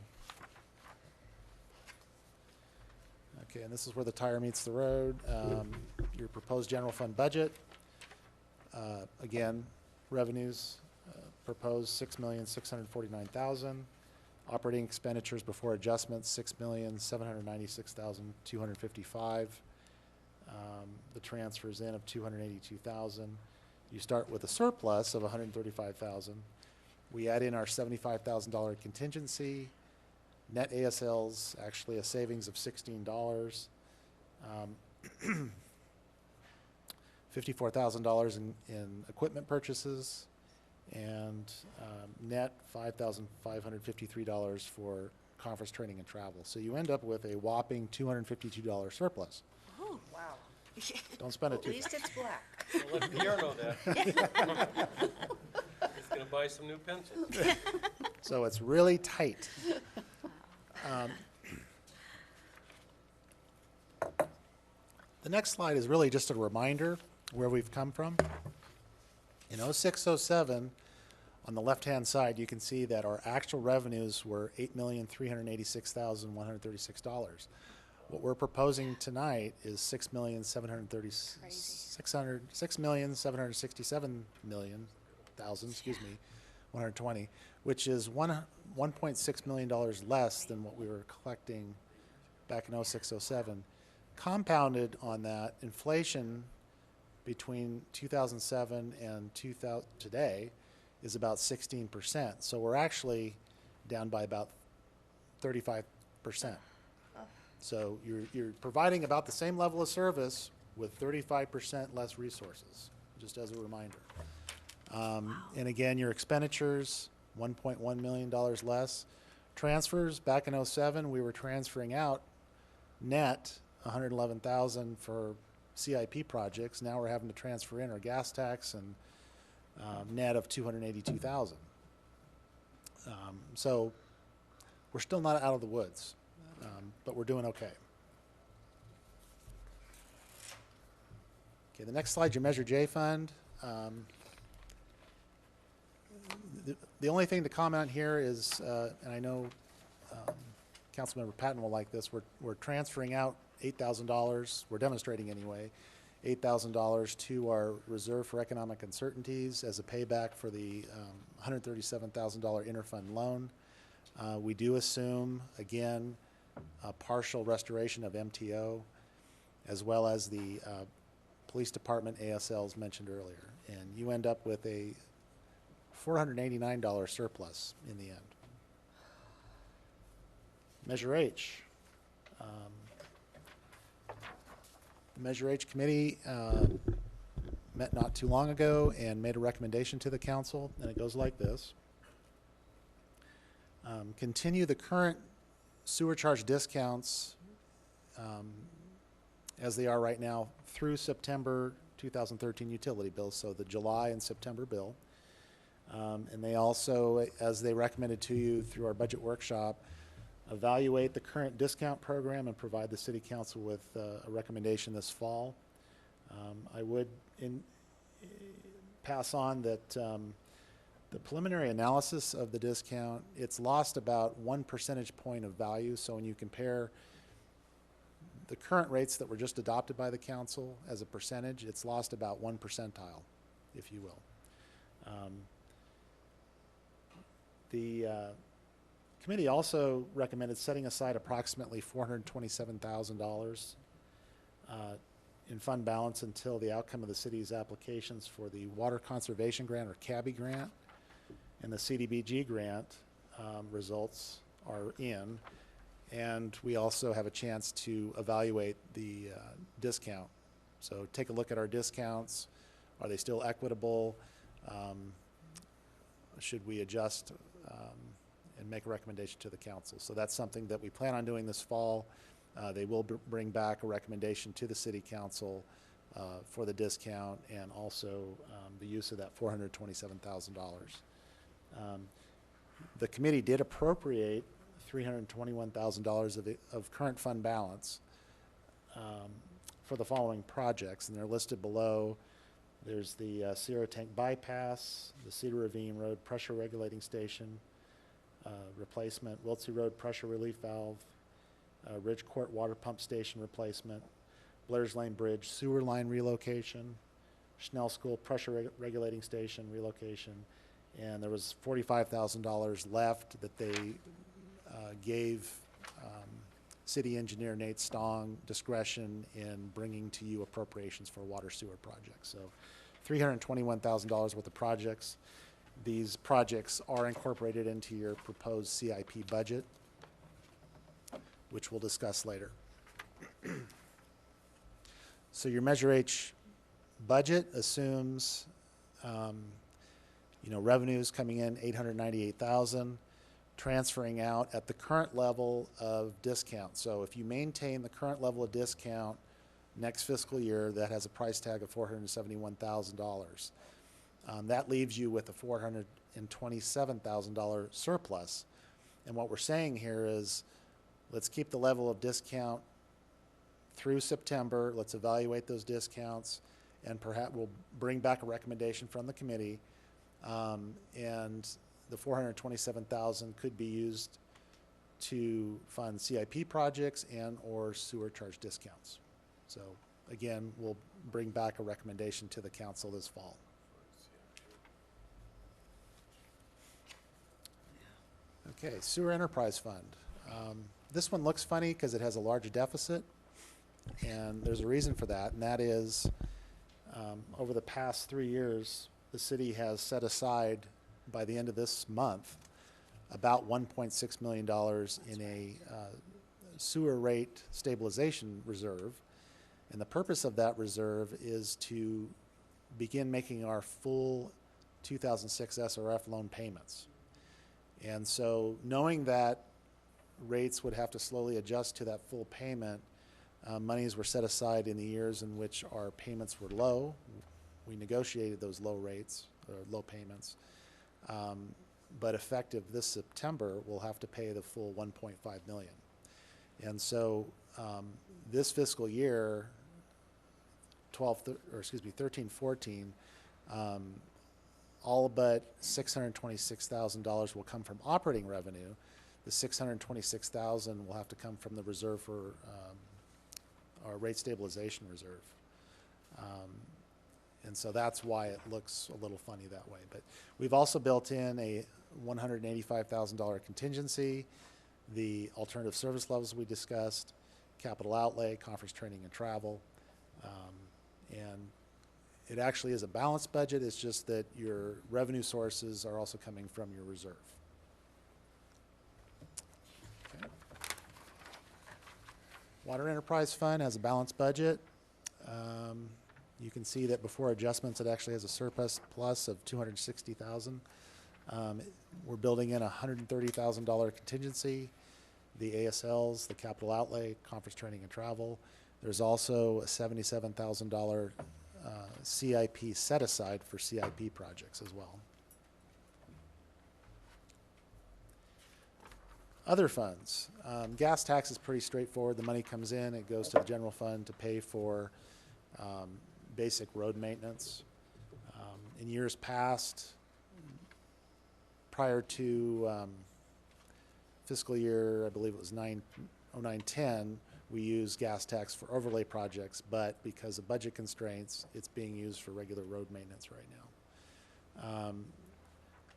Speaker 16: Okay, and this is where the tire meets the road. Your proposed general fund budget. Again, revenues proposed $6,649,000. Operating expenditures before adjustments $6,796,255. The transfers in of $282,000. You start with a surplus of $135,000. We add in our $75,000 contingency. Net ASL's actually a savings of $16. $54,000 in equipment purchases, and net $5,553 for conference training and travel. So you end up with a whopping $252 surplus.
Speaker 3: Oh, wow.
Speaker 16: Don't spend it too
Speaker 3: At least
Speaker 16: fast.
Speaker 3: it's black.
Speaker 15: Well, let Pierre know that. He's going to buy some new pencils.
Speaker 16: So it's really tight. The next slide is really just a reminder where we've come from. In 06-07, on the left-hand side, you can see that our actual revenues were $8,386,136. What we're proposing tonight is $120, which is $1.6 million less than what we were collecting back in 06-07. Compounded on that, inflation between 2007 and today is about 16%. So we're actually down by about 35%. So you're providing about the same level of service with 35% less resources, just as a reminder. And again, your expenditures, $1.1 million less. Transfers, back in 07, we were transferring out net $111,000 for CIP projects. Now we're having to transfer in our gas tax and net of 282,000. So we're still not out of the woods, but we're doing okay. Okay, the next slide, your Measure J fund. The only thing to comment on here is, and I know Councilmember Patton will like this, we're transferring out $8,000, we're demonstrating anyway, $8,000 to our Reserve for Economic Uncertainties as a payback for the $137,000 interfund loan. We do assume, again, a partial restoration of MTO, as well as the police department ASLs mentioned earlier. And you end up with a $489 surplus in the end. Measure H. The Measure H committee met not too long ago and made a recommendation to the council, and it goes like this. Continue the current sewer charge discounts as they are right now through September 2013 utility bills, so the July and September bill. And they also, as they recommended to you through our budget workshop, evaluate the current discount program and provide the City Council with a recommendation this fall. I would pass on that the preliminary analysis of the discount, it's lost about 1 percentage point of value. So when you compare the current rates that were just adopted by the council as a percentage, it's lost about 1 percentile, if you will. The committee also recommended setting aside approximately $427,000 in fund balance until the outcome of the city's applications for the Water Conservation Grant, or CABI grant, and the CDBG grant results are in. And we also have a chance to evaluate the discount. So take a look at our discounts. Are they still equitable? Should we adjust and make a recommendation to the council? So that's something that we plan on doing this fall. They will bring back a recommendation to the City Council for the discount and also the use of that $427,000. The committee did appropriate $321,000 of current fund balance for the following projects, and they're listed below. There's the Sierra Tank Bypass, the Cedar Ravine Road Pressure Regulating Station replacement, Wiltsey Road Pressure Relief Valve, Ridge Court Water Pump Station replacement, Blair's Lane Bridge Sewer Line relocation, Schnell School Pressure Regulating Station relocation, and there was $45,000 left that they gave City Engineer Nate Stong discretion in bringing to you appropriations for water sewer projects. So $321,000 worth of projects. These projects are incorporated into your proposed CIP budget, which we'll discuss later. So your Measure H budget assumes revenues coming in $898,000, transferring out at the current level of discount. So if you maintain the current level of discount next fiscal year, that has a price tag of $471,000. That leaves you with a $427,000 surplus. And what we're saying here is, let's keep the level of discount through September. Let's evaluate those discounts, and perhaps we'll bring back a recommendation from the committee. And the $427,000 could be used to fund CIP projects and or sewer charge discounts. So again, we'll bring back a recommendation to the council this fall. Okay, Sewer Enterprise Fund. This one looks funny because it has a large deficit, and there's a reason for that, and that is over the past 3 years, the city has set aside, by the end of this month, about $1.6 million in a sewer rate stabilization reserve. And the purpose of that reserve is to begin making our full 2006 SRF loan payments. And so knowing that rates would have to slowly adjust to that full payment, monies were set aside in the years in which our payments were low. We negotiated those low rates low payments. But effective this September, we'll have to pay the full 1.5 million. And so this fiscal year, 13-14, all but $626,000 will come from operating revenue. The $626,000 will have to come from the reserve for our rate stabilization reserve. And so that's why it looks a little funny that way. But we've also built in a $185,000 contingency, the alternative service levels we discussed, capital outlay, conference training and travel. And it actually is a balanced budget. It's just that your revenue sources are also coming from your reserve. Okay. Water Enterprise Fund has a balanced budget. You can see that before adjustments, it actually has a surplus plus of $260,000. We're building in a $130,000 contingency, the ASLs, the capital outlay, conference training and travel. There's also a $77,000 CIP set aside for CIP projects as well. Other funds. Gas tax is pretty straightforward. The money comes in, it goes to the general fund to pay for basic road maintenance. In years past, prior to fiscal year, I believe it was 09-10, we used gas tax for overlay projects, but because of budget constraints, it's being used for regular road maintenance right now.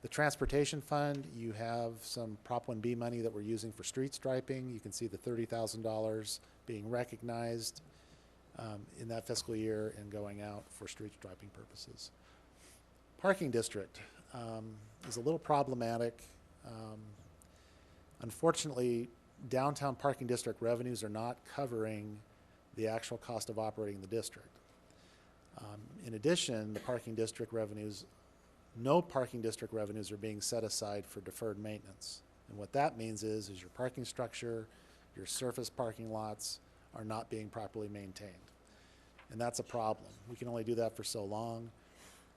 Speaker 16: The transportation fund, you have some Prop 1B money that we're using for street striping. You can see the $30,000 being recognized in that fiscal year and going out for street striping purposes. Parking district is a little problematic. Unfortunately, downtown parking district revenues are not covering the actual cost of operating the district. In addition, the parking district revenues, no parking district revenues are being set aside for deferred maintenance. And what that means is your parking structure, your surface parking lots are not being properly maintained. And that's a problem. We can only do that for so long.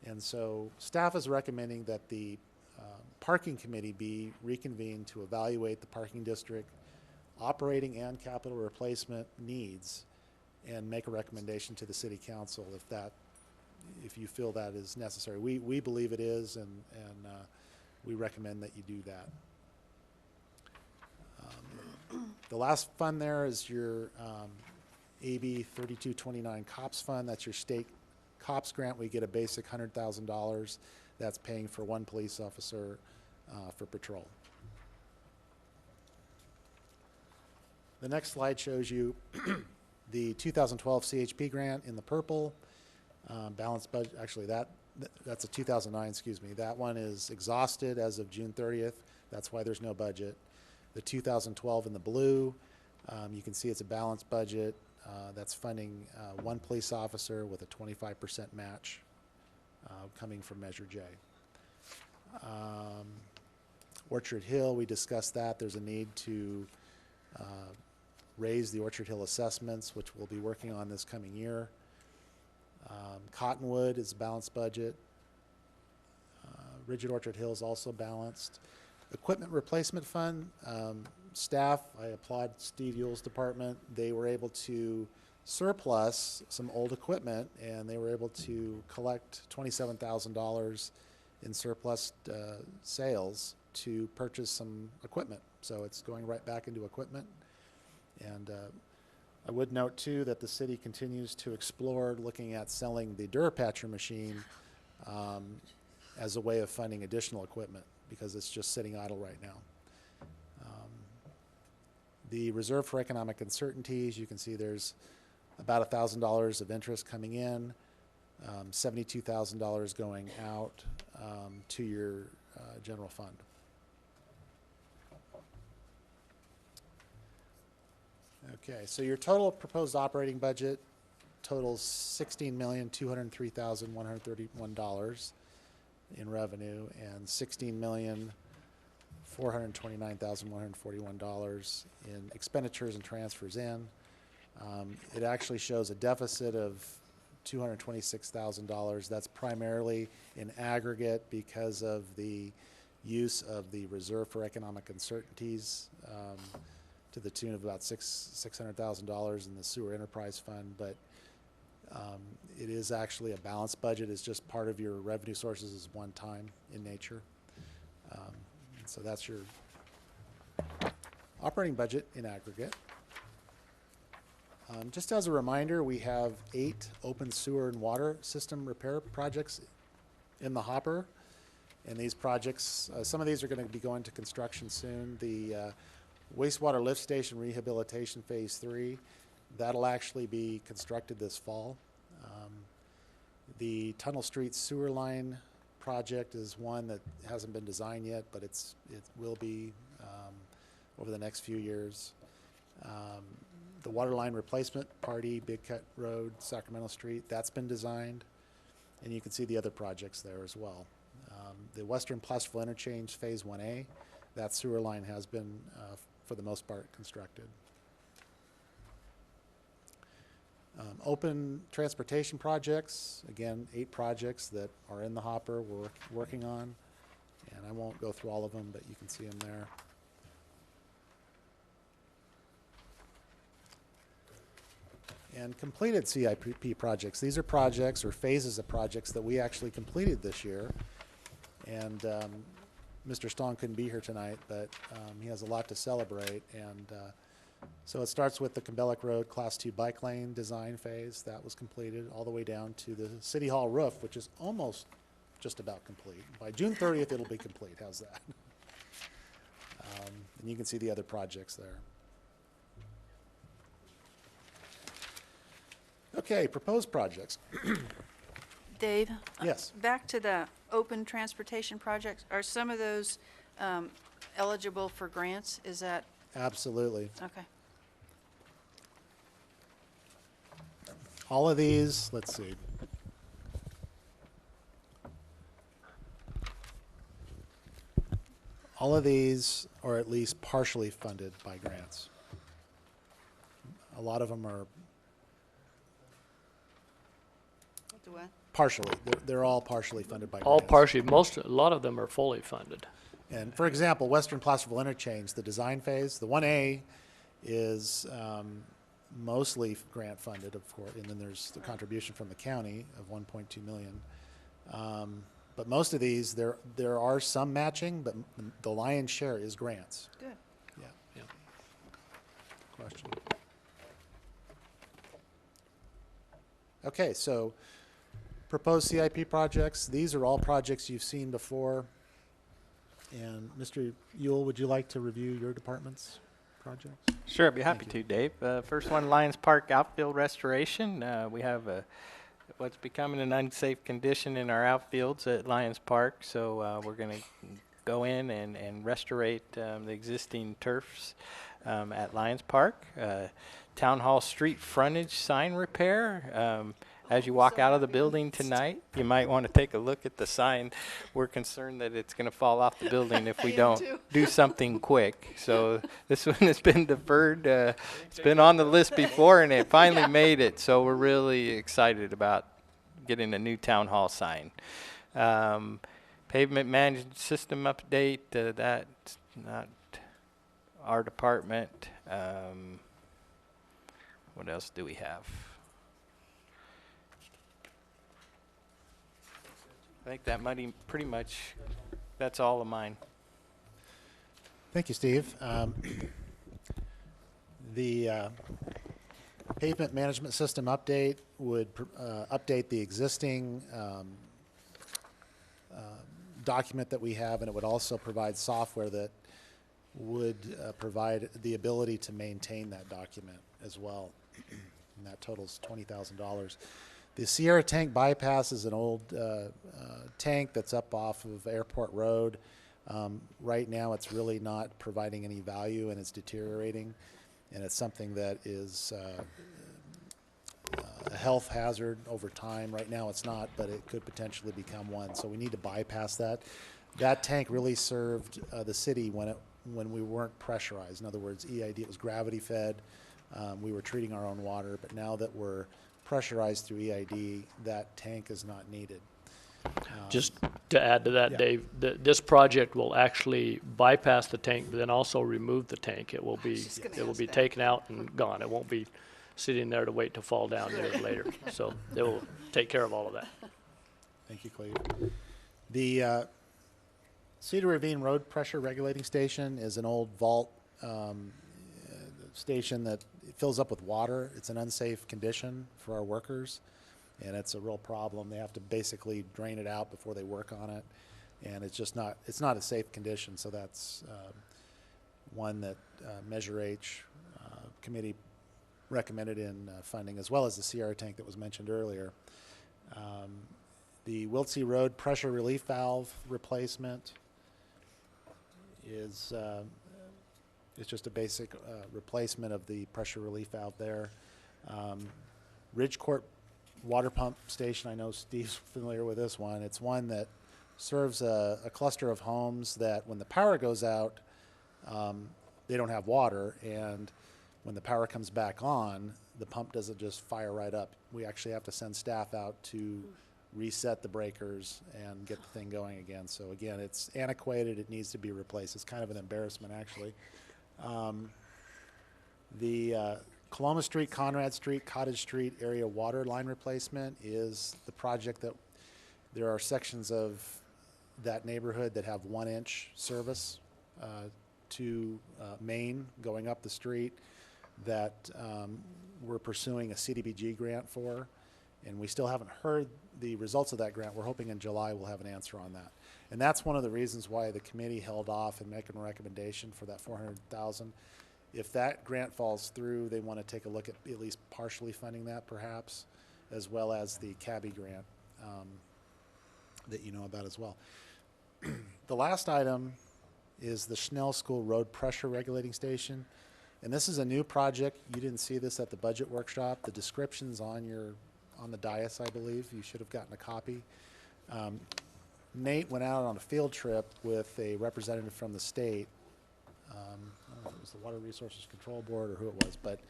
Speaker 16: And so staff is recommending that the parking committee be reconvened to evaluate the parking district operating and capital replacement needs and make a recommendation to the city council if you feel that is necessary. We believe it is, and we recommend that you do that. The last fund there is your AB 3229 COPS fund. That's your state COPS grant. We get a basic $100,000 that's paying for one police officer for patrol. The next slide shows you the 2012 CHP grant in the purple. Balanced budget, actually that's a 2009, excuse me. That one is exhausted as of June 30th. That's why there's no budget. The 2012 in the blue, you can see it's a balanced budget. That's funding one police officer with a 25% match coming from Measure J. Orchard Hill, we discussed that. There's a need to raise the Orchard Hill assessments, which we'll be working on this coming year. Cottonwood is a balanced budget. Rigid Orchard Hill is also balanced. Equipment replacement fund, staff, I applaud Steve Yule's department. They were able to surplus some old equipment, and they were able to collect $27,000 in surplus sales to purchase some equipment. So it's going right back into equipment. And I would note too that the city continues to explore looking at selling the Durapatcher machine as a way of funding additional equipment because it's just sitting idle right now. The Reserve for Economic Uncertainties, you can see there's about $1,000 of interest coming in, $72,000 going out to your general fund. Okay, so your total proposed operating budget totals $16,203,131 in revenue and $16,429,141 in expenditures and transfers in. It actually shows a deficit of $226,000. That's primarily in aggregate because of the use of the Reserve for Economic Uncertainties to the tune of about $600,000 in the Sewer Enterprise Fund. But it is actually a balanced budget. It's just part of your revenue sources is one time in nature. So that's your operating budget in aggregate. Just as a reminder, we have 8 open sewer and water system repair projects in the hopper. And these projects, some of these are going to be going to construction soon. The wastewater lift station rehabilitation phase 3, that'll actually be constructed this fall. The Tunnel Street sewer line project is one that hasn't been designed yet, but it will be over the next few years. The water line replacement party, Big Cut Road, Sacramento Street, that's been designed. And you can see the other projects there as well. The Western Placerville Interchange Phase 1A, that sewer line has been, for the most part, constructed. Open transportation projects, again, 8 projects that are in the hopper we're working on. And I won't go through all of them, but you can see them there. And completed CIP projects. These are projects or phases of projects that we actually completed this year. And Mr. Stone couldn't be here tonight, but he has a lot to celebrate. And so it starts with the Cabelac Road Class 2 bike lane design phase. That was completed all the way down to the City Hall roof, which is almost just about complete. By June 30th, it'll be complete. How's that? And you can see the other projects there. Okay, proposed projects.
Speaker 3: Dave?
Speaker 16: Yes.
Speaker 3: Back to the open transportation projects, are some of those eligible for grants? Is that?
Speaker 16: Absolutely.
Speaker 3: Okay.
Speaker 16: All of these, let's see. All of these are at least partially funded by grants. A lot of them are
Speaker 3: What?
Speaker 16: partially. They're all partially funded by
Speaker 2: All
Speaker 16: grants.
Speaker 2: partially, a lot of them are fully funded.
Speaker 16: And for example, Western Placerville Interchange, the design phase, the 1A is mostly grant funded, of course, and then there's the contribution from the county of $1.2 million. But most of these, there are some matching, but the lion's share is grants.
Speaker 3: Good.
Speaker 16: Yeah.
Speaker 2: Yeah.
Speaker 16: Question. Okay, so proposed CIP projects. These are all projects you've seen before. And Mr. Ewell, would you like to review your department's projects?
Speaker 10: Sure, I'd be happy to, Dave. First one, Lions Park outfield restoration. We have what's becoming an unsafe condition in our outfields at Lions Park, so we're going to go in and restaurate the existing turfs at Lions Park. Town Hall street frontage sign repair. As you walk out of the building tonight, you might want to take a look at the sign. We're concerned that it's going to fall off the building if we don't do something quick. So this one has been deferred. It's been on the list before, and it finally made it. So we're really excited about getting a new town hall sign. Pavement management system update. That's not our department. What else do we have? I think that money, pretty much, that's all of mine.
Speaker 16: Thank you, Steve. The pavement management system update would update the existing document that we have, and it would also provide software that would provide the ability to maintain that document as well. And that totals $20,000. The Sierra Tank bypass is an old tank that's up off of Airport Road. Right now, it's really not providing any value, and it's deteriorating. And it's something that is a health hazard over time. Right now, it's not, but it could potentially become one. So we need to bypass that. That tank really served the city when we weren't pressurized. In other words, EID, it was gravity fed. We were treating our own water, but now that we're pressurized through EID, that tank is not needed.
Speaker 2: Just to add to that,
Speaker 16: Yeah.
Speaker 2: Dave, this project will actually bypass the tank, but then also remove the tank. It will be, taken out and gone. It won't be sitting there to wait to fall down years later. So they will take care of all of that.
Speaker 16: Thank you, Cleve. The Cedar Ravine Road Pressure Regulating Station is an old vault station that fills up with water. It's an unsafe condition for our workers, and it's a real problem. They have to basically drain it out before they work on it, and it's not a safe condition. So that's one that Measure H committee recommended in funding, as well as the CR tank that was mentioned earlier. The Wiltsey Road pressure relief valve replacement is it's just a basic replacement of the pressure relief valve there. Ridgecourt water pump station, I know Steve's familiar with this one. It's one that serves a cluster of homes that when the power goes out, they don't have water, and when the power comes back on, the pump doesn't just fire right up. We actually have to send staff out to reset the breakers and get the thing going again. So again, it's antiquated. It needs to be replaced. It's kind of an embarrassment, actually. The Coloma Street, Conrad Street, Cottage Street area water line replacement is the project that there are sections of that neighborhood that have 1-inch service to Maine going up the street that we're pursuing a CDBG grant for, and we still haven't heard the results of that grant. We're hoping in July we'll have an answer on that. And that's one of the reasons why the committee held off in making a recommendation for that $400,000. If that grant falls through, they want to take a look at least partially funding that perhaps, as well as the CABI grant that you know about as well. The last item is the Schnell School Road Pressure Regulating Station. And this is a new project. You didn't see this at the budget workshop. The description's on the dais, I believe. You should have gotten a copy. Nate went out on a field trip with a representative from the state. I don't know if it was the Water Resources Control Board or who it was, but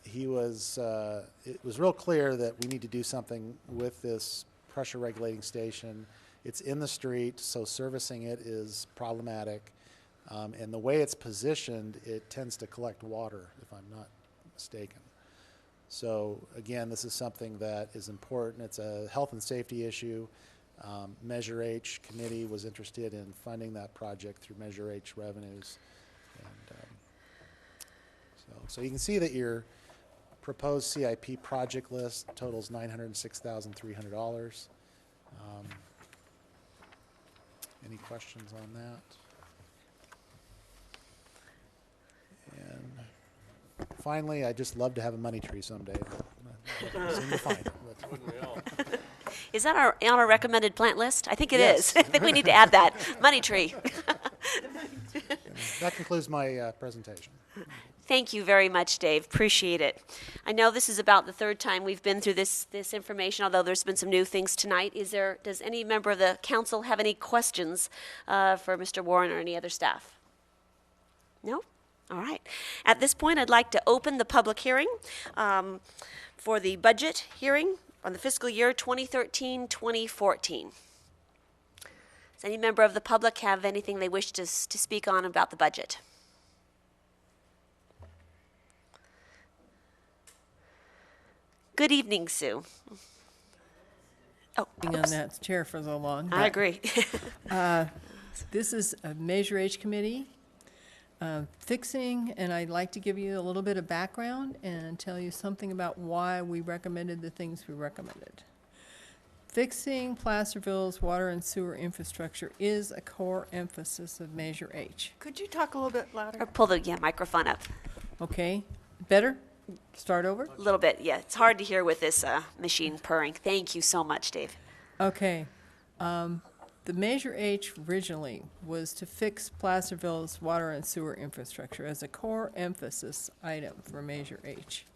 Speaker 16: it was real clear that we need to do something with this pressure regulating station. It's in the street, so servicing it is problematic. And the way it's positioned, it tends to collect water, if I'm not mistaken. So again, this is something that is important. It's a health and safety issue. Measure H committee was interested in funding that project through Measure H revenues. And, so you can see that your proposed CIP project list totals $906,300. Any questions on that? And finally, I'd just love to have a money tree someday. But seem to find it.
Speaker 15: Wouldn't we all?
Speaker 1: Is that on our recommended plant list? I think it
Speaker 16: Yes.
Speaker 1: is. I think we need to add that. Money tree.
Speaker 16: That concludes my presentation.
Speaker 1: Thank you very much, Dave. Appreciate it. I know this is about the third time we've been through this information, although there's been some new things tonight. Does any member of the council have any questions for Mr. Warren or any other staff? No? All right. At this point, I'd like to open the public hearing for the budget hearing on the fiscal year 2013-2014. Does any member of the public have anything they wish to speak on about the budget? Good evening, Sue. Oh,
Speaker 5: Being on that chair for so long.
Speaker 1: I agree.
Speaker 5: This is a Measure H committee fixing, and I'd like to give you a little bit of background and tell you something about why we recommended the things we recommended. Fixing Placerville's water and sewer infrastructure is a core emphasis of Measure H.
Speaker 3: Could you talk a little bit louder?
Speaker 1: Or pull the microphone up.
Speaker 5: Okay, better? Start over?
Speaker 1: A little bit, yeah. It's hard to hear with this machine purring. Thank you so much, Dave.
Speaker 5: Okay. The Measure H originally was to fix Placerville's water and sewer infrastructure as a core emphasis item for Measure H.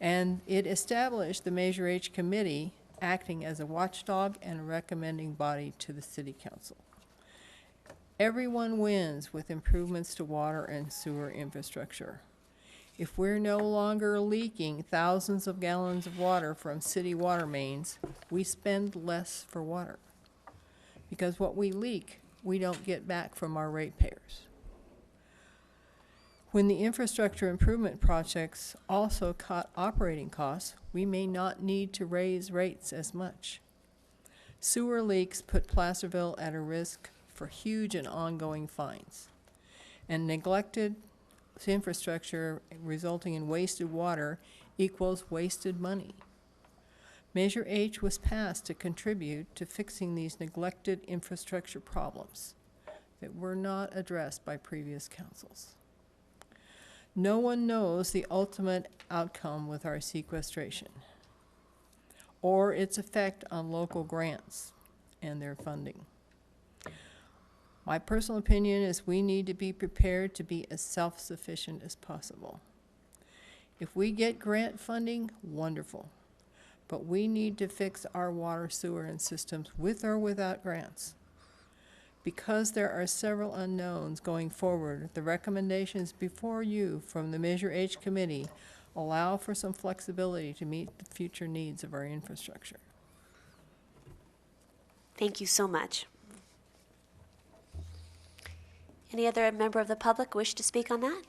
Speaker 5: And it established the Measure H committee acting as a watchdog and a recommending body to the City Council. Everyone wins with improvements to water and sewer infrastructure. If we're no longer leaking thousands of gallons of water from city water mains, we spend less for water. Because what we leak, we don't get back from our ratepayers. When the infrastructure improvement projects also cut operating costs, we may not need to raise rates as much. Sewer leaks put Placerville at a risk for huge and ongoing fines. And neglected infrastructure resulting in wasted water equals wasted money. Measure H was passed to contribute to fixing these neglected infrastructure problems that were not addressed by previous councils. No one knows the ultimate outcome with our sequestration or its effect on local grants and their funding. My personal opinion is we need to be prepared to be as self-sufficient as possible. If we get grant funding, wonderful. But we need to fix our water, sewer, and systems with or without grants. Because there are several unknowns going forward, the recommendations before you from the Measure H committee allow for some flexibility to meet the future needs of our infrastructure.
Speaker 1: Thank you so much. Any other member of the public wish to speak on that?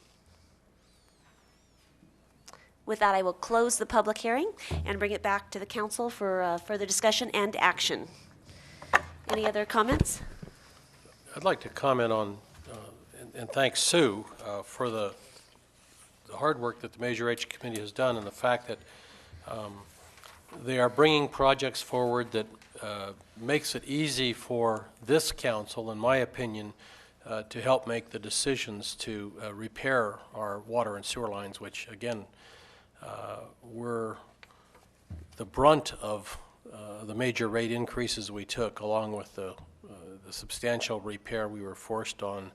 Speaker 1: With that, I will close the public hearing and bring it back to the council for further discussion and action. Any other comments?
Speaker 15: I'd like to comment on, and thank Sue for the hard work that the Measure H Committee has done and the fact that they are bringing projects forward that makes it easy for this council, in my opinion, to help make the decisions to repair our water and sewer lines, which, again, were the brunt of the major rate increases we took, along with the substantial repair we were forced on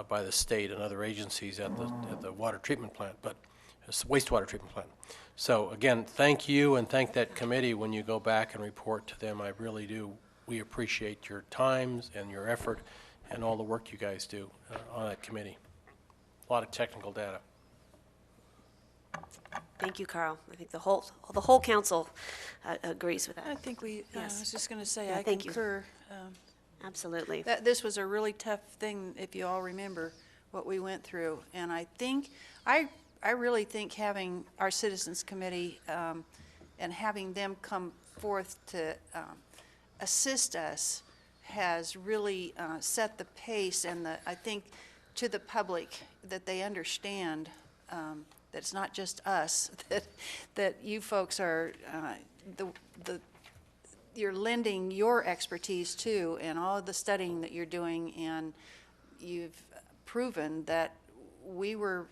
Speaker 15: by the state and other agencies at the water treatment plant, but wastewater treatment plant. So again, thank you and thank that committee when you go back and report to them. I really do. We appreciate your times and your effort and all the work you guys do on that committee. A lot of technical data.
Speaker 1: Thank you, Carl. I think the whole council agrees with that.
Speaker 3: I think we,
Speaker 1: Yes.
Speaker 3: I was just going to say,
Speaker 1: Yeah,
Speaker 3: I
Speaker 1: thank you.
Speaker 3: concur.
Speaker 1: Absolutely.
Speaker 3: This was a really tough thing, if you all remember what we went through. And I think, I really think having our Citizens Committee and having them come forth to assist us has really set the pace, and I think to the public that they understand that it's not just us, that you folks are you're lending your expertise to, and all of the studying that you're doing, and you've proven that we were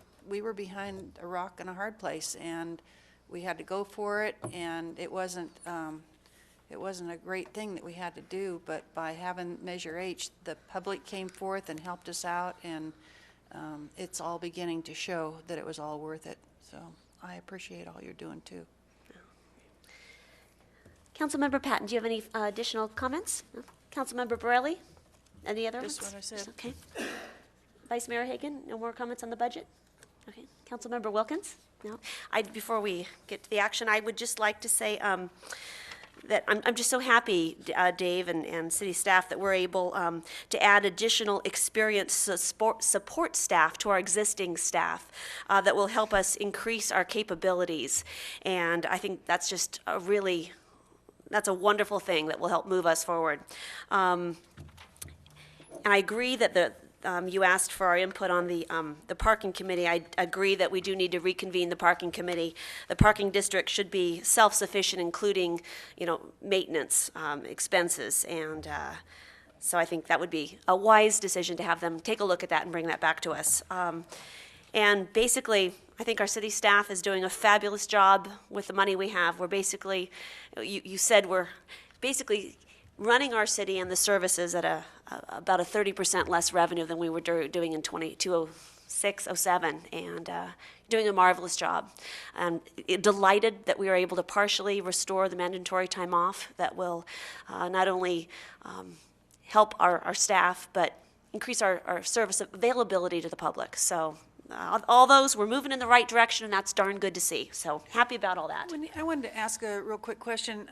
Speaker 3: behind a rock and a hard place, and we had to go for it, and it wasn't a great thing that we had to do, but by having Measure H, the public came forth and helped us out, and it's all beginning to show that it was all worth it. So I appreciate all you're doing too.
Speaker 1: Councilmember Patton, do you have any additional comments? No? Councilmember Borelli? Any other
Speaker 3: Just
Speaker 1: ones?
Speaker 3: what I said.
Speaker 1: Okay. Vice Mayor Hagan, no more comments on the budget? Okay. Councilmember Wilkins? No? Before we get to the action, I would just like to say that I'm just so happy, Dave and city staff, that we're able to add additional experienced support staff to our existing staff that will help us increase our capabilities. And I think that's just that's a wonderful thing that will help move us forward. And I agree that you asked for our input on the parking committee. I agree that we do need to reconvene the parking committee. The parking district should be self-sufficient, including, maintenance expenses. And so I think that would be a wise decision to have them take a look at that and bring that back to us. And basically, I think our city staff is doing a fabulous job with the money we have. We're basically, you said we're basically running our city and the services at about a 30% less revenue than we were doing in 2006, 07, and doing a marvelous job. Delighted that we are able to partially restore the mandatory time off that will not only help our staff, but increase our service availability to the public. So
Speaker 2: all those, we're moving in the right direction, and that's darn good to see. So happy about all that.
Speaker 3: Wendy, I wanted to ask a real quick question.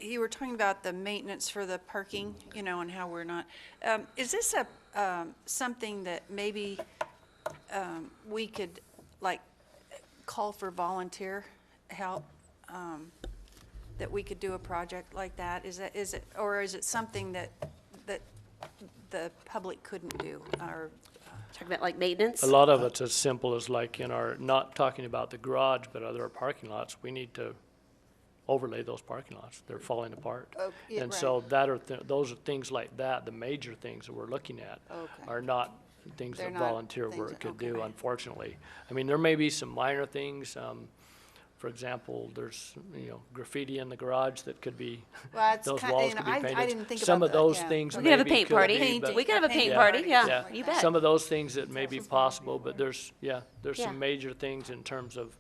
Speaker 3: You were talking about the maintenance for the parking, and how we're not, is this something that maybe we could, like, call for volunteer help, that we could do a project like that? Is it something that the public couldn't do, or?
Speaker 2: Talking about like maintenance?
Speaker 17: A lot of it's as simple as like in our, not talking about the garage, but other parking lots, we need to overlay those parking lots. They're falling apart.
Speaker 3: Oh, yeah,
Speaker 17: And
Speaker 3: right.
Speaker 17: so those are things like that, the major things that we're looking at are not things
Speaker 3: They're
Speaker 17: that
Speaker 3: not
Speaker 17: volunteer
Speaker 3: things
Speaker 17: work
Speaker 3: that-
Speaker 17: could do,
Speaker 3: okay.
Speaker 17: unfortunately. I mean, there may be some minor things. For example, there's, graffiti in the garage that could be,
Speaker 3: Well, it's
Speaker 17: those
Speaker 3: kinda-
Speaker 17: walls could be
Speaker 3: I
Speaker 17: painted.
Speaker 3: didn't think
Speaker 17: Some
Speaker 3: about
Speaker 17: of
Speaker 3: that,
Speaker 17: those
Speaker 3: yeah.
Speaker 17: things
Speaker 2: We could have a
Speaker 17: maybe
Speaker 2: paint
Speaker 17: could
Speaker 2: party.
Speaker 17: be, but-
Speaker 2: We could have a paint
Speaker 17: Yeah.
Speaker 2: party, yeah, you bet.
Speaker 17: Some of those things that may be possible, but there's
Speaker 2: Yeah.
Speaker 17: some major things in terms of,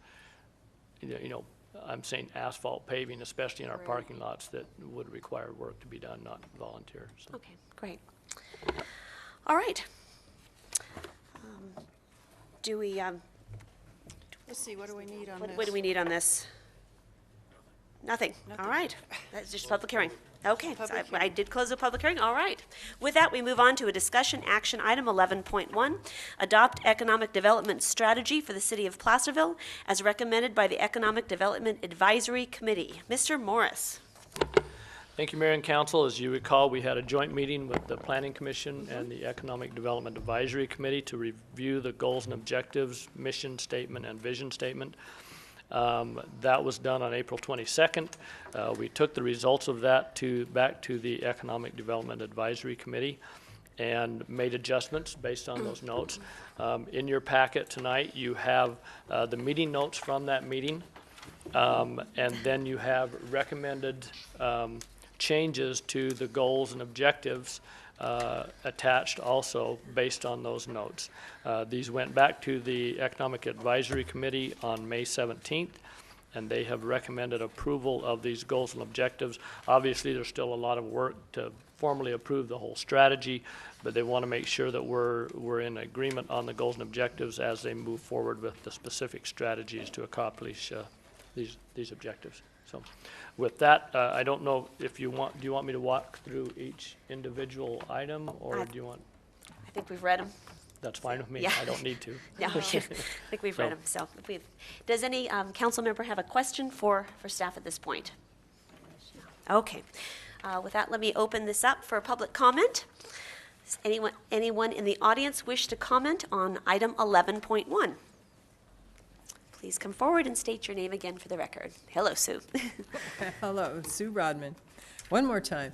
Speaker 17: I'm saying asphalt paving, especially in our parking lots, that would require work to be done, not volunteer. So.
Speaker 2: Okay, great. All right. Do we,
Speaker 3: Let's see, what do we need on this?
Speaker 2: what do we need on this? Nothing. All right. That's just public hearing. Okay, so I did close the public hearing. All right. With that, we move on to a discussion action item 11.1, adopt economic development strategy for the city of Placerville as recommended by the Economic Development Advisory Committee. Mr. Morris.
Speaker 17: Thank you, Mayor and Council. As you recall, we had a joint meeting with the Planning Commission and the Economic Development Advisory Committee to review the goals and objectives, mission statement, and vision statement. That was done on April 22nd. We took the results of that back to the Economic Development Advisory Committee and made adjustments based on those notes. In your packet tonight, you have the meeting notes from that meeting, and then you have recommended changes to the goals and objectives attached also based on those notes. These went back to the Economic Advisory Committee on May 17th, and they have recommended approval of these goals and objectives. Obviously, there's still a lot of work to formally approve the whole strategy, but they want to make sure that we're in agreement on the goals and objectives as they move forward with the specific strategies to accomplish these objectives. So with that, I don't know if do you want me to walk through each individual item, or do you want?
Speaker 2: I think we've read them.
Speaker 17: That's fine with me.
Speaker 2: Yeah.
Speaker 17: I don't need to.
Speaker 2: No, I think we've read them. So, does any council member have a question for staff at this point? Okay. With that, let me open this up for public comment. Does anyone in the audience wish to comment on item 11.1? Please come forward and state your name again for the record. Hello, Sue.
Speaker 5: Hello, Sue Rodman. One more time.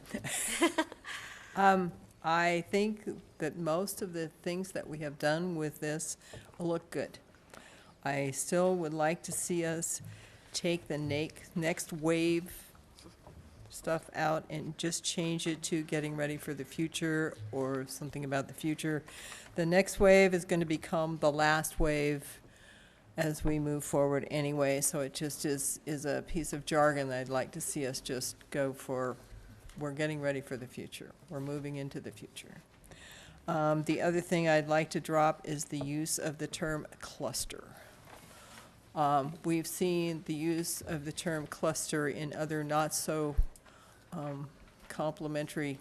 Speaker 5: I think that most of the things that we have done with this look good. I still would like to see us take the next wave stuff out and just change it to getting ready for the future or something about the future. The next wave is going to become the last wave as we move forward anyway, so it just is a piece of jargon that I'd like to see us just go for. We're getting ready for the future. We're moving into the future. The other thing I'd like to drop is the use of the term cluster. We've seen the use of the term cluster in other not so complimentary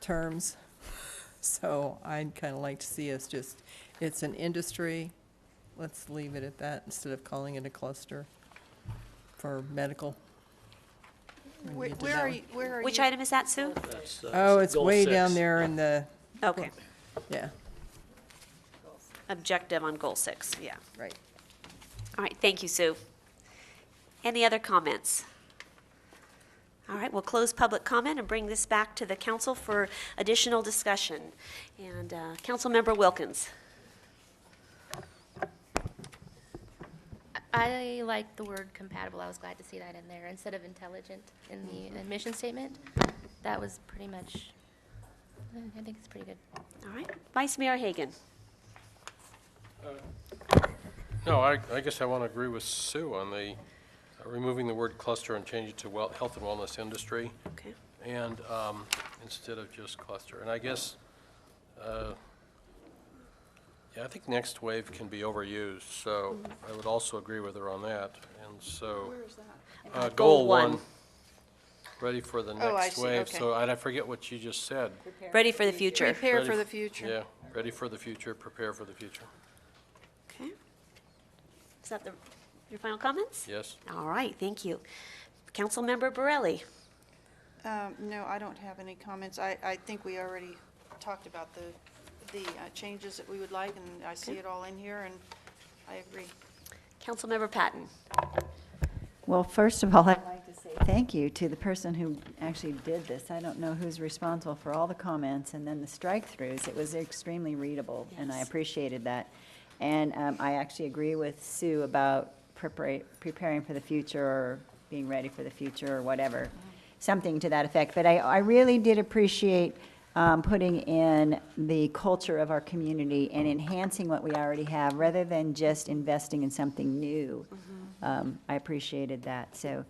Speaker 5: terms. So I'd kind of like to see us just, it's an industry. Let's leave it at that instead of calling it a cluster for medical.
Speaker 3: Where are you?
Speaker 2: Which item is that, Sue?
Speaker 17: That's,
Speaker 5: Oh, it's
Speaker 17: goal
Speaker 5: way
Speaker 17: 6.
Speaker 5: down there in the,
Speaker 2: Okay.
Speaker 5: yeah,
Speaker 2: Objective on goal 6, yeah.
Speaker 5: right.
Speaker 2: All right, thank you, Sue. Any other comments? All right, we'll close public comment and bring this back to the council for additional discussion. And Councilmember Wilkins.
Speaker 18: I like the word compatible. I was glad to see that in there instead of intelligent in the admission statement. That was pretty much, I think it's pretty good.
Speaker 2: All right, Vice Mayor Hagan.
Speaker 15: No, I guess I want to agree with Sue on the removing the word cluster and change it to health and wellness industry.
Speaker 2: Okay.
Speaker 15: And instead of just cluster. And I guess Yeah, I think next wave can be overused, so I would also agree with her on that. And so,
Speaker 3: Where is that?
Speaker 15: goal
Speaker 1: one.
Speaker 15: one, ready for the
Speaker 3: Oh, I
Speaker 15: next
Speaker 3: see,
Speaker 15: wave.
Speaker 3: okay.
Speaker 15: So I forget what you just said.
Speaker 1: Ready for the future.
Speaker 3: Prepare
Speaker 15: Ready
Speaker 3: for the
Speaker 15: f-
Speaker 3: future.
Speaker 15: Yeah, ready for the future, prepare for the future.
Speaker 1: Okay. Is that your final comments?
Speaker 15: Yes.
Speaker 1: All right, thank you. Councilmember Borelli.
Speaker 3: No, I don't have any comments. I think we already talked about the changes that we would like, and I see it all in here, and I agree.
Speaker 1: Councilmember Patton.
Speaker 14: Well, first of all, I'd like to say thank you to the person who actually did this. I don't know who's responsible for all the comments and then the strike-throughs. It was extremely readable, and I appreciated that. And I actually agree with Sue about preparing for the future or being ready for the future or whatever, something to that effect. But I really did appreciate putting in the culture of our community and enhancing what we already have rather than just investing in something new. I appreciated that. So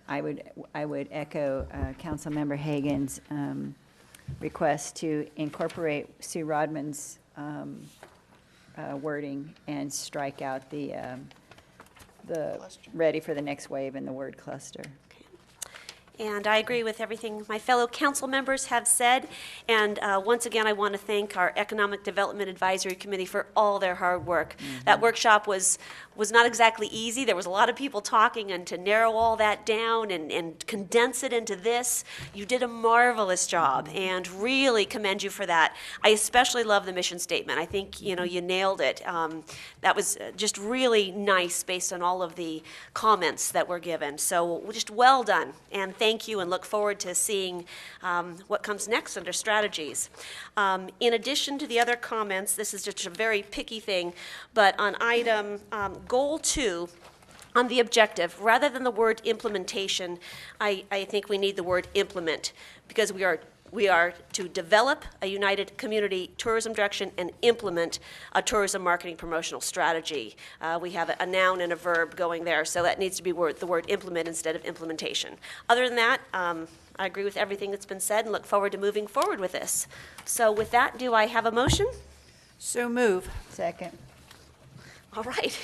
Speaker 14: I would echo Councilmember Hagan's request to incorporate Sue Rodman's wording and strike out the ready for the next wave and the word cluster.
Speaker 1: And I agree with everything my fellow council members have said. And once again, I want to thank our Economic Development Advisory Committee for all their hard work. That workshop was not exactly easy. There was a lot of people talking, and to narrow all that down and condense it into this, you did a marvelous job, and really commend you for that. I especially love the mission statement. I think, you nailed it. That was just really nice based on all of the comments that were given. So just well done, and thank you, and look forward to seeing what comes next under strategies. In addition to the other comments, this is just a very picky thing, but on item goal 2, on the objective, rather than the word implementation, I think we need the word implement, because we are to develop a united community tourism direction and implement a tourism marketing promotional strategy. We have a noun and a verb going there, so that needs to be the word implement instead of implementation. Other than that, I agree with everything that's been said and look forward to moving forward with this. So with that, do I have a motion?
Speaker 3: So move.
Speaker 14: Second.
Speaker 1: All right.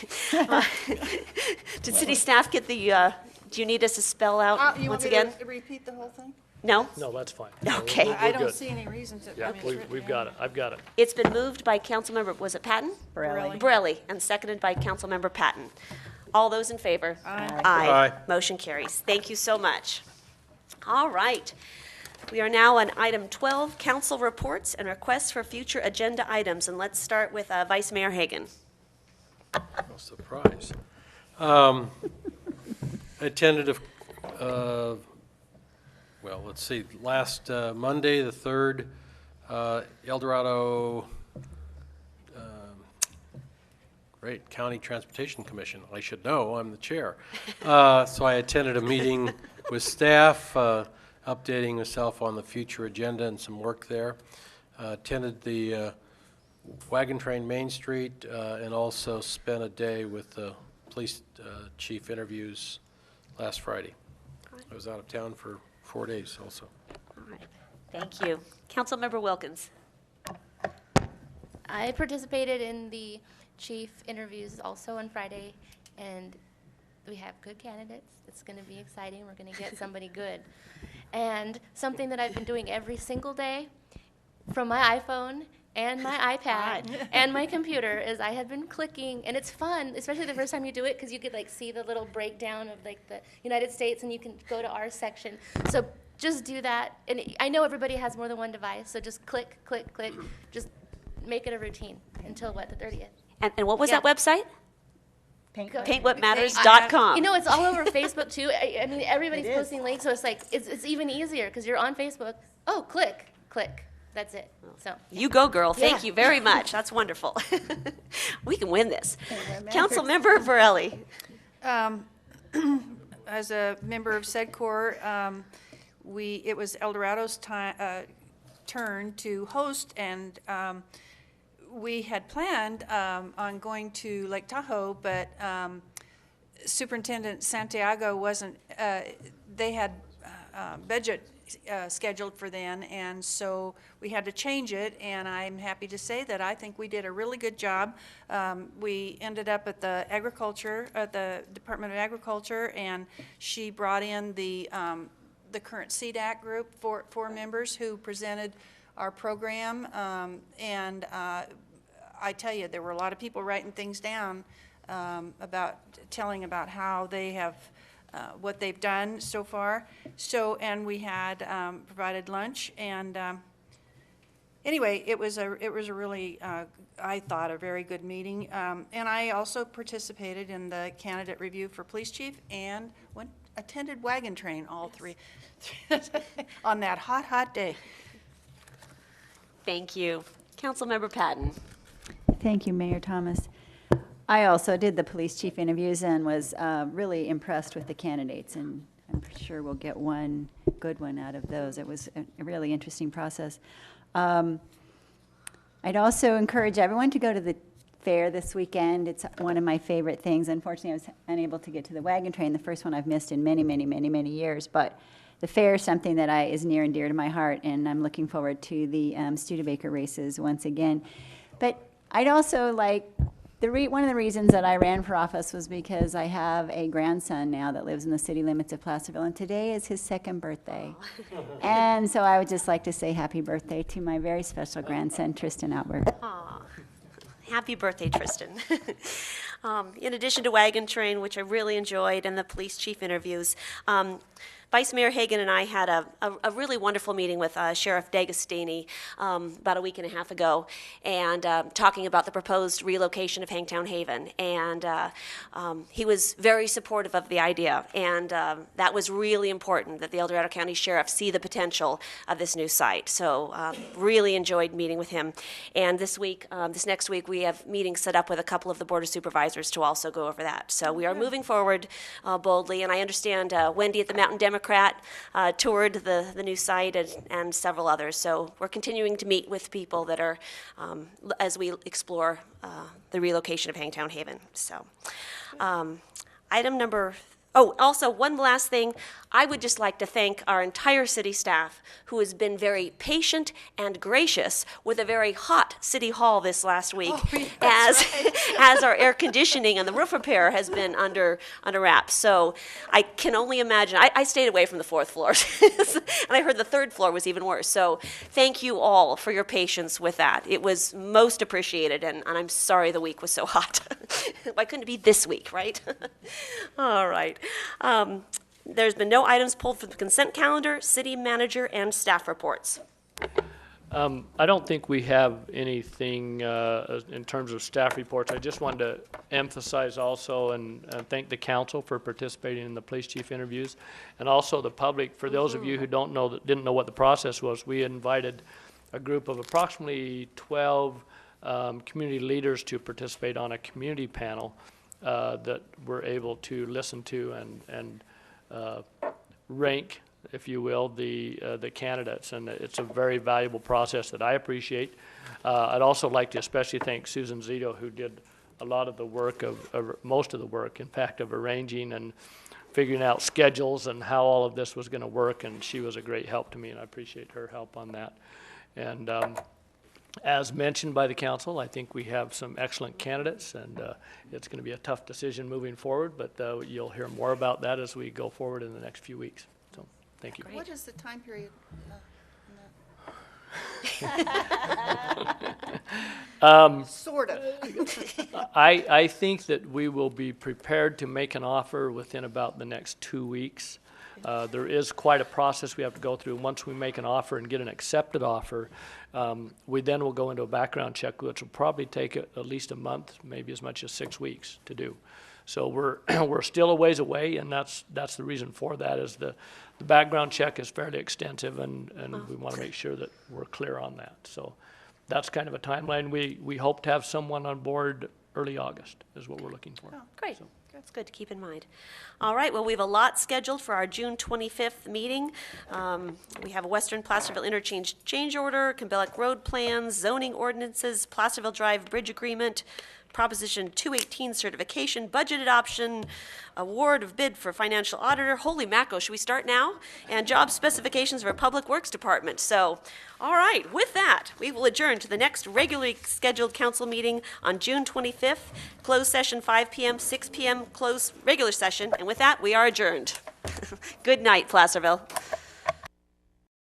Speaker 1: Did city staff get the, do you need us to spell out
Speaker 3: You
Speaker 1: once
Speaker 3: want me
Speaker 1: again?
Speaker 3: to repeat the whole thing?
Speaker 1: No?
Speaker 17: No, that's fine.
Speaker 1: Okay.
Speaker 17: We're
Speaker 3: I don't
Speaker 17: good.
Speaker 3: see any reason to.
Speaker 17: Yeah,
Speaker 3: I mean, it's written
Speaker 17: we've
Speaker 3: down.
Speaker 17: got it. I've got it.
Speaker 1: It's been moved by Councilmember, was it Patton?
Speaker 14: Borelli.
Speaker 1: Borelli, and seconded by Councilmember Patton. All those in favor?
Speaker 3: Aye.
Speaker 15: Aye.
Speaker 1: Motion carries. Thank you so much. All right. We are now on item 12, council reports and requests for future agenda items. And let's start with Vice Mayor Hagan.
Speaker 15: No surprise. I attended well, let's see, last Monday, the 3rd, El Dorado Great County Transportation Commission. I should know, I'm the chair. So I attended a meeting with staff, updating myself on the future agenda and some work there. Attended the Wagon Train Main Street and also spent a day with the police chief interviews last Friday. I was out of town for 4 days also.
Speaker 1: All right. Thank you. Councilmember Wilkins.
Speaker 18: I participated in the chief interviews also on Friday, and we have good candidates. It's going to be exciting. We're going to get somebody good. And something that I've been doing every single day from my iPhone and my iPad and my computer is I have been clicking, and it's fun, especially the first time you do it, because you could like see the little breakdown of like the United States, and you can go to our section. So just do that. And I know everybody has more than one device, so just click, click, click. Just make it a routine until what, the 30th.
Speaker 1: And what was that website?
Speaker 18: Go.
Speaker 1: Paintwhatmatters.com.
Speaker 18: You know, it's all over Facebook too. I mean, everybody's posting links, so it's like it's even easier because you're on Facebook. Oh, click, click. That's it. So
Speaker 1: You go, girl. Thank
Speaker 18: Yeah.
Speaker 1: you very much. That's wonderful. We can win this. Councilmember Borelli.
Speaker 3: As a member of SEDCOR, it was El Dorado's turn to host, and we had planned on going to Lake Tahoe, but Superintendent Santiago wasn't, they had budget scheduled for then, and so we had to change it, and I'm happy to say that I think we did a really good job. We ended up at the Department of Agriculture, and she brought in the current CDAC group, four members who presented our program, and I tell you, there were a lot of people writing things down telling about how they have what they've done so far. And we had provided lunch, and anyway, it was a really, I thought, a very good meeting. And I also participated in the candidate review for police chief and attended wagon train, all three, on that hot day.
Speaker 1: Thank you. Councilmember Patton.
Speaker 14: Thank you, Mayor Thomas. I also did the police chief interviews and was really impressed with the candidates, and I'm sure we'll get one good one out of those. It was a really interesting process. I'd also encourage everyone to go to the fair this weekend. It's one of my favorite things. Unfortunately, I was unable to get to the wagon train, the first one I've missed in many, many, many, many years, but the fair is something that is near and dear to my heart, and I'm looking forward to the Studebaker races once again. But I'd also like, one of the reasons that I ran for office was because I have a grandson now that lives in the city limits of Placerville, and today is his 2nd birthday. And so I would just like to say happy birthday to my very special grandson, Tristan Albert.
Speaker 1: Aw. Happy birthday, Tristan. In addition to Wagon Train, which I really enjoyed, and the police chief interviews, Vice Mayor Hagan and I had a really wonderful meeting with Sheriff D'Agostini about a week and a half ago, and talking about the proposed relocation of Hangtown Haven. And he was very supportive of the idea, and that was really important, that the El Dorado County Sheriff see the potential of this new site. So really enjoyed meeting with him. And this next week, we have meetings set up with a couple of the Board of Supervisors to also go over that. So we are moving forward boldly, and I understand Wendy at the Mountain Democrat toured the new site, and several others. So we're continuing to meet with people that are, as we explore the relocation of Hangtown Haven. So item number, also one last thing. I would just like to thank our entire city staff, who has been very patient and gracious with a very hot city hall this last week, as our air conditioning and the roof repair has been under wraps. So I can only imagine. I stayed away from the 4th floor, and I heard the 3rd floor was even worse. So thank you all for your patience with that. It was most appreciated, and I'm sorry the week was so hot. Why couldn't it be this week, right? All right. There's been no items pulled from the consent calendar, city manager, and staff reports.
Speaker 17: I don't think we have anything in terms of staff reports. I just wanted to emphasize also and thank the council for participating in the police chief interviews, and also the public. For those of you who didn't know what the process was, we invited a group of approximately 12 community leaders to participate on a community panel that we're able to listen to and rank, if you will, the candidates, and it's a very valuable process that I appreciate. I'd also like to especially thank Susan Zito, who did a lot of the work most of the work, in fact, of arranging and figuring out schedules and how all of this was going to work, and she was a great help to me, and I appreciate her help on that. And as mentioned by the council, I think we have some excellent candidates, and it's going to be a tough decision moving forward, but you'll hear more about that as we go forward in the next few weeks. So, thank you.
Speaker 3: Great. What is the time period? Sort of.
Speaker 17: I think that we will be prepared to make an offer within about the next 2 weeks. There is quite a process we have to go through. Once we make an offer and get an accepted offer, we then will go into a background check, which will probably take at least a month, maybe as much as 6 weeks to do. So we're still a ways away, and that's the reason for that, is the background check is fairly extensive, and we want to make sure that we're clear on that. So that's kind of a timeline. We hope to have someone on board early August is what we're looking for.
Speaker 1: Oh, great. So. That's good to keep in mind. All right, well, we have a lot scheduled for our June 25th meeting. We have a Western Placerville interchange change order, Cambellac Road plans, zoning ordinances, Placerville Drive bridge agreement, Proposition 218 certification, budget adoption, award of bid for financial auditor. Holy mackerel, should we start now? And job specifications for Public Works Department. So, all right, with that, we will adjourn to the next regularly scheduled council meeting on June 25th. Closed session 5 p.m., 6 p.m. closed regular session. And with that, we are adjourned. Good night, Placerville.